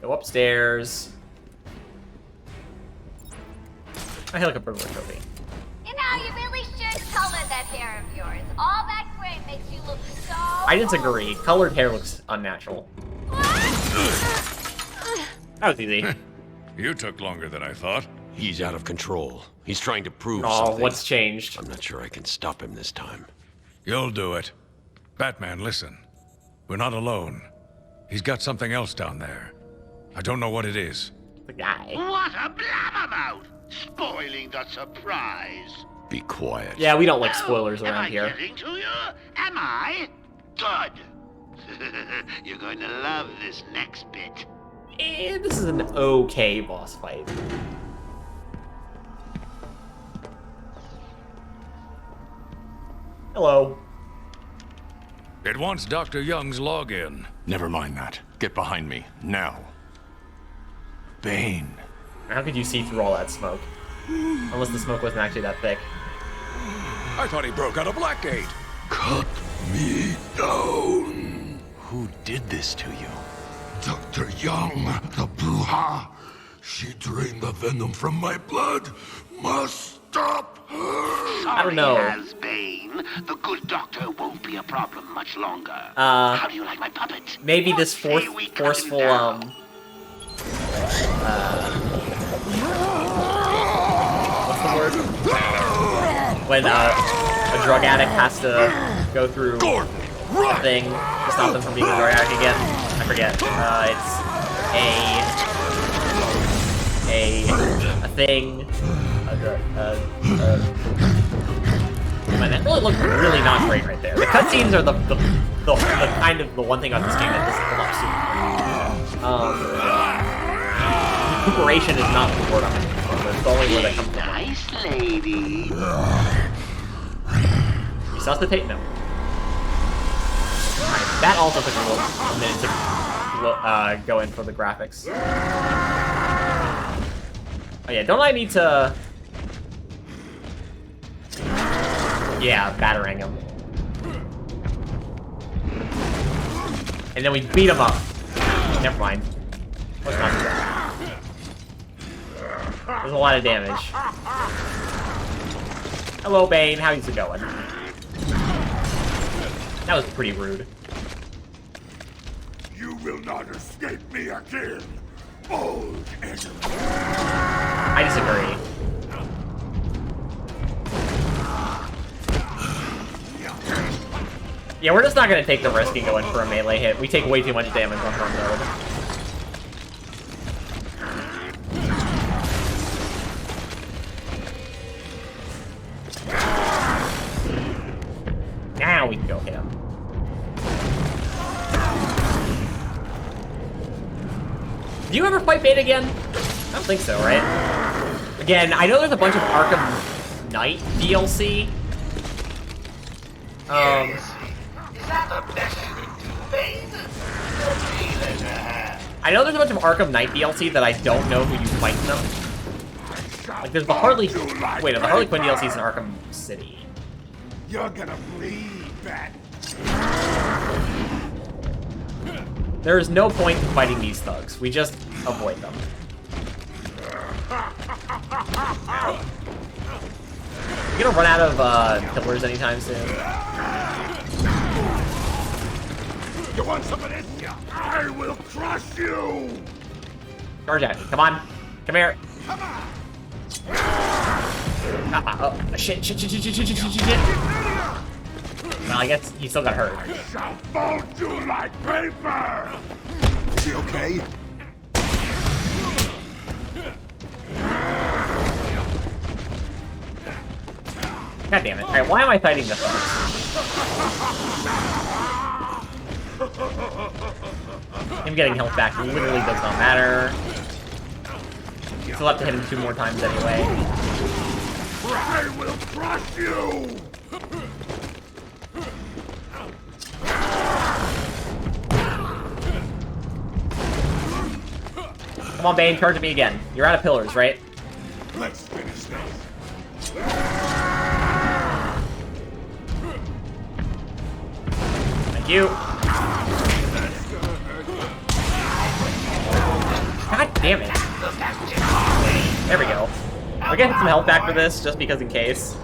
go upstairs. I like a burglar trophy. You know, you really should color that hair of yours. All that gray makes you look so... I disagree. Colored hair looks unnatural. That was easy. You took longer than I thought. He's out of control. He's trying to prove Oh, something. what's changed? I'm not sure I can stop him this time. You'll do it. Batman, listen. We're not alone. He's got something else down there. I don't know what it is. The guy. What a blabbermouth! Spoiling the surprise. Be quiet. Yeah, we don't like spoilers around Am here. I getting to you? Am I? Good. You're going to love this next bit. And this is an okay boss fight. Hello. It wants Dr. Young's login. Never mind that. Get behind me, now. Bane. How could you see through all that smoke? Unless the smoke wasn't actually that thick. I thought he broke out of Blackgate. Cut me down. Who did this to you? Dr. Young, the Bruja. She drained the venom from my blood. Must stop her. I don't know. As Bane, the good doctor won't be a problem much longer. How do you like my puppet? Maybe this forceful, what's the word? When, a drug addict has to go through a thing to stop them from being a drug addict again. I forget. It's a thing. Man, that really looked really not great right there. The cutscenes are the kind of the one thing about this game that doesn't come up super. Recuperation is not the word I'm looking for, but it's the only word that comes to mind. Nice lady. Resuscitate? No. Alright, that also took a minute to go in for the graphics. Oh yeah, don't I need to... Yeah, battering him. And then we beat him up. Never mind. Let's not do that. There's a lot of damage. Hello, Bane. How's it going? That was pretty rude. You will not escape me again, old enemy. I disagree. Yeah, we're just not gonna take the risk and go in for a melee hit. We take way too much damage on her mode. Now we can go hit him. Do you ever fight Bane again? I don't think so, right? Again, I know there's a bunch of Arkham Knight DLC. Is that the best you can do, Bane? I know there's a bunch of Arkham Knight DLC that I don't know who you fight in them. Like, there's the Harley... Wait, the Harley Quinn DLC is in Arkham City. You're gonna bleed, Bat. There is no point in fighting these thugs. We just avoid them. You gonna run out of pillars anytime soon? You want some of this? I will crush you! Charge at me. Come on. Come here. Oh, shit. Well, I guess he still got hurt. I shall fold you like paper! Is he okay? God damn it. Alright, why am I fighting the thugs? Him getting health back literally does not matter. Still have to hit him 2 more times anyway. I will crush you! Come on, Bane, charge at me again. You're out of pillars, right? Let's finish this. Thank you. God damn it. There we go. We're getting some health back for this, just because in case.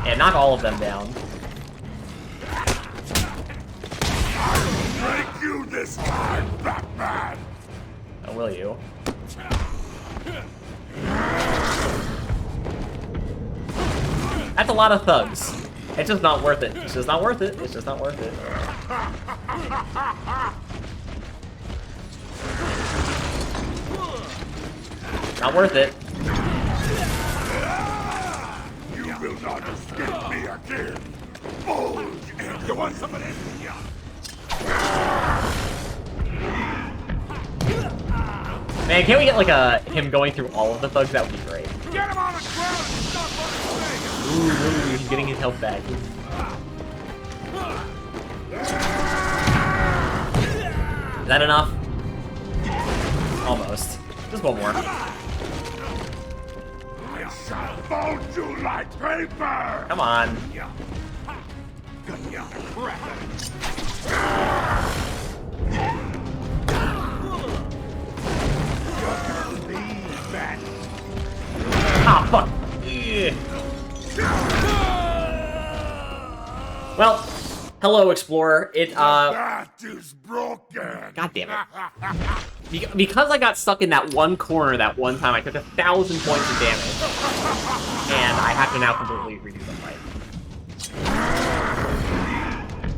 And knock all of them down. Break you this time, Batman! Oh, will you? That's a lot of thugs. It's just not worth it. It's just not worth it. It's just not worth it. Not worth it. You will not escape me again. Old and you want some of this? Man, can't we get like him going through all of the thugs? That would be great. Get him on the ground and stop running Ooh, he's getting his health back. Is that enough? Almost. Just one more. I shall fold you like paper! Come on. Ah, fuck. Yeah. Well, hello, Explorer. That is broken. God damn it. Because I got stuck in that one corner that one time, I took 1,000 points of damage. And I have to now completely redo the fight.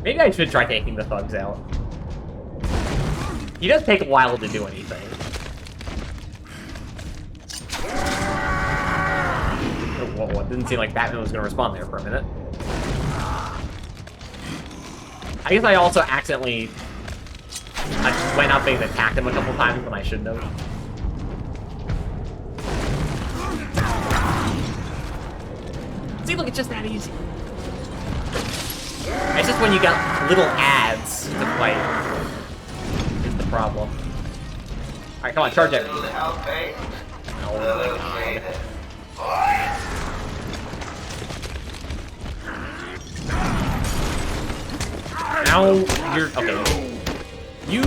Maybe I should try taking the thugs out. He does take a while to do anything. Whoa, it didn't seem like Batman was going to respond there for a minute. I guess I also accidentally went up and attacked him a couple times when I shouldn't have. See, look, it's just that easy. It's just when you got little ads to fight is the problem. Alright, come on, charge at me. Oh my god. Now you're okay. You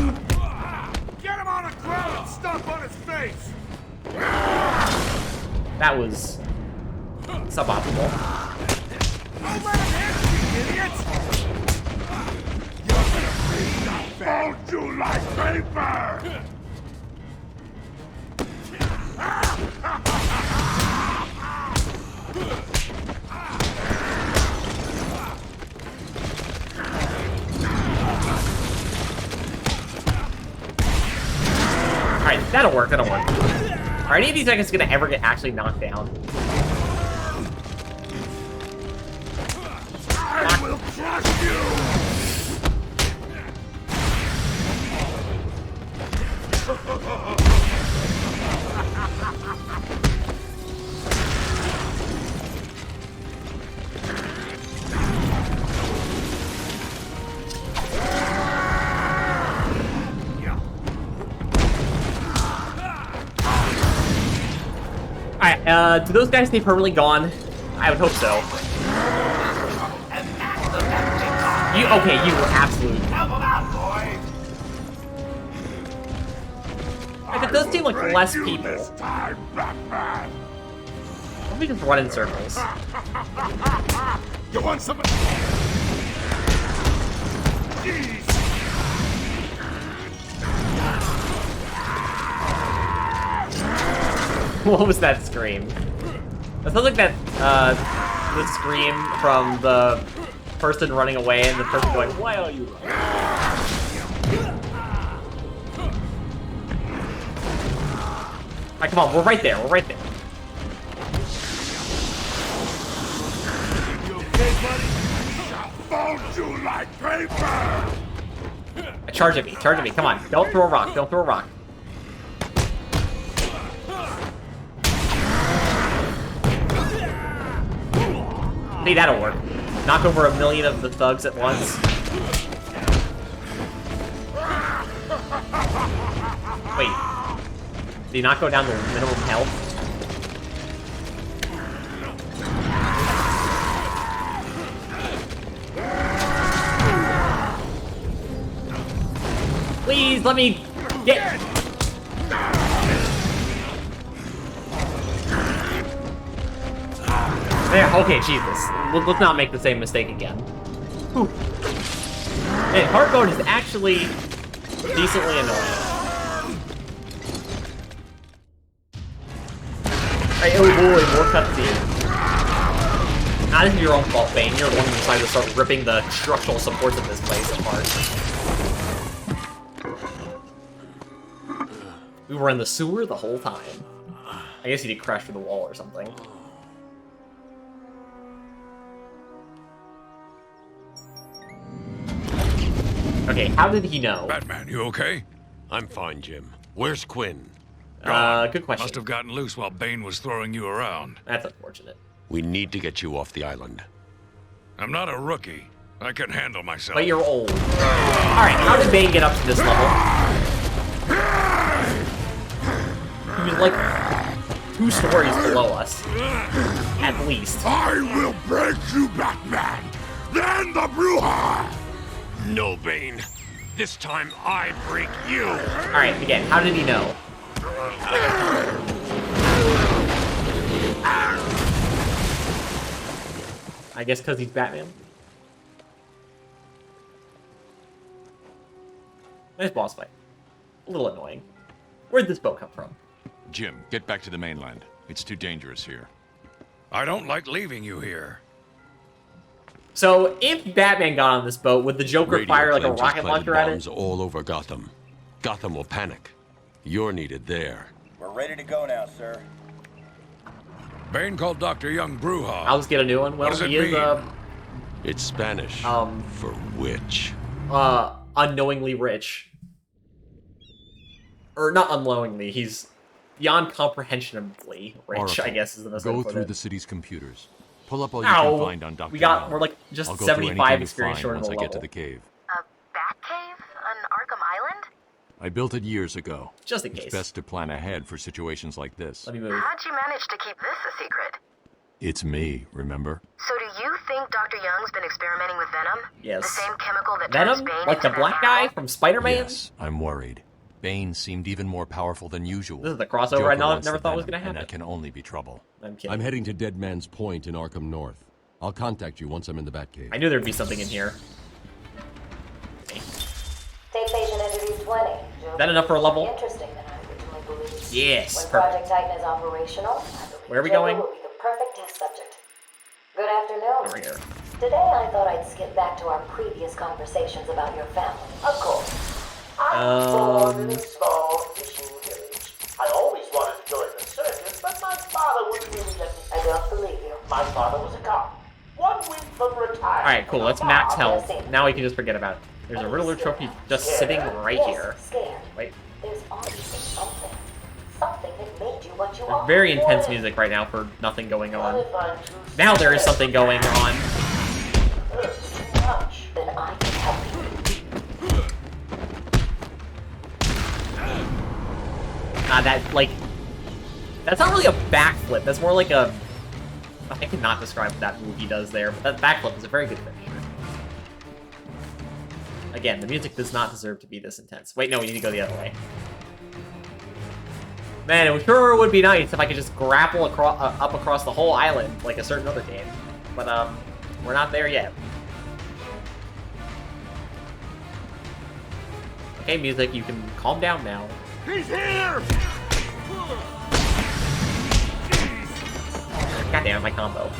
Get him on the ground and stomp on his face! that was suboptimal. Don't let him hit you, idiot! You're gonna freeze up, fold you like paper! Alright, that'll work, that'll work. Are any of these guys gonna ever get actually knocked down? I will crush you! Alright, do those guys stay permanently gone? I would hope so. Okay, you were absolute. Like, it does seem like less people. Let me just run in circles. You want some? Jeez. What was that scream? That sounds like that, the scream from the person running away and the person going, "Why are you running?" Alright, come on, we're right there, we're right there. You okay, buddy? Fold you like paper! Charge at me, come on. Don't throw a rock, don't throw a rock. See, that'll work. Knock over 1,000,000 of the thugs at once. Wait. Did he not go down to minimum health? Please, let me get... There, okay, Jesus. Let's not make the same mistake again. Whew. Hey, hard mode is actually decently annoying. Hey, oh boy, more cutscene. Not this is your own fault, Bane. You're the one who decided to start ripping the structural supports of this place apart. We were in the sewer the whole time. I guess he did crash through the wall or something. Okay, how did he know? Batman, you okay? I'm fine, Jim. Where's Quinn? Good question. Must have gotten loose while Bane was throwing you around. That's unfortunate. We need to get you off the island. I'm not a rookie. I can handle myself. But you're old. Alright, how did Bane get up to this level? He was like 2 stories below us. At least. I will break you, Batman! Then the Bruja! No, Bane. This time I break you. Alright, again, how did he know? I guess because he's Batman. Nice boss fight. A little annoying. Where'd this boat come from? Jim, get back to the mainland. It's too dangerous here. I don't like leaving you here. So, if Batman got on this boat, would the Joker Radio fire like a claims he's rocket planted launcher at bombs it? all over Gotham. Gotham will panic. You're needed there. We're ready to go now, sir. Bane called Dr. Young Bruja. I'll just get a new one. Well, What does he it is, mean? It's Spanish for witch. Unknowingly rich. Or not unknowingly, he's beyond comprehensionably rich, Oracle, I guess is the best way go to put through it. the city's computers. Pull up all you can find on Dr. We're like just I'll go 75 through anything you experience find short of once the I level. get to the cave. A bat cave on Arkham Island? I built it years ago. Just in It's case. best to plan ahead for situations like this. Let me move. How'd you manage to keep this a secret? It's me, remember? So do you think Dr. Young's been experimenting with venom? Yes. The same chemical that turns Venom? Bane Like the into black that guy animal? from Spider-Man? Yes, I'm worried. Bane seemed even more powerful than usual. This is the crossover Joker wants never the thought was venom, going to and happen. that can only be trouble. I'm kidding. I'm heading to Dead Man's Point in Arkham North. I'll contact you once I'm in the Batcave. I knew there'd be something in here. Take patient interview 20. Is that enough for a level? Interesting than I originally believed. Yes, When perfect. Project Titan is operational, I believe Where are we Joker going? will be the perfect test subject. Good afternoon. Over here. Today I thought I'd skip back to our previous conversations about your family. Of course. I'm born in a small fishing village. I always wanted to join the circus, but my father wouldn't really let me. I don't believe you. My father was a cop. 1 week from retirement. Alright, cool. Let's max health. Now we can just forget about it. There's a Riddler trophy just sitting right here. Wait. There's obviously something. Something that made you what you There's are. very intense music right now for nothing going on. Now there is something going on. Then I can help you. That, like... That's not really a backflip. That's more like a... I cannot describe what that movie does there, but that backflip is a very good finisher. Again, the music does not deserve to be this intense. Wait, no, we need to go the other way. Man, it sure would be nice if I could just grapple up across the whole island, like a certain other game. But, we're not there yet. Okay, music, you can calm down now. He's here! God damn it, my combo.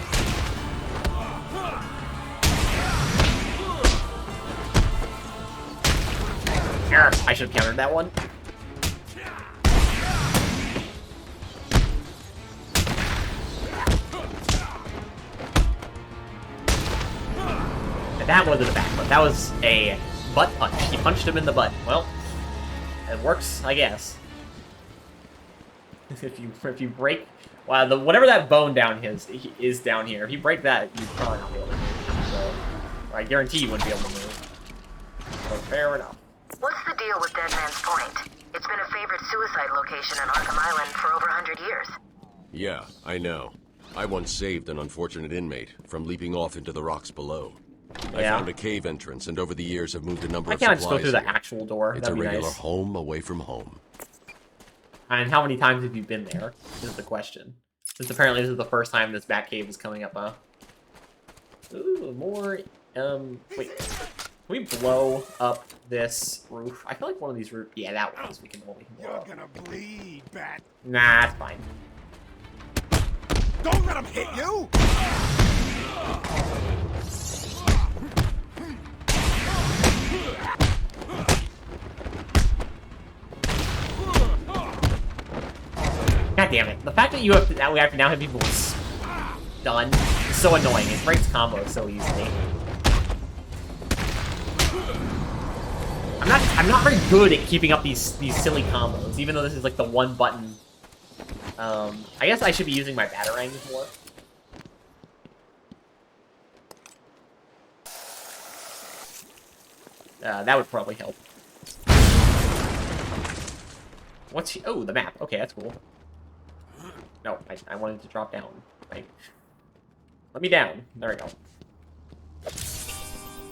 I should have countered that one. And that wasn't a backflip. That was a butt punch. He punched him in the butt. Well, it works, I guess. if you break, well, whatever that bone down is down here. If you break that, you probably not be able to move. So, I guarantee you wouldn't be able to move. So fair enough. What's the deal with Dead Man's Point? It's been a favorite suicide location on Arkham Island for over 100 years. Yeah, I know. I once saved an unfortunate inmate from leaping off into the rocks below. I found a cave entrance, and over the years have moved a number Why of can't I supplies just go through the here. actual door? It's That'd a be regular nice. home away from home. And how many times have you been there? Is the question. Since apparently this is the first time this Batcave is coming up, huh? Ooh, more, wait. Can we blow up this roof? I feel like one of these roofs, yeah, that one we can blow up. You're gonna bleed, Bat. Nah, it's fine. Don't let him hit you! God damn it. The fact that you have to, that we have to now have people stunned is so annoying. It breaks combos so easily. I'm not very good at keeping up these silly combos, even though this is like the one button. I guess I should be using my batarangs more. That would probably help. What's he? Oh, the map. Okay, that's cool. No, I wanted to drop down. Right. Let me down. There we go.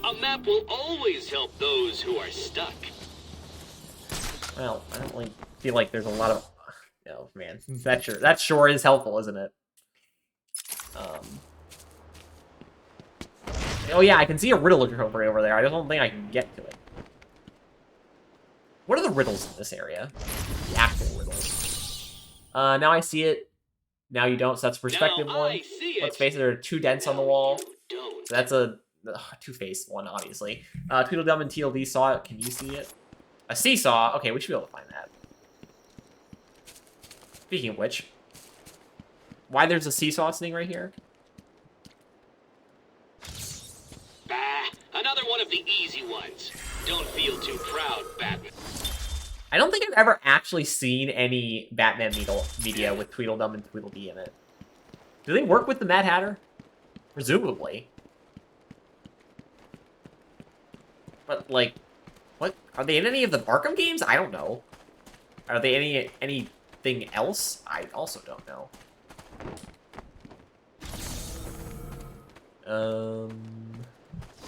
A map will always help those who are stuck. Well, I don't really feel like there's a lot of... Oh, man. That sure is helpful, isn't it? Oh, yeah, I can see a riddle over there. I just don't think I can get to it. What are the riddles in this area? The actual riddles. Now I see it. Now you don't, so that's a perspective one. Let's face it, there are 2 dents on the wall. So that's a two-faced one, obviously. Tweedledum and TLD saw it. Can you see it? A seesaw? Okay, we should be able to find that. Speaking of which, why there's a seesaw sitting right here? Bah, another one of the easy ones. Don't feel too proud, Batman. I don't think I've ever actually seen any Batman media with Tweedledum and Tweedledee in it. Do they work with the Mad Hatter? Presumably. But, like, what? Are they in any of the Arkham games? I don't know. Are they anything else? I also don't know.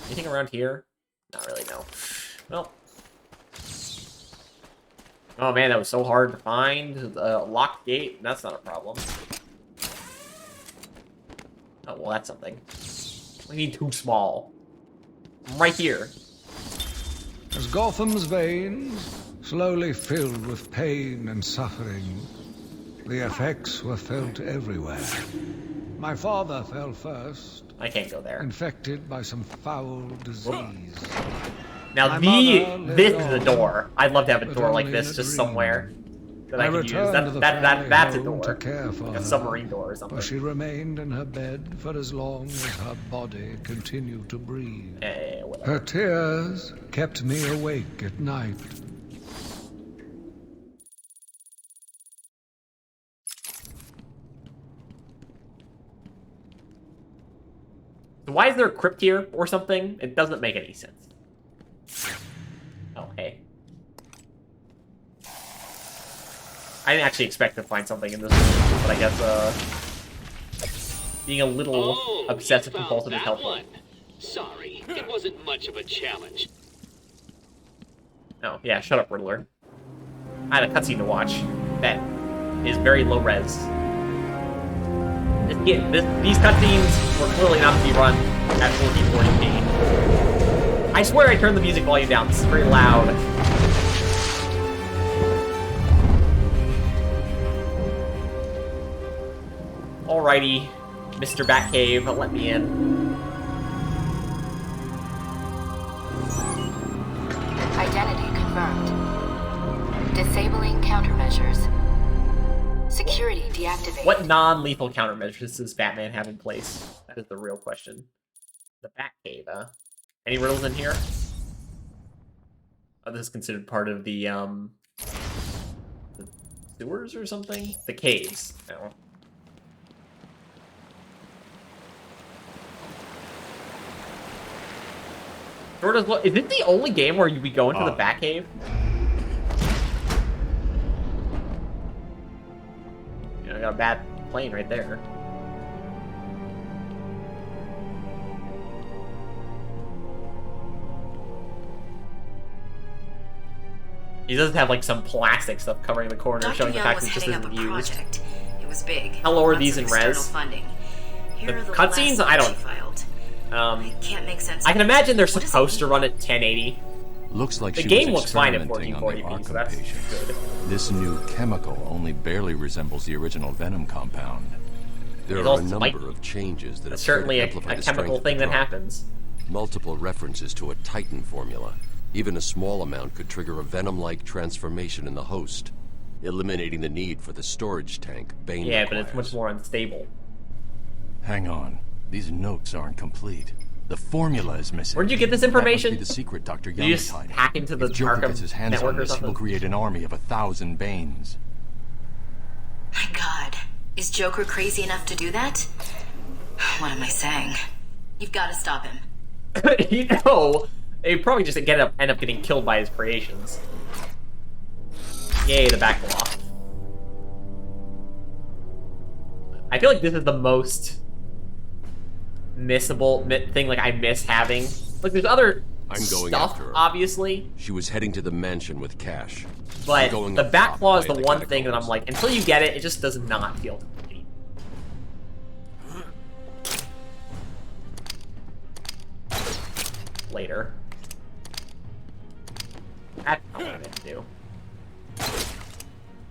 Anything around here? Not really, no. Well. Oh man, that was so hard to find. Locked gate, that's not a problem. Oh, well, that's something. We need too small. I'm right here. As Gotham's veins slowly filled with pain and suffering, the effects were felt everywhere. My father fell first. I can't go there. Infected by some foul disease. Now this is a door. I'd love to have a door like this just somewhere that I could use. That's a door. Like a submarine door or something. Where she remained in her bed for as long as her body continued to breathe. Her tears kept me awake at night. So why is there a crypt here or something? It doesn't make any sense. Oh, hey. I didn't actually expect to find something in this room, but I guess, being a little obsessive compulsive is helpful. One. Sorry, it wasn't much of a challenge. Oh, yeah, shut up, Riddler. I had a cutscene to watch that is very low res. These cutscenes were clearly not to be run at 1440p. I swear I turned the music volume down. This is very loud. Alrighty, Mr. Batcave, let me in. Identity confirmed. Disabling countermeasures. Security deactivated. What non-lethal countermeasures does Batman have in place? That is the real question. The Batcave, huh? Any riddles in here? Oh, this is considered part of the sewers or something? The caves. No. Is it the only game where we go into the Batcave? I got a bad plane right there. He does have like some plastic stuff covering the corner, Dr. showing the Young fact was that this heading isn't up a used. project. It was big. How low are Lots these of in external res? Funding. The Here are the cutscenes? last I ones don't. she filed. It can't make sense. I can imagine they're supposed to run at 1080. Looks like the she game was looks fine at experimenting on the 1440p, so Arkham that's patients. good. This new chemical only barely resembles the original Venom compound. There It's are a also number of changes that That's appear to certainly a amplify the chemical strength of thing the that drug. happens. Multiple references to a Titan formula. Even a small amount could trigger a Venom-like transformation in the host, eliminating the need for the storage tank Bane Yeah, requires. but it's much more unstable. Hang on. These notes aren't complete. The formula is missing. Where'd you get this information? That must be the secret Dr. Did Young you is just hiding. hack into the If Joker Arkham gets his hands network on or this, he something? will create an army of 1,000 Banes. My God, is Joker crazy enough to do that? What am I saying? You've got to stop him. You know, they probably just end up getting killed by his creations. Yay, the backblock. I feel like this is the most missable thing. Like I miss having. Like there's other I'm going stuff, after her. obviously, She was heading to the mansion with cash. but I'm going the up top backclaw is via the one thing that I'm like, until you get it, it just does not feel complete. Later. That's not what I meant to do.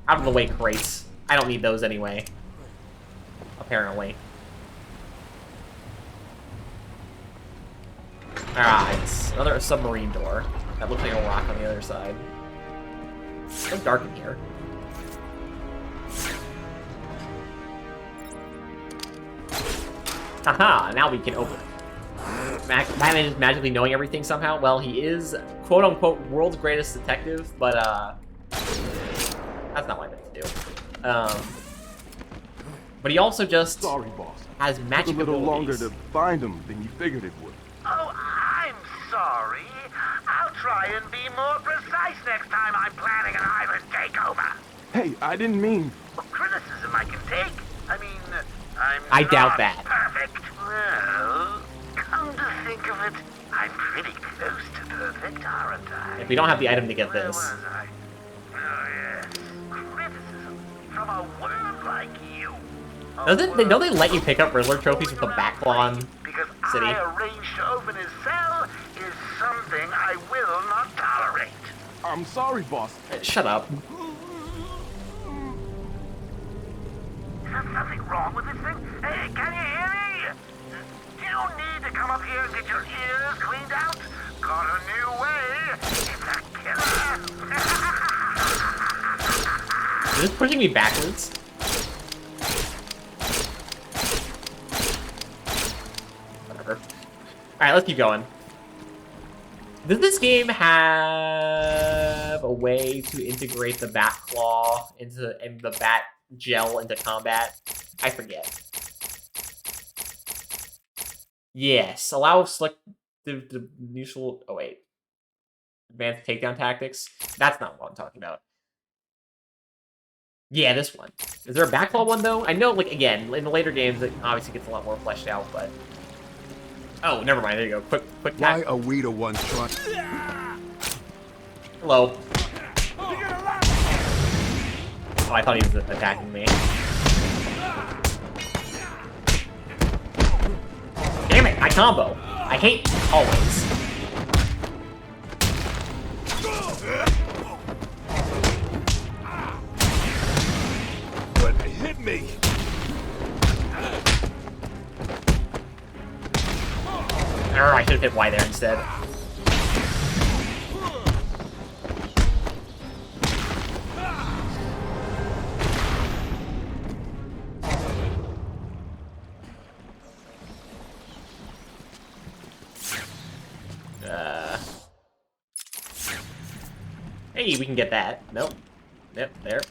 Out of the way, crates. I don't need those anyway. Apparently. Alright, another submarine door. That looks like a rock on the other side. It's so dark in here. Haha, now we can open it. Batman is magically knowing everything somehow. Well, he is, quote-unquote, world's greatest detective, but, that's not what I meant to do. But he also just has magic Took a little longer abilities. to find him than you figured it would. Oh, I'm sorry. I'll try and be more precise next time I'm planning an island takeover. Hey, I didn't mean... Criticism I can take. I mean, I doubt that. perfect. Well, pretty close to perfect, aren't I? If we don't have the item to get Where this. was I? Oh, yes. Criticism from a worm like you. Don't they let you pick up Riddler trophies with the Backlon city? I arranged to open his cell is something I will not tolerate. I'm sorry, boss. Shut up. There's nothing wrong with this thing. Hey, can you hear me? Do you need to come up here and get your ears cleaned out? Got a new way. It's a killer. Is this pushing me backwards? Whatever. Alright, let's keep going. Does this game have a way to integrate the Bat Claw and the Bat Gel into combat? I forget. Yes. Allow select the neutral. Oh wait. Advanced takedown tactics. That's not what I'm talking about. Yeah, this one. Is there a Bat Claw one though? I know, like again, in the later games, it obviously gets a lot more fleshed out, but. Oh, never mind. There you go. Quick Why are we the ones trying? Hello. Oh, I thought he was attacking me. Damn it! I combo. I hate always. But it hit me. I should have hit Y there instead. Hey, we can get that. Nope. Yep, there.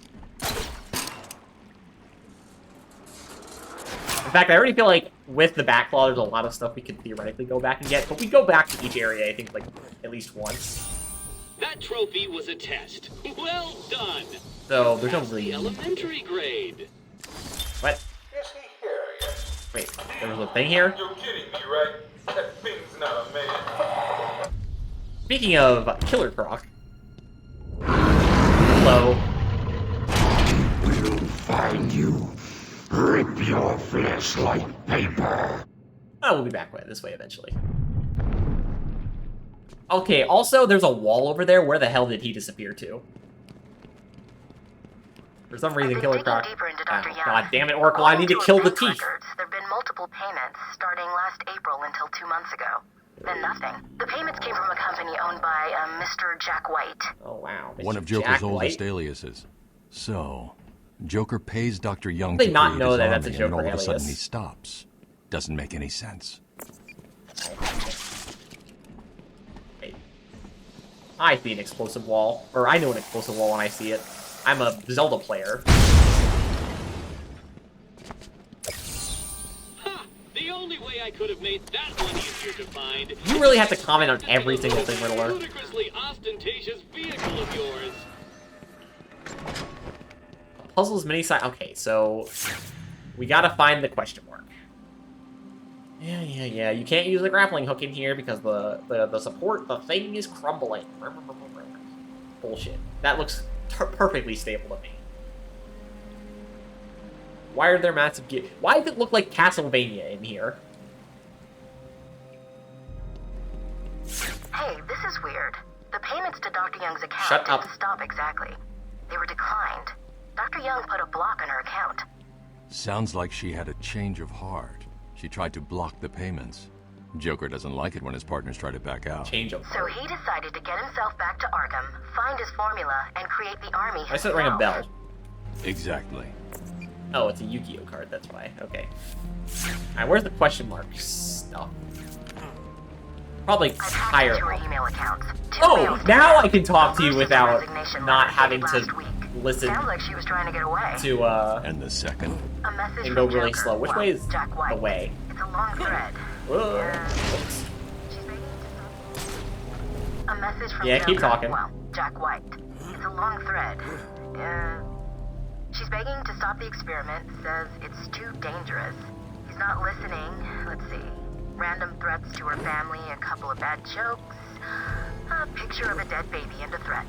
In fact, I already feel like with the Batclaw, there's a lot of stuff we could theoretically go back and get, but we go back to each area, I think, like, at least once. That trophy was a test. Well done. So, there's no really... Elementary grade. What? Is he here yet? Wait, there was a thing here? You're kidding me, right? That thing's not a man. Speaking of Killer Croc. Hello. We'll find you. Rip your flesh like paper. Oh, we'll be back this way eventually. Okay, also, there's a wall over there. Where the hell did he disappear to? For some reason, Killer Croc... Oh, God damn it, Oracle, I need to kill the teeth! There have been multiple payments, starting last April until 2 months ago. Then nothing. The payments came from a company owned by Mr. Jack White. Oh, wow. One of Joker's oldest aliases. So... Joker pays Dr. Young They to not create know his that that's a army, Joker and all of a sudden alias. he stops. Doesn't make any sense. Wait. I see an explosive wall. Or I know an explosive wall when I see it. I'm a Zelda player. Ha! The only way I could have made that one easier to find. You really have to comment on every single thing, Riddler. Ludicrously ostentatious vehicle of yours. Puzzles mini side. Okay, so we gotta find the question mark. Yeah. You can't use the grappling hook in here because the support, the thing is crumbling. Bullshit. That looks perfectly stable to me. Why are there massive Why does it look like Castlevania in here? Hey, this is weird. The payments to Dr. Young's account Shut up. didn't stop exactly. They were declined. Dr. Young put a block on her account. Sounds like she had a change of heart. She tried to block the payments. Joker doesn't like it when his partners try to back out. Change of So he decided to get himself back to Arkham, find his formula, and create the army I said himself. ring a bell. Exactly. Oh, it's a Yu-Gi-Oh card, that's why. Okay. Alright, where's the question mark stuff? Probably higher. Your email accounts. Oh, now I can talk to you without not having to listen Sounds like she was trying to get away. to, And the second? A message and go from really Joker. slow. Which Well, way is Jack White. the way? It's a long thread. Whoa. Oops. A message from Yeah, Joker. keep talking. Well, Jack White. It's a long thread. She's begging to stop the experiment, says it's too dangerous. He's not listening. Let's see. Random threats to her family, a couple of bad jokes, a picture of a dead baby, and a threat.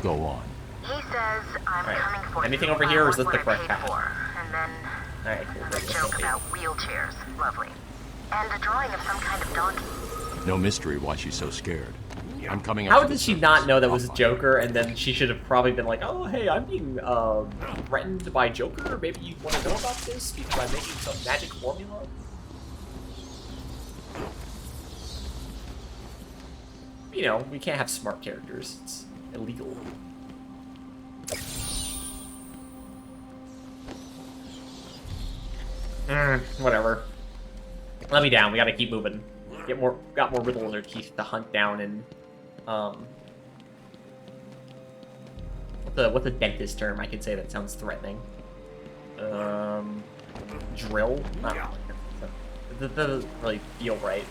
Go on. He says, I'm coming for Anything you. over here, or is I this want the what I correct paid path? for. And then Alright, cool. a joke about wheelchairs. Lovely. And a drawing of some kind of donkey. No mystery why she's so scared. I'm coming up How to did the she surface. not know that was Joker, and then she should have probably been like, oh, hey, I'm being threatened by Joker. Maybe you want to know about this because I'm making some magic formula? You know, we can't have smart characters. It's illegal. Whatever. Let me down. We gotta keep moving. Got more riddles or keys to hunt down and what's a dentist term I could say that sounds threatening? Drill? Not really. That doesn't really feel right.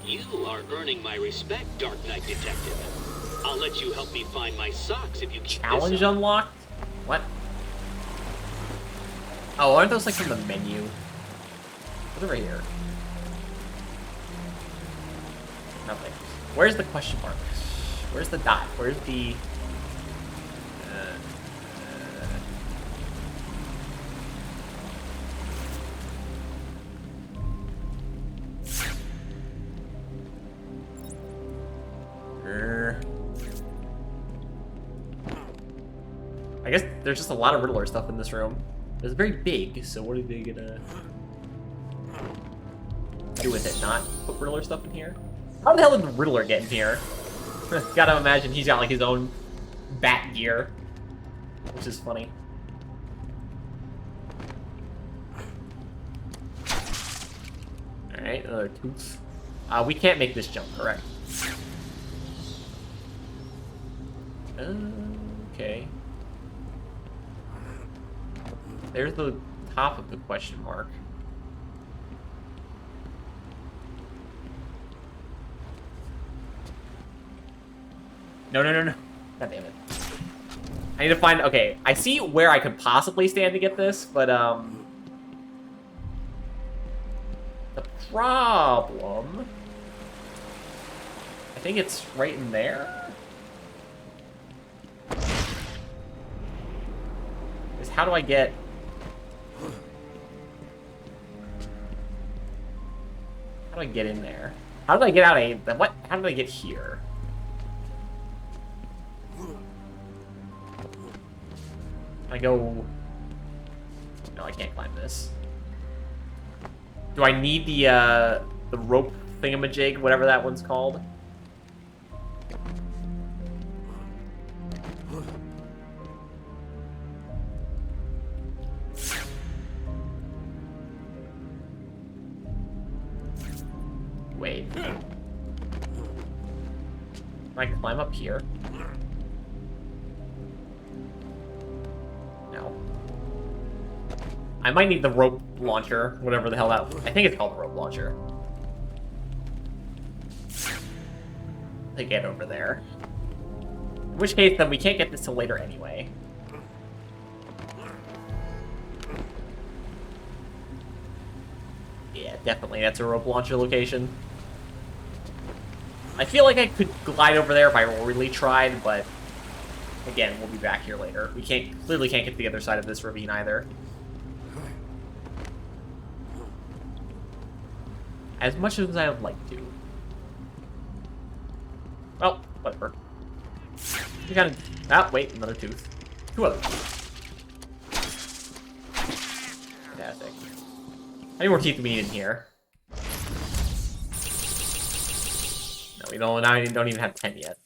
You are earning my respect, Dark Knight Detective. I'll let you help me find my socks if you keep Challenge this up. unlocked? What? Oh, aren't those like from the menu? What's over here? Nothing. Where's the question mark? Where's the dot? Where's the... I guess there's just a lot of Riddler stuff in this room. It's very big, so what are they gonna do with it? Not put Riddler stuff in here? How the hell did the Riddler get in here? Gotta imagine he's got like his own bat gear, which is funny. Alright, another tooth. We can't make this jump, correct? Okay. There's the top of the question mark. No. God damn it. I need to find... Okay, I see where I could possibly stand to get this, but, the problem... I think it's right in there? Is how do I get... How do I get in there? How did I get out of... What? How did I get here? I go... No, I can't climb this. Do I need the rope thingamajig, whatever that one's called? Wait. Can I climb up here? No. I might need the rope launcher, whatever the hell that... I think it's called the rope launcher. To get over there. In which case, then we can't get this till later anyway. Yeah, definitely. That's a rope launcher location. I feel like I could glide over there if I really tried, but... Again, we'll be back here later. We clearly can't get to the other side of this ravine either. As much as I would like to. Well, whatever. You gotta... Ah, wait, another tooth. Two other teeth. Fantastic. How many more teeth do we need in here? No, we don't. Now we don't even have 10 yet.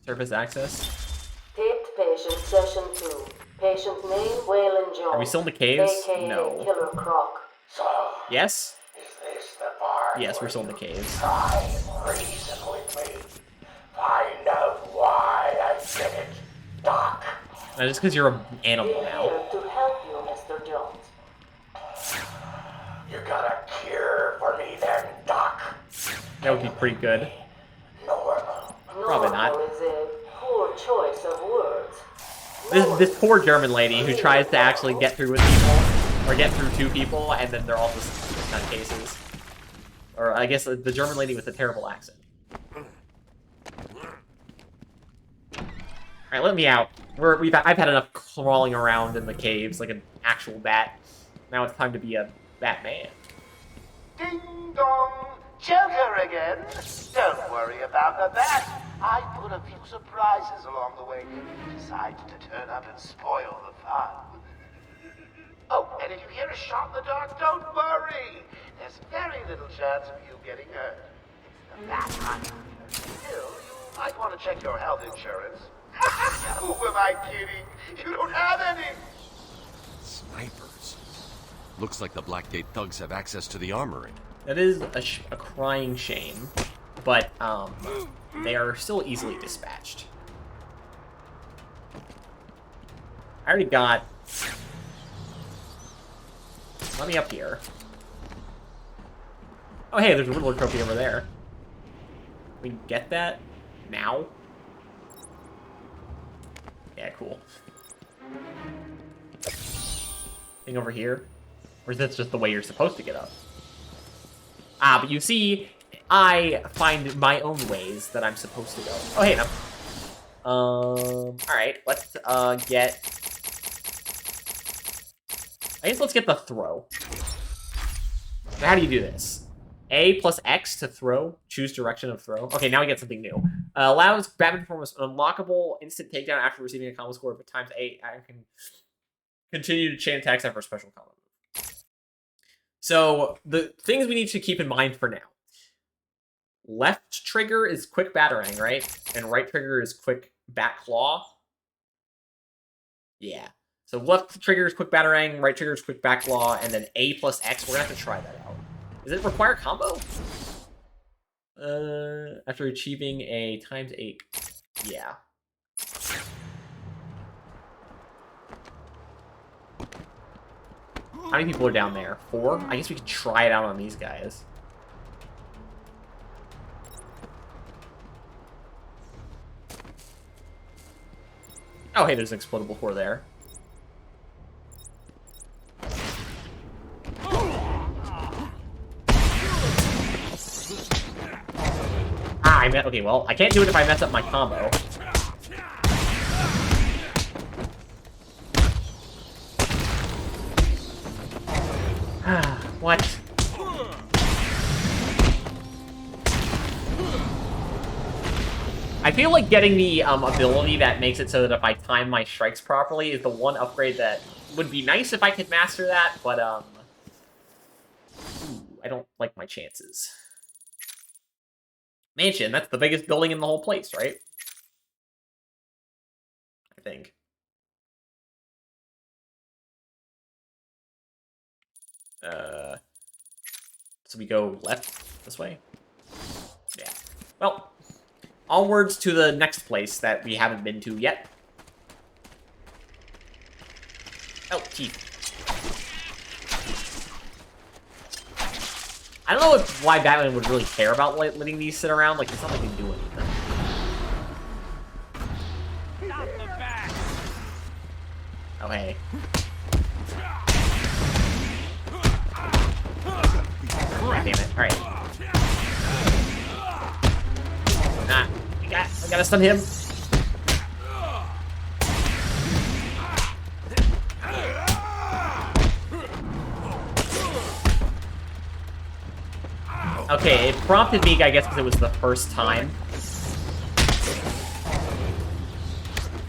Surface access. Taped patient session 2. Patient name Waylon Jones. Are we still in the caves? AKA No. Killer Croc. So, Yes? is this the part? Yes, we're still in the caves. Try and reason with me. Find out why I did it, Doc. Just because you're an animal now. Here to help you, Mr. Jones. You got a cure for me then, Doc? That would be pretty good. Normal. Probably not. Normal is a poor choice of words. This poor German lady who tries to actually get through with people, or get through to people, and then they're all just nutcases. Or I guess the German lady with the terrible accent. Alright, let me out. I've had enough crawling around in the caves like an actual bat. Now it's time to be a Batman. Ding dong! Joker again? Don't worry about the bat. I put a few surprises along the way. He decides to turn up and spoil the fun. Oh, and if you hear a shot in the dark, don't worry. There's very little chance of you getting hurt. It's the bat hunt. Still, you might want to check your health insurance. Who am I kidding? You don't have any! Snipers. Looks like the Blackgate thugs have access to the armory. That is a crying shame, but they are still easily dispatched. I already got... Let me up here. Oh hey, there's a Riddler trophy over there. We can get that now? Yeah, cool. Thing over here? Or is this just the way you're supposed to get up? Ah, but you see, I find my own ways that I'm supposed to go. Oh, hey, no. Alright, let's, get... I guess let's get the throw. So how do you do this? A plus X to throw. Choose direction of throw. Okay, now we get something new. Allows Batman to perform an unlockable instant takedown after receiving a combo score of times 8. I can continue to chain attacks after a special combo. So, the things we need to keep in mind for now. Left trigger is quick batarang, right? And right trigger is quick bat claw. Yeah. So left trigger is quick batarang, right trigger is quick bat claw, and then A plus X. We're gonna have to try that out. Does it require combo? After achieving a times 8. Yeah. How many people are down there? 4? I guess we could try it out on these guys. Oh, hey, there's an explodable core there. Ah, okay, well, I can't do it if I mess up my combo. What? I feel like getting the ability that makes it so that if I time my strikes properly is the one upgrade that would be nice if I could master that, but I don't like my chances. Mansion, that's the biggest building in the whole place, right? I think. So we go left this way? Yeah. Well, onwards to the next place that we haven't been to yet. Oh, teeth. I don't know why Batman would really care about letting these sit around. Like, it's not like they do anything. Oh, hey. God damn it. Alright. Nah. I gotta stun him. Okay, it prompted me, I guess, because it was the first time.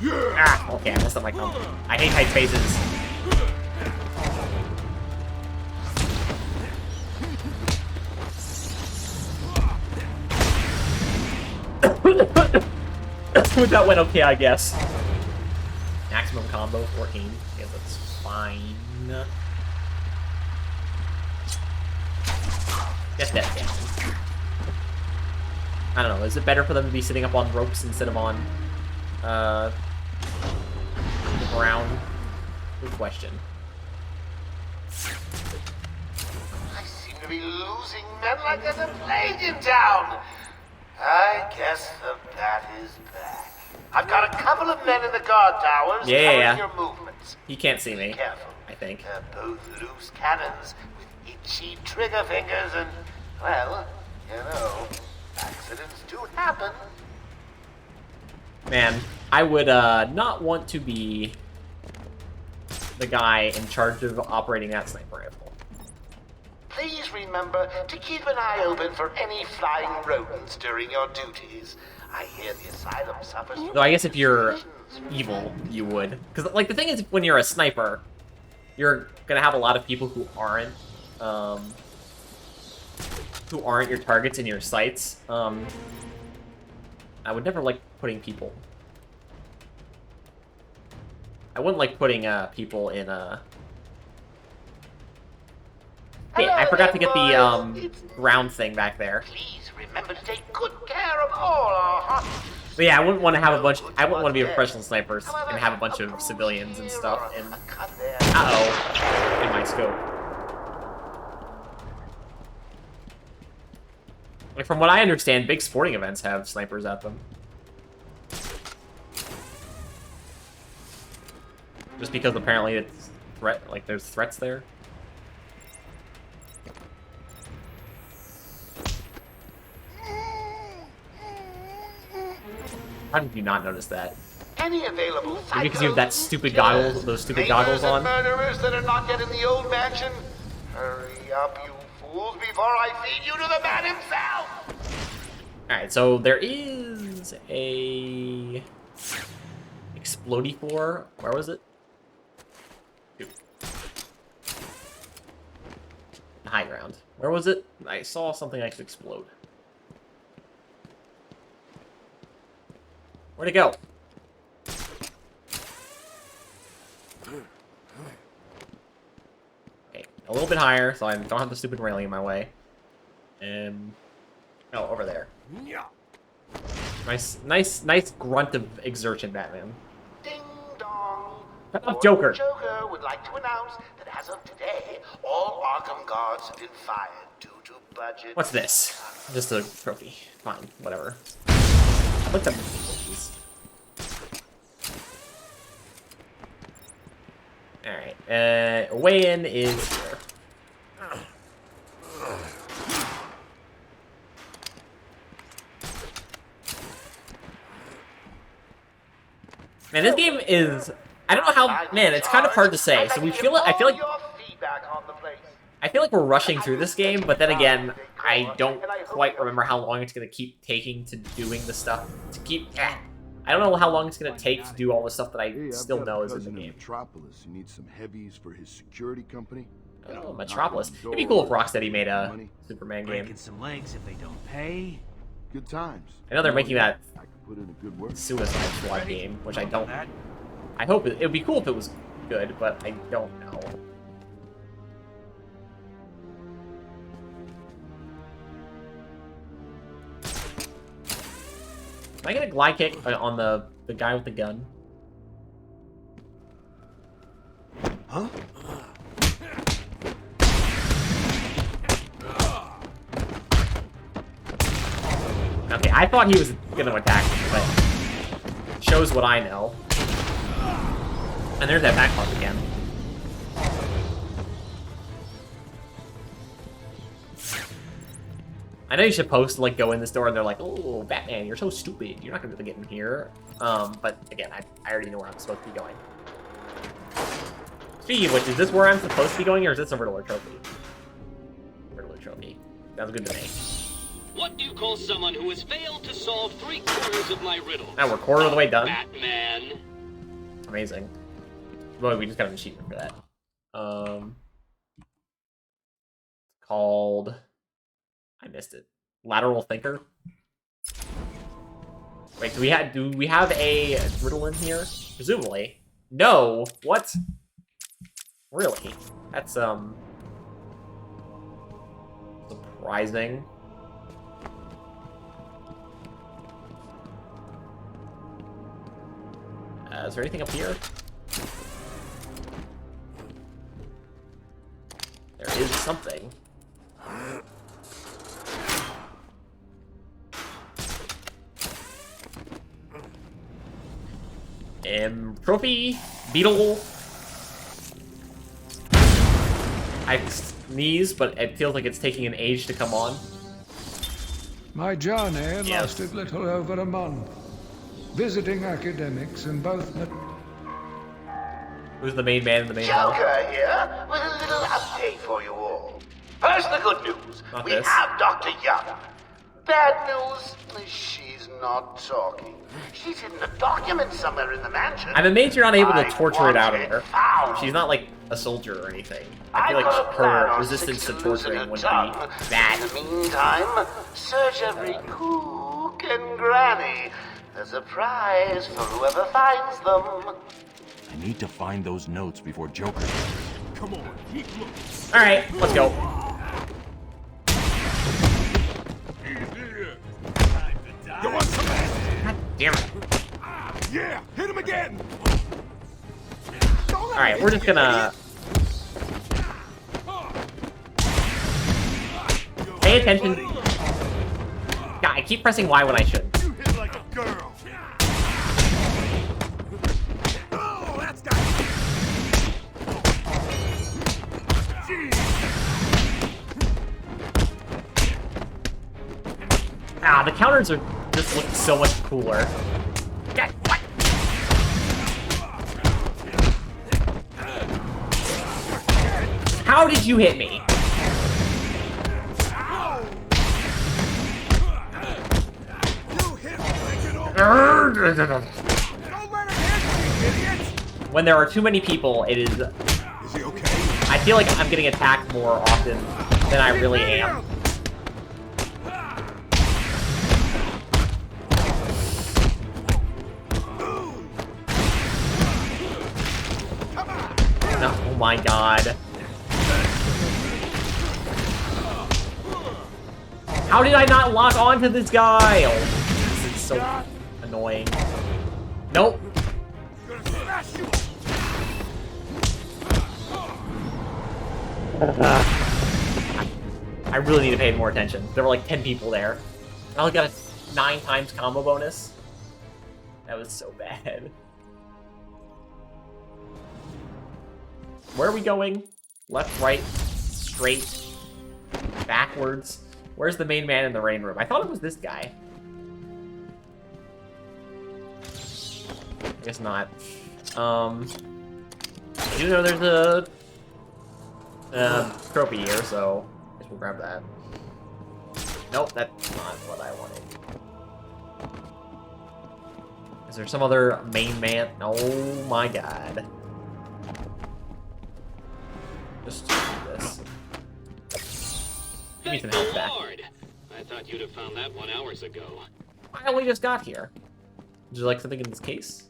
Ah, okay, I messed up my combo. I hate tight spaces. That went okay, I guess. Maximum combo, 14. Yeah, that's fine. Get that down. I don't know, is it better for them to be sitting up on ropes instead of on, the ground? Good question. I seem to be losing men like there's a plague in town. I guess the bat is back. I've got a couple of men in the guard towers Yeah. covering your movements. He can't see me. Be careful. I think. They're both loose cannons with itchy trigger fingers and, well, you know, accidents do happen. Man, I would not want to be the guy in charge of operating that sniper rifle. Please remember to keep an eye open for any flying rodents during your duties. I hear the Asylum suffers. Though I guess if you're evil, you would. Because, like, the thing is, when you're a sniper, you're gonna have a lot of people who aren't your targets in your sights. I would never like putting people. I wouldn't like putting people in a. Yeah, I forgot to get the ground thing back there. Please remember to take good care of all our hostages. But yeah, I wouldn't want to have a bunch. I wouldn't want to be a professional sniper and have a bunch of civilians and stuff. And in my scope. Like, from what I understand, big sporting events have snipers at them. Just because apparently it's there's threats there. How did you not notice that? Any available Maybe because you have that stupid goggles, those stupid goggles on. Murderers that are not yet in the old mansion. Hurry up, you fools, before I feed you to the man himself! Alright, so there is a explodey floor. Where was it? High ground. Where was it? I saw something I could explode. Where'd it go? Okay, a little bit higher, so I don't have the stupid railing in my way. And oh, over there. Nice grunt of exertion, Batman. Ding dong. Joker. Joker would like to announce that as of today, all Arkham guards have been fired due to budget. What's this? Just a trophy. Fine, whatever. What's up? Alright, way in is here. Man, this game is... I don't know how... Man, it's kind of hard to say. So we feel... I feel like we're rushing through this game, but then again, I don't quite remember how long it's going to keep taking to doing the stuff. I don't know how long it's going to take to do all the stuff that I still know is in the game. Metropolis. You need some heavies for his security company. Oh, Metropolis. It'd be cool if Rocksteady made a Superman game. Breaking some legs if they don't pay. Good times. I know they're making that Put in a good word. Suicide Squad game, which I don't... I hope it would be cool if it was good, but I don't know. Can I get a glide kick on the guy with the gun? Huh? Okay, I thought he was gonna attack me, but shows what I know. And there's that back bump again. I know you're supposed to, like, go in this door and they're like, oh, Batman, you're so stupid. You're not gonna be able to get in here. But, again, I already know where I'm supposed to be going. Speaking of which, is this where I'm supposed to be going, or is this a Riddler trophy? Riddler trophy. Sounds good to me. What do you call someone who has failed to solve 3/4 of my riddles? Now we're quarter of the way done. Batman. Amazing. Well, we just got an achievement for that. Called... I missed it. Lateral Thinker? Wait, do we have a riddle in here? Presumably. No! What? Really? That's, surprising. Is there anything up here? There is something. Trophy, beetle. I sneeze, but it feels like it's taking an age to come on. My journey lasted little over a month, visiting academics in both. Who's the main man in the main hall? Joker here with a little update for you all. First, the good news. Not We this. have Dr. Young. Bad news, she's not talking. She's hidden a document somewhere in the mansion. I'm amazed you're not able to torture it out of want her. it found. She's not like a soldier or anything. I feel I've got a like plan her on resistance to fixing losing torturing her would be tongue. bad. In the meantime, search every cook and granny. There's a prize for whoever finds them. I need to find those notes before Joker. Come on, keep looking. Alright, let's go. You want some ass? God damn it. Yeah, hit him again. Alright, we're just gonna... Pay attention. God, I keep pressing Y when I shouldn't. You hit like a girl. Oh, that's got it. Ah, the counters are just look so much cooler. God, what? How did you hit me? When there are too many people, it is... he okay? I feel like I'm getting attacked more often than I really am. Oh my god. How did I not lock onto this guy? Oh, this is so annoying. Nope. I really need to pay more attention. There were like 10 people there. I only got a 9 times combo bonus. That was so bad. Where are we going? Left, right, straight, backwards. Where's the main man in the rain room? I thought it was this guy. I guess not. I do know there's a trophy here, so I guess we'll grab that. Nope, that's not what I wanted. Is there some other main man? Oh my god. Just do this. Give me some health back. Lord! I thought you'd have found that 1 hour ago. I only just got here. Would you like something in this case?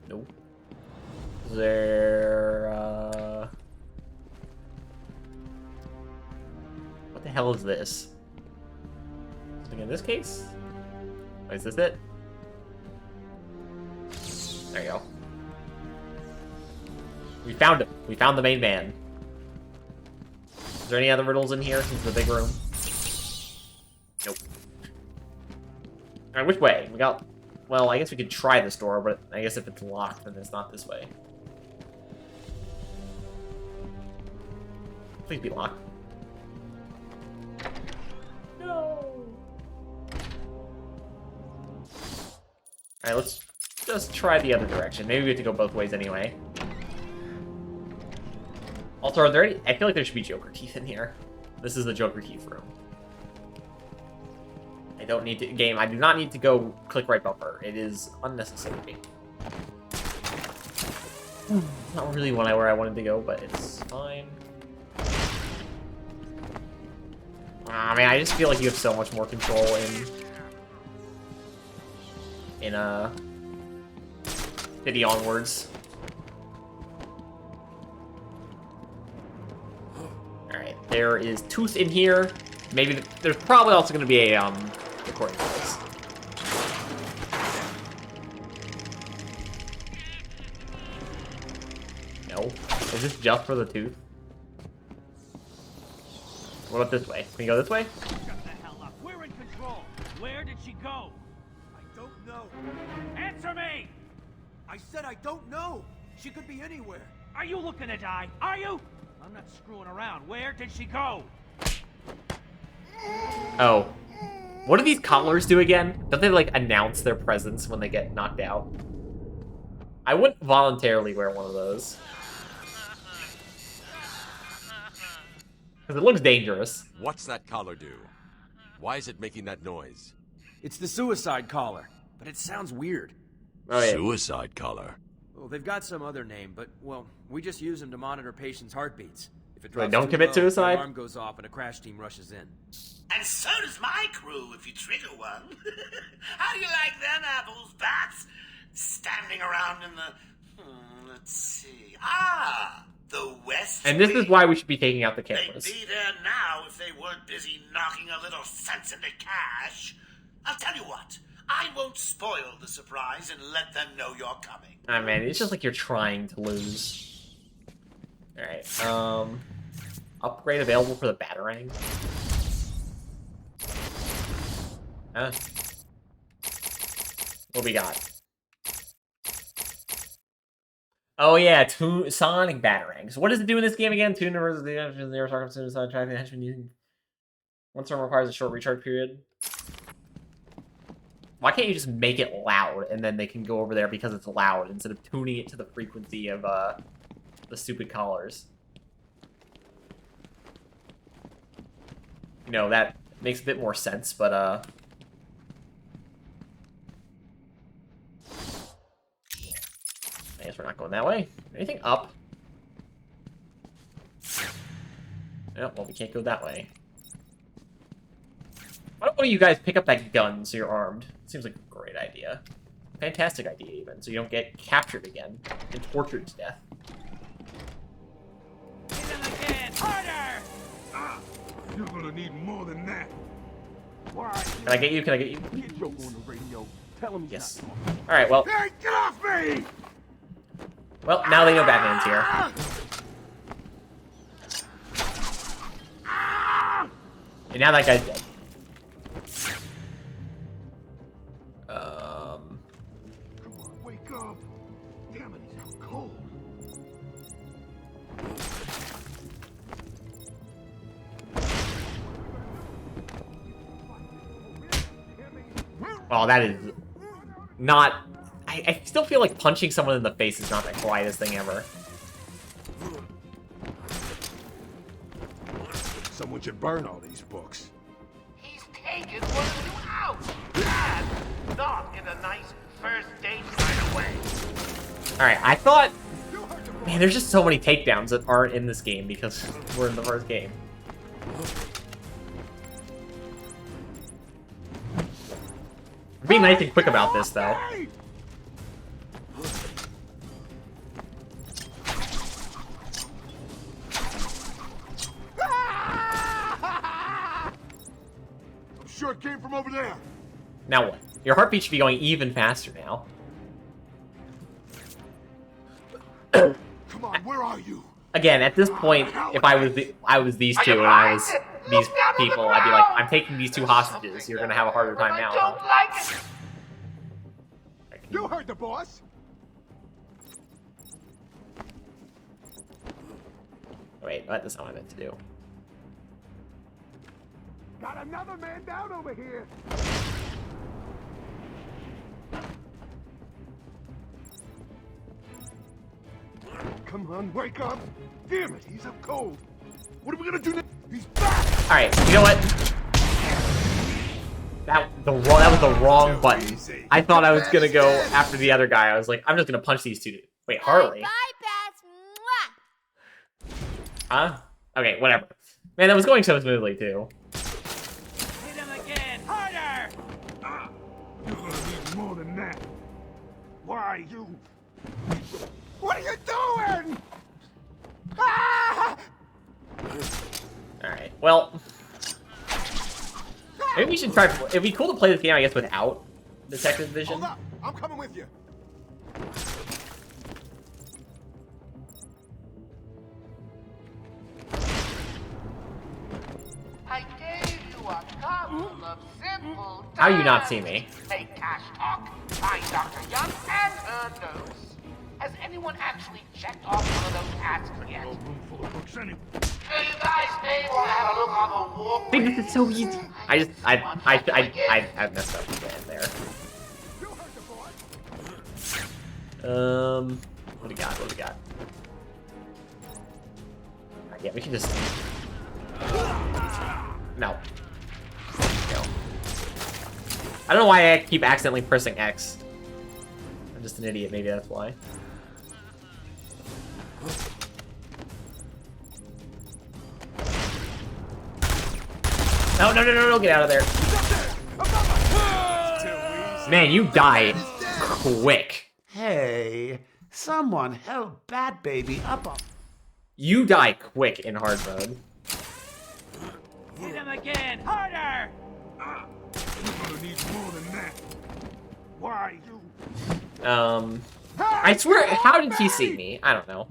Nope. Is there, what the hell is this? Something in this case? Oh, is this it? There you go. We found him. We found the main man. Is there any other riddles in here since the big room? Nope. Alright, which way? We got... Well, I guess we could try this door, but I guess if it's locked, then it's not this way. Please be locked. No! Alright, let's just try the other direction. Maybe we have to go both ways anyway. Also, are there any... I feel like there should be Joker teeth in here. This is the Joker teeth room. I don't need to... Game, I do not need to go click right bumper. It is unnecessary. Not really where I wanted to go, but it's fine. I mean, I just feel like you have so much more control in City Onwards. Alright, there is tooth in here. Maybe there's probably also going to be a recording device. No. Is this just for the tooth? What about this way? Can we go this way? Shut the hell up. We're in control. Where did she go? I don't know. Answer me! I said I don't know. She could be anywhere. Are you looking to die? Are you? I'm not screwing around. Where did she go? Oh. What do these collars do again? Don't they, like, announce their presence when they get knocked out? I wouldn't voluntarily wear one of those. Because it looks dangerous. What's that collar do? Why is it making that noise? It's the suicide collar, but it sounds weird. Oh, yeah. Suicide collar? Well, they've got some other name, but, well, we just use them to monitor patients' heartbeats. If it Wait, drops don't too commit low, suicide? the alarm goes off and a crash team rushes in. And so does my crew if you trigger one. How do you like them apples, bats? Standing around in the... let's see... the West And this is why we should be taking out the They'd cameras. be there now if they weren't busy knocking a little sense into cash. I'll tell you what. I won't spoil the surprise and let them know you're coming. Ah, man, it's just like you're trying to lose. Alright, upgrade available for the Batarang. Huh? What we got? Oh yeah, Sonic Batarangs. What does it do in this game again? Tune versus the Zero Arkham Suicide tracking henchman using... One storm requires a short recharge period. Why can't you just make it loud and then they can go over there because it's loud instead of tuning it to the frequency of the stupid collars? You know, that makes a bit more sense, but I guess we're not going that way. Anything up? Oh, well, we can't go that way. Why don't one of you guys pick up that gun so you're armed? Seems like a great idea. Fantastic idea, even, so you don't get captured again and tortured to death. Hit him again! Harder! You're gonna need more than that. Why? Can I get you? Can I get you? Get Joe on the radio. Tell him Yes. Alright, well. Hey, get off me! Well, now they know Batman's here. And now that guy's dead. Come on, wake up. Damn it, he's out cold. Oh, that is not... I still feel like punching someone in the face is not the quietest thing ever. Someone should burn all these books. He's taken one of you out. And not in a nice first date kind of way. Alright, I thought... Man, there's just so many takedowns that aren't in this game because we're in the first game. Be nice and quick about this, though. I'm sure it came from over there. Now what? Your heartbeat should be going even faster now. Come on, where are you? Again, at this point, if I was these two and I was these people, I'd be like, I'm taking these two hostages. You're gonna have a harder time now. Don't like it. You heard the boss. Wait, that's not what I meant to do. Got another man down over here. Come on, wake up. Damn it, he's up cold. What are we gonna do now? He's back. All right, you know what? That was the wrong button. I thought I was gonna go after the other guy. I was like, I'm just gonna punch these two. Wait, Harley? Bye, Bats. Huh? Okay, whatever. Man, that was going so smoothly too. Hit him again! Harder! You're gonna need more than that. Why, you? What are you doing? Ah! Alright, well... Maybe we should try... It'd be cool to play this game, I guess, without Detective Vision. Hold up, I'm coming with you. I gave you a copy. How do you not see me? Make cash talk. Find Dr. Young and her notes. Has anyone actually checked off one of those tasks yet? Hey, you guys may want to have a look on the walkway. I think this is so easy. I messed up again there. What do we got? What do we got? Yeah, we can just. No. No. I don't know why I keep accidentally pressing X. I'm just an idiot, maybe that's why. No, no, no, no, no, get out of there. Man, you died quick. Hey, someone held Bat Baby up on... You die quick in hard mode. Hit him again! Harder! You're gonna need more than that. Why you? I swear, how did he see me? I don't know.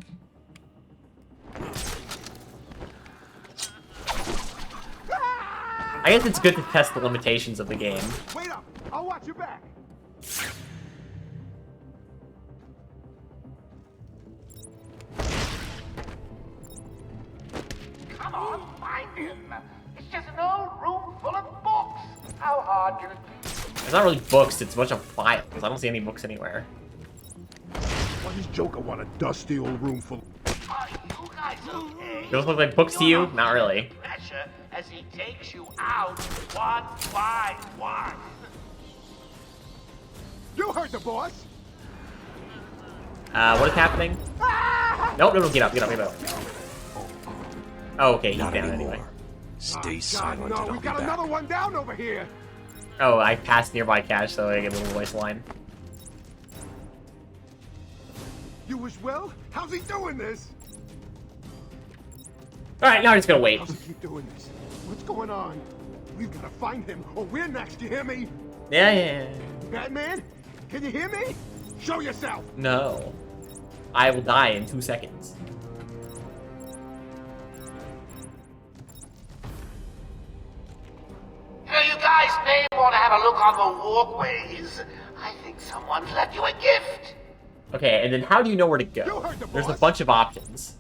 I guess it's good to test the limitations of the game. Wait up! I'll watch your back. Come on, find him. It's just an old room full of books. How hard can it be? It's not really books, it's a bunch of files. I don't see any books anywhere. Why does Joker want a dusty old room full? Are you guys okay? Those look like books to you? Not really. Pressure as he takes you out one by one. You heard the boss. What is happening? Nope, no, no, get up, get up, get up. Oh, okay, he's Not down anymore. anyway. Stay God, silent no, and I'll we be got back. another one down over here. Oh, I passed nearby cache, so I get a little voice line. You as well? How's he doing this? Alright, now I'm just gonna wait. How's he keep doing this? What's going on? We've got to find him, or we're next. You hear me? Yeah, yeah, yeah. Batman, can you hear me? Show yourself. No. I will die in 2 seconds. Hey, you guys may want to have a look on the walkways. I think someone left you a gift. Okay, and then how do you know where to go? There's a bunch of options.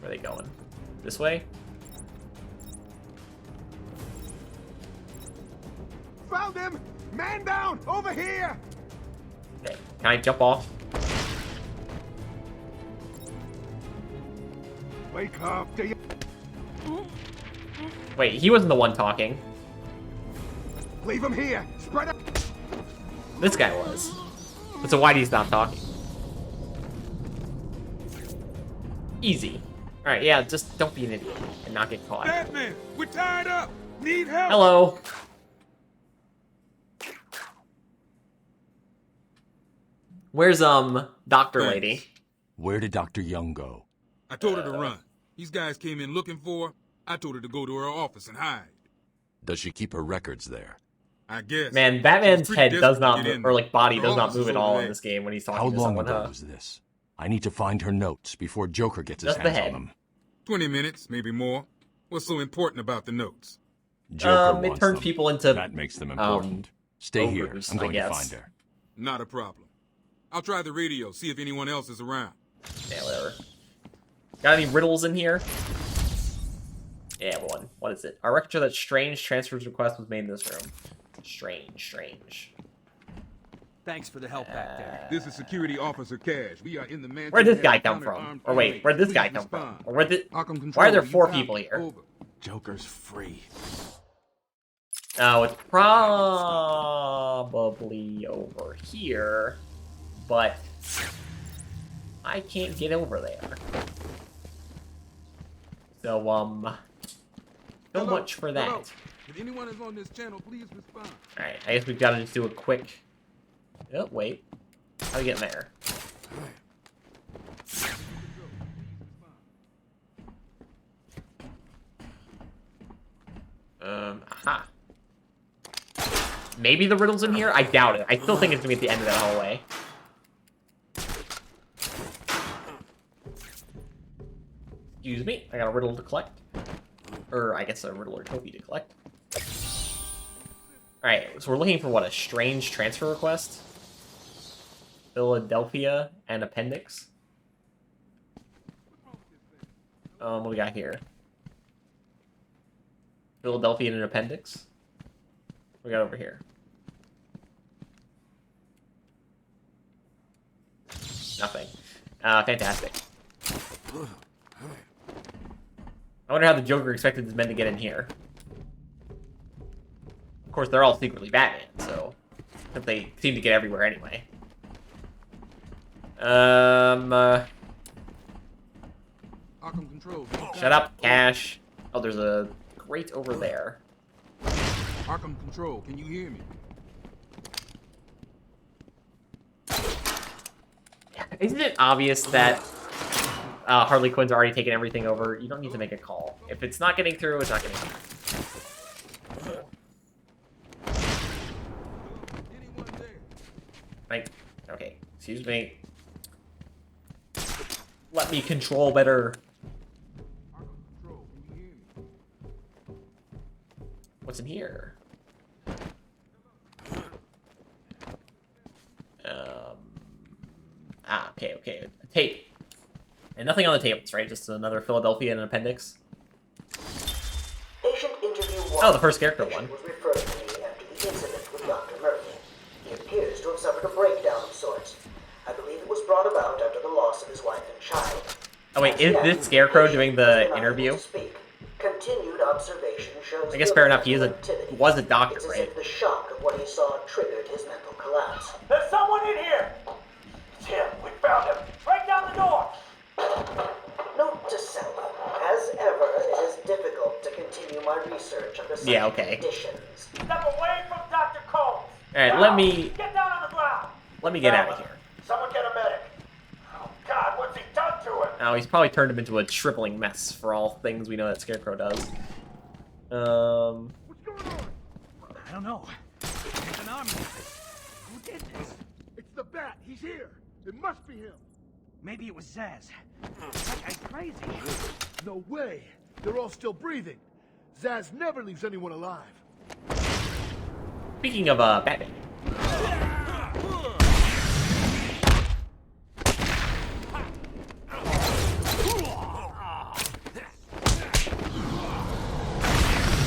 Where are they going? This way? Found him. Man down. Over here. Okay, can I jump off? Wake up. Do you... Wait, he wasn't the one talking. Leave him here. Spread up. This guy was. But so why he's not talking? Easy. Alright, yeah, just don't be an idiot and not get caught. Batman, we're tied up. Need help. Hello. Where's, Doctor Lady? Where did Dr. Young go? I told her to run. These guys came in looking for her. I told her to go to her office and hide. Does she keep her records there? I guess. Man, Batman's She's pretty head does desperate not to get move, in or like body there. does Her not office move is at over all there. in this game when he's talking How to long someone, ago huh? was this? I need to find her notes before Joker gets his Just the hands on head. them. 20 minutes, maybe more. What's so important about the notes? Joker It wants turns them. people into, That makes them important. Stay here. ogres, I'm I going to guess. find her. Not a problem. I'll try the radio, see if anyone else is around. Yeah, whatever. Got any riddles in here? Yeah, one. What is it? Our record show that strange transfers request was made in this room. Strange. Thanks for the help back there. This is Security Officer Cash. We are in the mansion. Where'd this and guy have come encountered from? armed Or wait, inmates. where'd this Please guy come from? respond. Or Arkham Control, why are there you 4 copy? people here? Over. Joker's free. Oh, it's probably over here, but I can't get over there. So, so much for that. Hello. If anyone is on this channel, please respond. Alright, I guess we've got to just do a quick... Oh, wait. How do we get in there? Aha. Maybe the riddle's in here? I doubt it. I still think it's gonna be at the end of that hallway. Excuse me, I got a riddle to collect. Or, I guess a Riddler trophy to collect. Alright, so we're looking for what? A strange transfer request? Philadelphia and appendix? What do we got here? Philadelphia and an appendix? What we got over here? Nothing. Fantastic. I wonder how the Joker expected his men to get in here. Of course, they're all secretly Batman, so... But they seem to get everywhere anyway. Arkham Control. Shut up, Cash. Oh, there's a grate over there. Arkham Control, can you hear me? Isn't it obvious that Harley Quinn's already taken everything over? You don't need to make a call. If it's not getting through, it's not getting through. Right. Okay. Excuse me. Let me control better. What's in here? Okay. A tape. And nothing on the tables, right? Just another Philadelphia and an appendix. Patient interview 1. Oh, the first Scarecrow one. Was referred to me after the incident with Dr. Murphy. He appears to have suffered a breakdown of sorts. I believe it was brought about after the loss of his wife and child. Oh wait, is this Scarecrow doing the interview? Continued observation shows I guess fair enough, he was a doctor, it's as right? if the shock of what he saw triggered his mental collapse. There's someone in here! It's him. We found him. Break down the door! Note to self. As ever, it is difficult to continue my research under such conditions. Step away from Dr. Combs! Alright, let me Get down on the ground! get out of here. Someone get a medic! Oh God, what's he done to him? Oh, he's probably turned him into a tripling mess for all things we know that Scarecrow does. What's going on? I don't know. It's an army. Who did this? It's the Bat. He's here. It must be him. Maybe it was Zaz. That guy's crazy. No way. They're all still breathing. Zaz never leaves anyone alive. Speaking of Batman.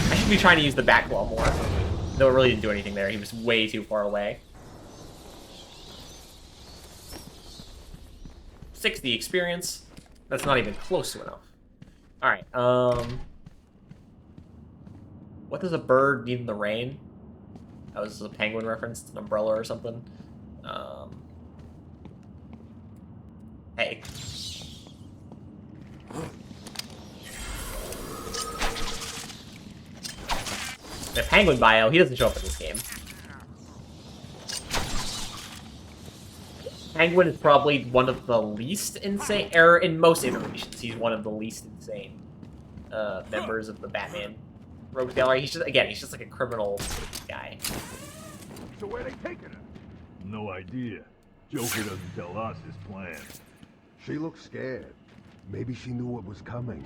I should be trying to use the Batclaw more. Though it really didn't do anything there. He was way too far away. 60 experience. That's not even close to enough. Alright, what does a bird need in the rain? That was a penguin reference, an umbrella or something. Hey. The penguin bio, he doesn't show up in this game. Penguin is probably one of the least insane, or in most iterations, he's one of the least insane members of the Batman Rogues Gallery. He's just like a criminal guy. So where they taking her? No idea. Joker doesn't tell us his plan. She looks scared. Maybe she knew what was coming.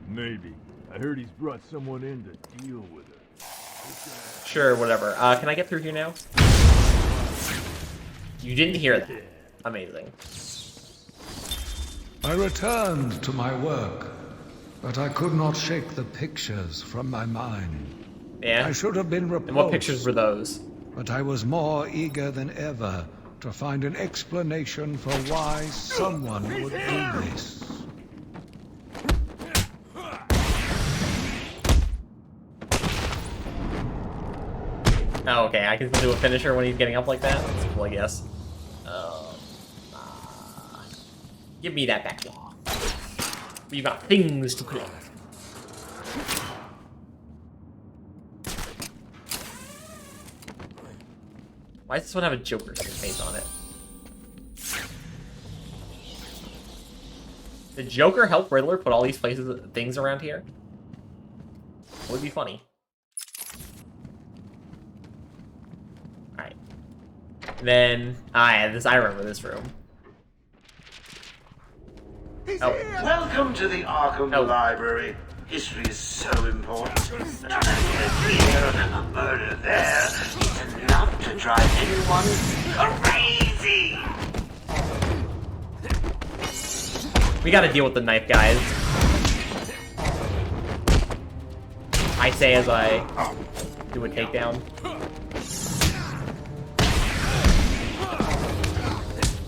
Maybe. I heard he's brought someone in to deal with her. Sure, whatever. Can I get through here now? You didn't hear that. Amazing. I returned to my work, but I could not shake the pictures from my mind. Yeah? I should have been repulsed. And what pictures were those? But I was more eager than ever to find an explanation for why someone would do this. Oh, okay, I can do a finisher when he's getting up like that? That's cool, I guess. Give me that Batclaw. We've got things to collect. Why does this one have a Joker face on it? Did Joker help Riddler put all these things around here? Would be funny. Alright. Then, I remember this room. Welcome to the Arkham Library. History is so important. A murder here, a murder there. It's enough to drive anyone crazy! We gotta deal with the knife, guys. I say as I do a takedown.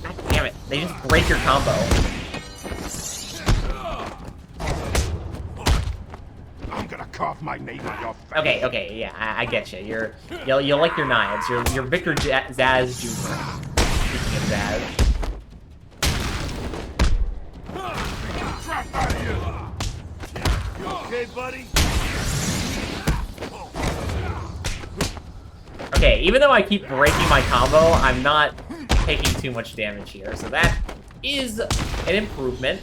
God damn it, they just break your combo. I'm gonna carve my name on your face. Okay, yeah, I get you. You like your knives. You're Victor Zaz Jr. Speaking of Zaz. You okay, buddy? Okay, even though I keep breaking my combo, I'm not taking too much damage here, so that is an improvement.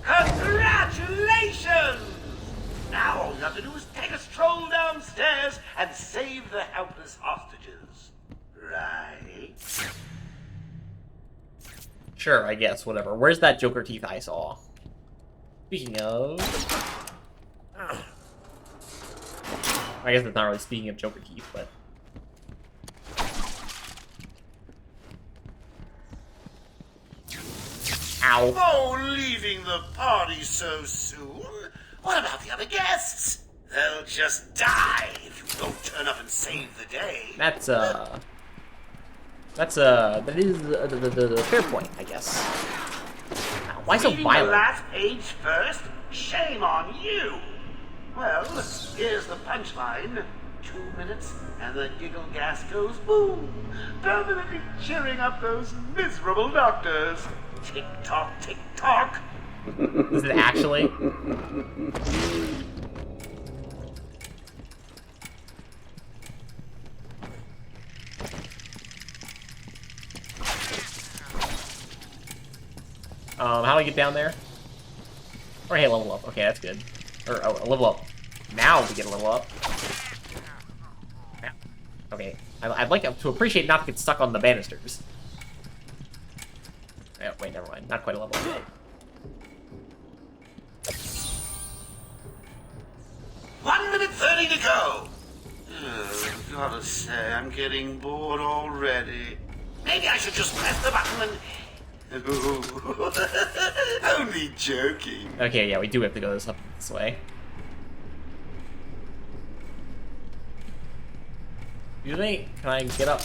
Congratulations! Now all you have to do is take a stroll downstairs and save the helpless hostages. Right? Sure, I guess, whatever. Where's that Joker teeth I saw? Speaking of... I guess it's not really speaking of Joker teeth, but... Ow. Oh, leaving the party so soon? What about the other guests? They'll just die if you don't turn up and save the day. That is the fair point, I guess. Ow, why so Leaving the violent? last page first? Shame on you! Well, here's the punchline. 2 minutes, and the giggle gas goes boom, permanently cheering up those miserable doctors. Tick-tock, tick-tock. Is it actually? How do I get down there? Or hey, level up. Okay, that's good. Or oh, level up. Now we get a level up. Yeah. Okay, I'd like to appreciate not to get stuck on the banisters. Oh, wait, never mind. Not quite a level up yet. 1 minute 30 to go. Oh, gotta say, I'm getting bored already. Maybe I should just press the button and... Only joking. Okay, yeah, we do have to go this way. Excuse me, can I get up?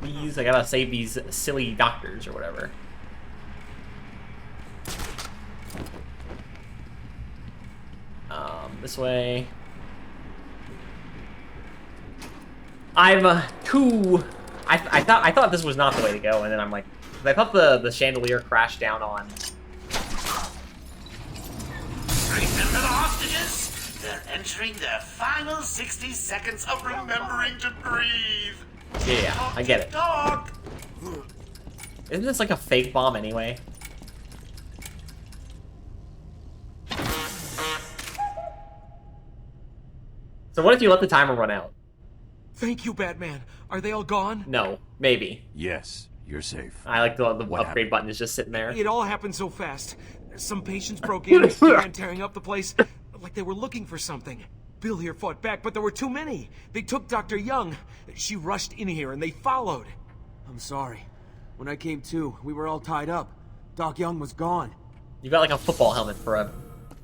Please, I gotta save these silly doctors or whatever. This way. I'm too. I thought this was not the way to go, and then I'm like, I thought the chandelier crashed down on. Remember the hostages? They're entering their final 60 seconds of remembering to breathe. Yeah, I get it. Talk. Isn't this like a fake bomb anyway? So what if you let the timer run out? Thank you, Batman. Are they all gone? No, maybe. Yes, you're safe. I like the What upgrade button is just sitting there. It all happened so fast. Some patients broke in and began tearing up the place like they were looking for something. Bill here fought back, but there were too many. They took Dr. Young. She rushed in here and they followed. I'm sorry. When I came to, we were all tied up. Doc Young was gone. You got like a football helmet for a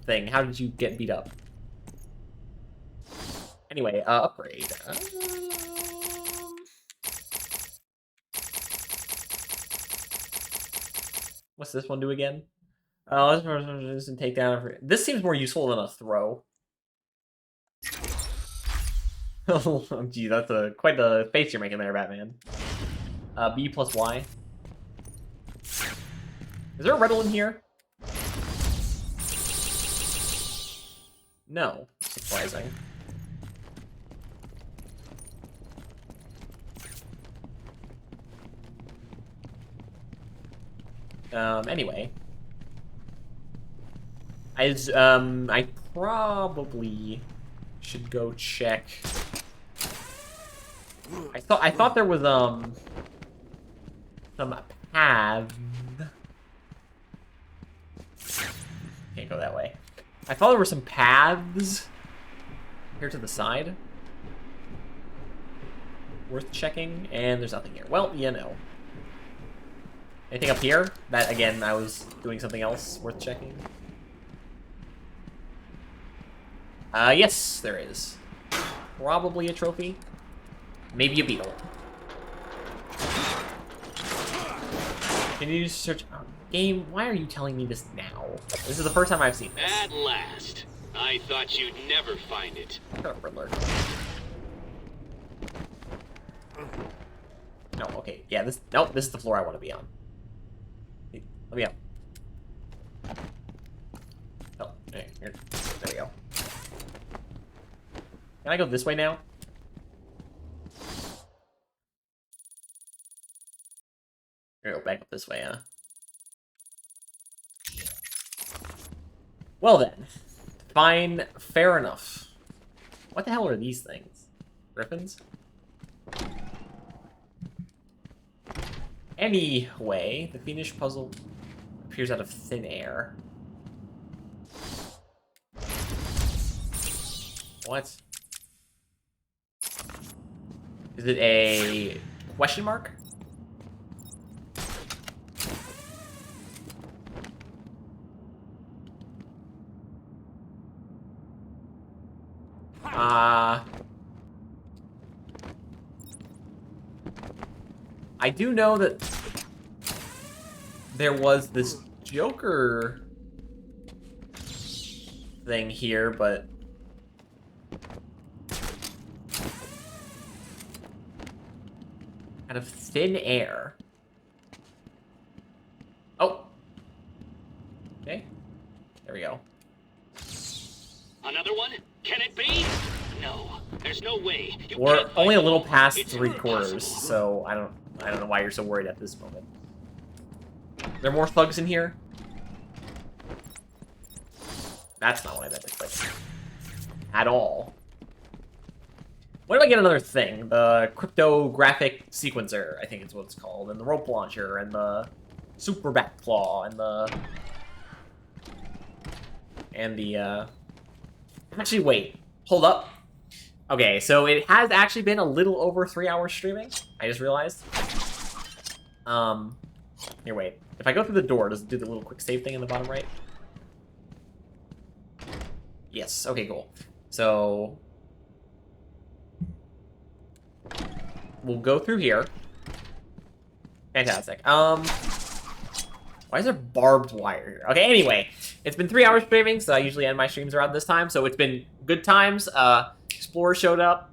thing. How did you get beat up? Anyway, upgrade. What's this one do again? This person take down. This seems more useful than a throw. Oh, gee, that's quite the face you're making there, Batman. B plus Y. Is there a riddle in here? No. Surprising. Anyway. I probably should go check. I thought there was, some path Can't go that way. I thought there were some paths here to the side worth checking, and there's nothing here. Well, you know. Anything up here? That, again, I was doing something else worth checking. Yes, there is. Probably a trophy. Maybe a beetle. Can you search... Oh, game, why are you telling me this now? This is the first time I've seen this. At last. I thought you'd never find it. No, okay. Yeah, this... Nope, this is the floor I want to be on. Let me up. Oh, here. There we go. Can I go this way now? Here, go back up this way, huh? Well then. Fine, fair enough. What the hell are these things? Griffins? Anyway, the fiendish puzzle appears out of thin air. What? Is it a question mark? I do know that there was this Joker thing here, but out of thin air. Oh. Okay. There we go. Another one? Can it be? No. There's no way. We're only a little past 3/4, so I don't know why you're so worried at this moment. There are more thugs in here? That's not what I meant to click. At all. When do I get another thing? The cryptographic sequencer, I think is what it's called, and the rope launcher, and the super bat claw, and the actually, wait. Hold up. Okay, so it has actually been a little over 3 hours streaming. I just realized. Here, wait. If I go through the door, does it do the little quick save thing in the bottom right? Yes. Okay, cool. So we'll go through here. Fantastic. Why is there barbed wire here? Okay, anyway. It's been 3 hours streaming, so I usually end my streams around this time. So it's been good times. Explorer showed up.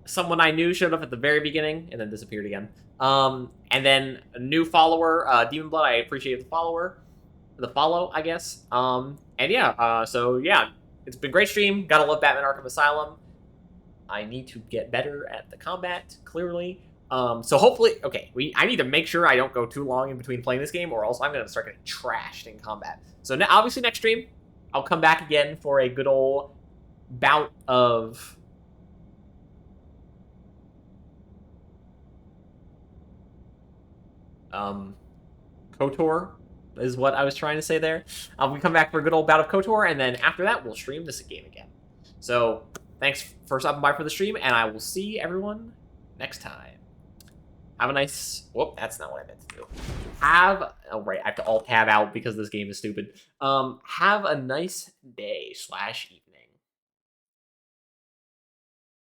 Someone I knew showed up at the very beginning and then disappeared again. And then a new follower, Demon Blood. I appreciate the follow, I guess. And yeah, so yeah, it's been a great stream. Gotta love Batman Arkham Asylum. I need to get better at the combat, clearly. So hopefully, okay, I need to make sure I don't go too long in between playing this game, or else I'm gonna start getting trashed in combat. So now, obviously next stream, I'll come back again for a good old bout of KOTOR is what I was trying to say there. We come back for a good old bout of KOTOR, and then after that, we'll stream this game again. So thanks for stopping by for the stream, and I will see everyone next time. Have a nice... Whoop, that's not what I meant to do. Oh, right, I have to alt-tab out because this game is stupid. Have a nice day / evening.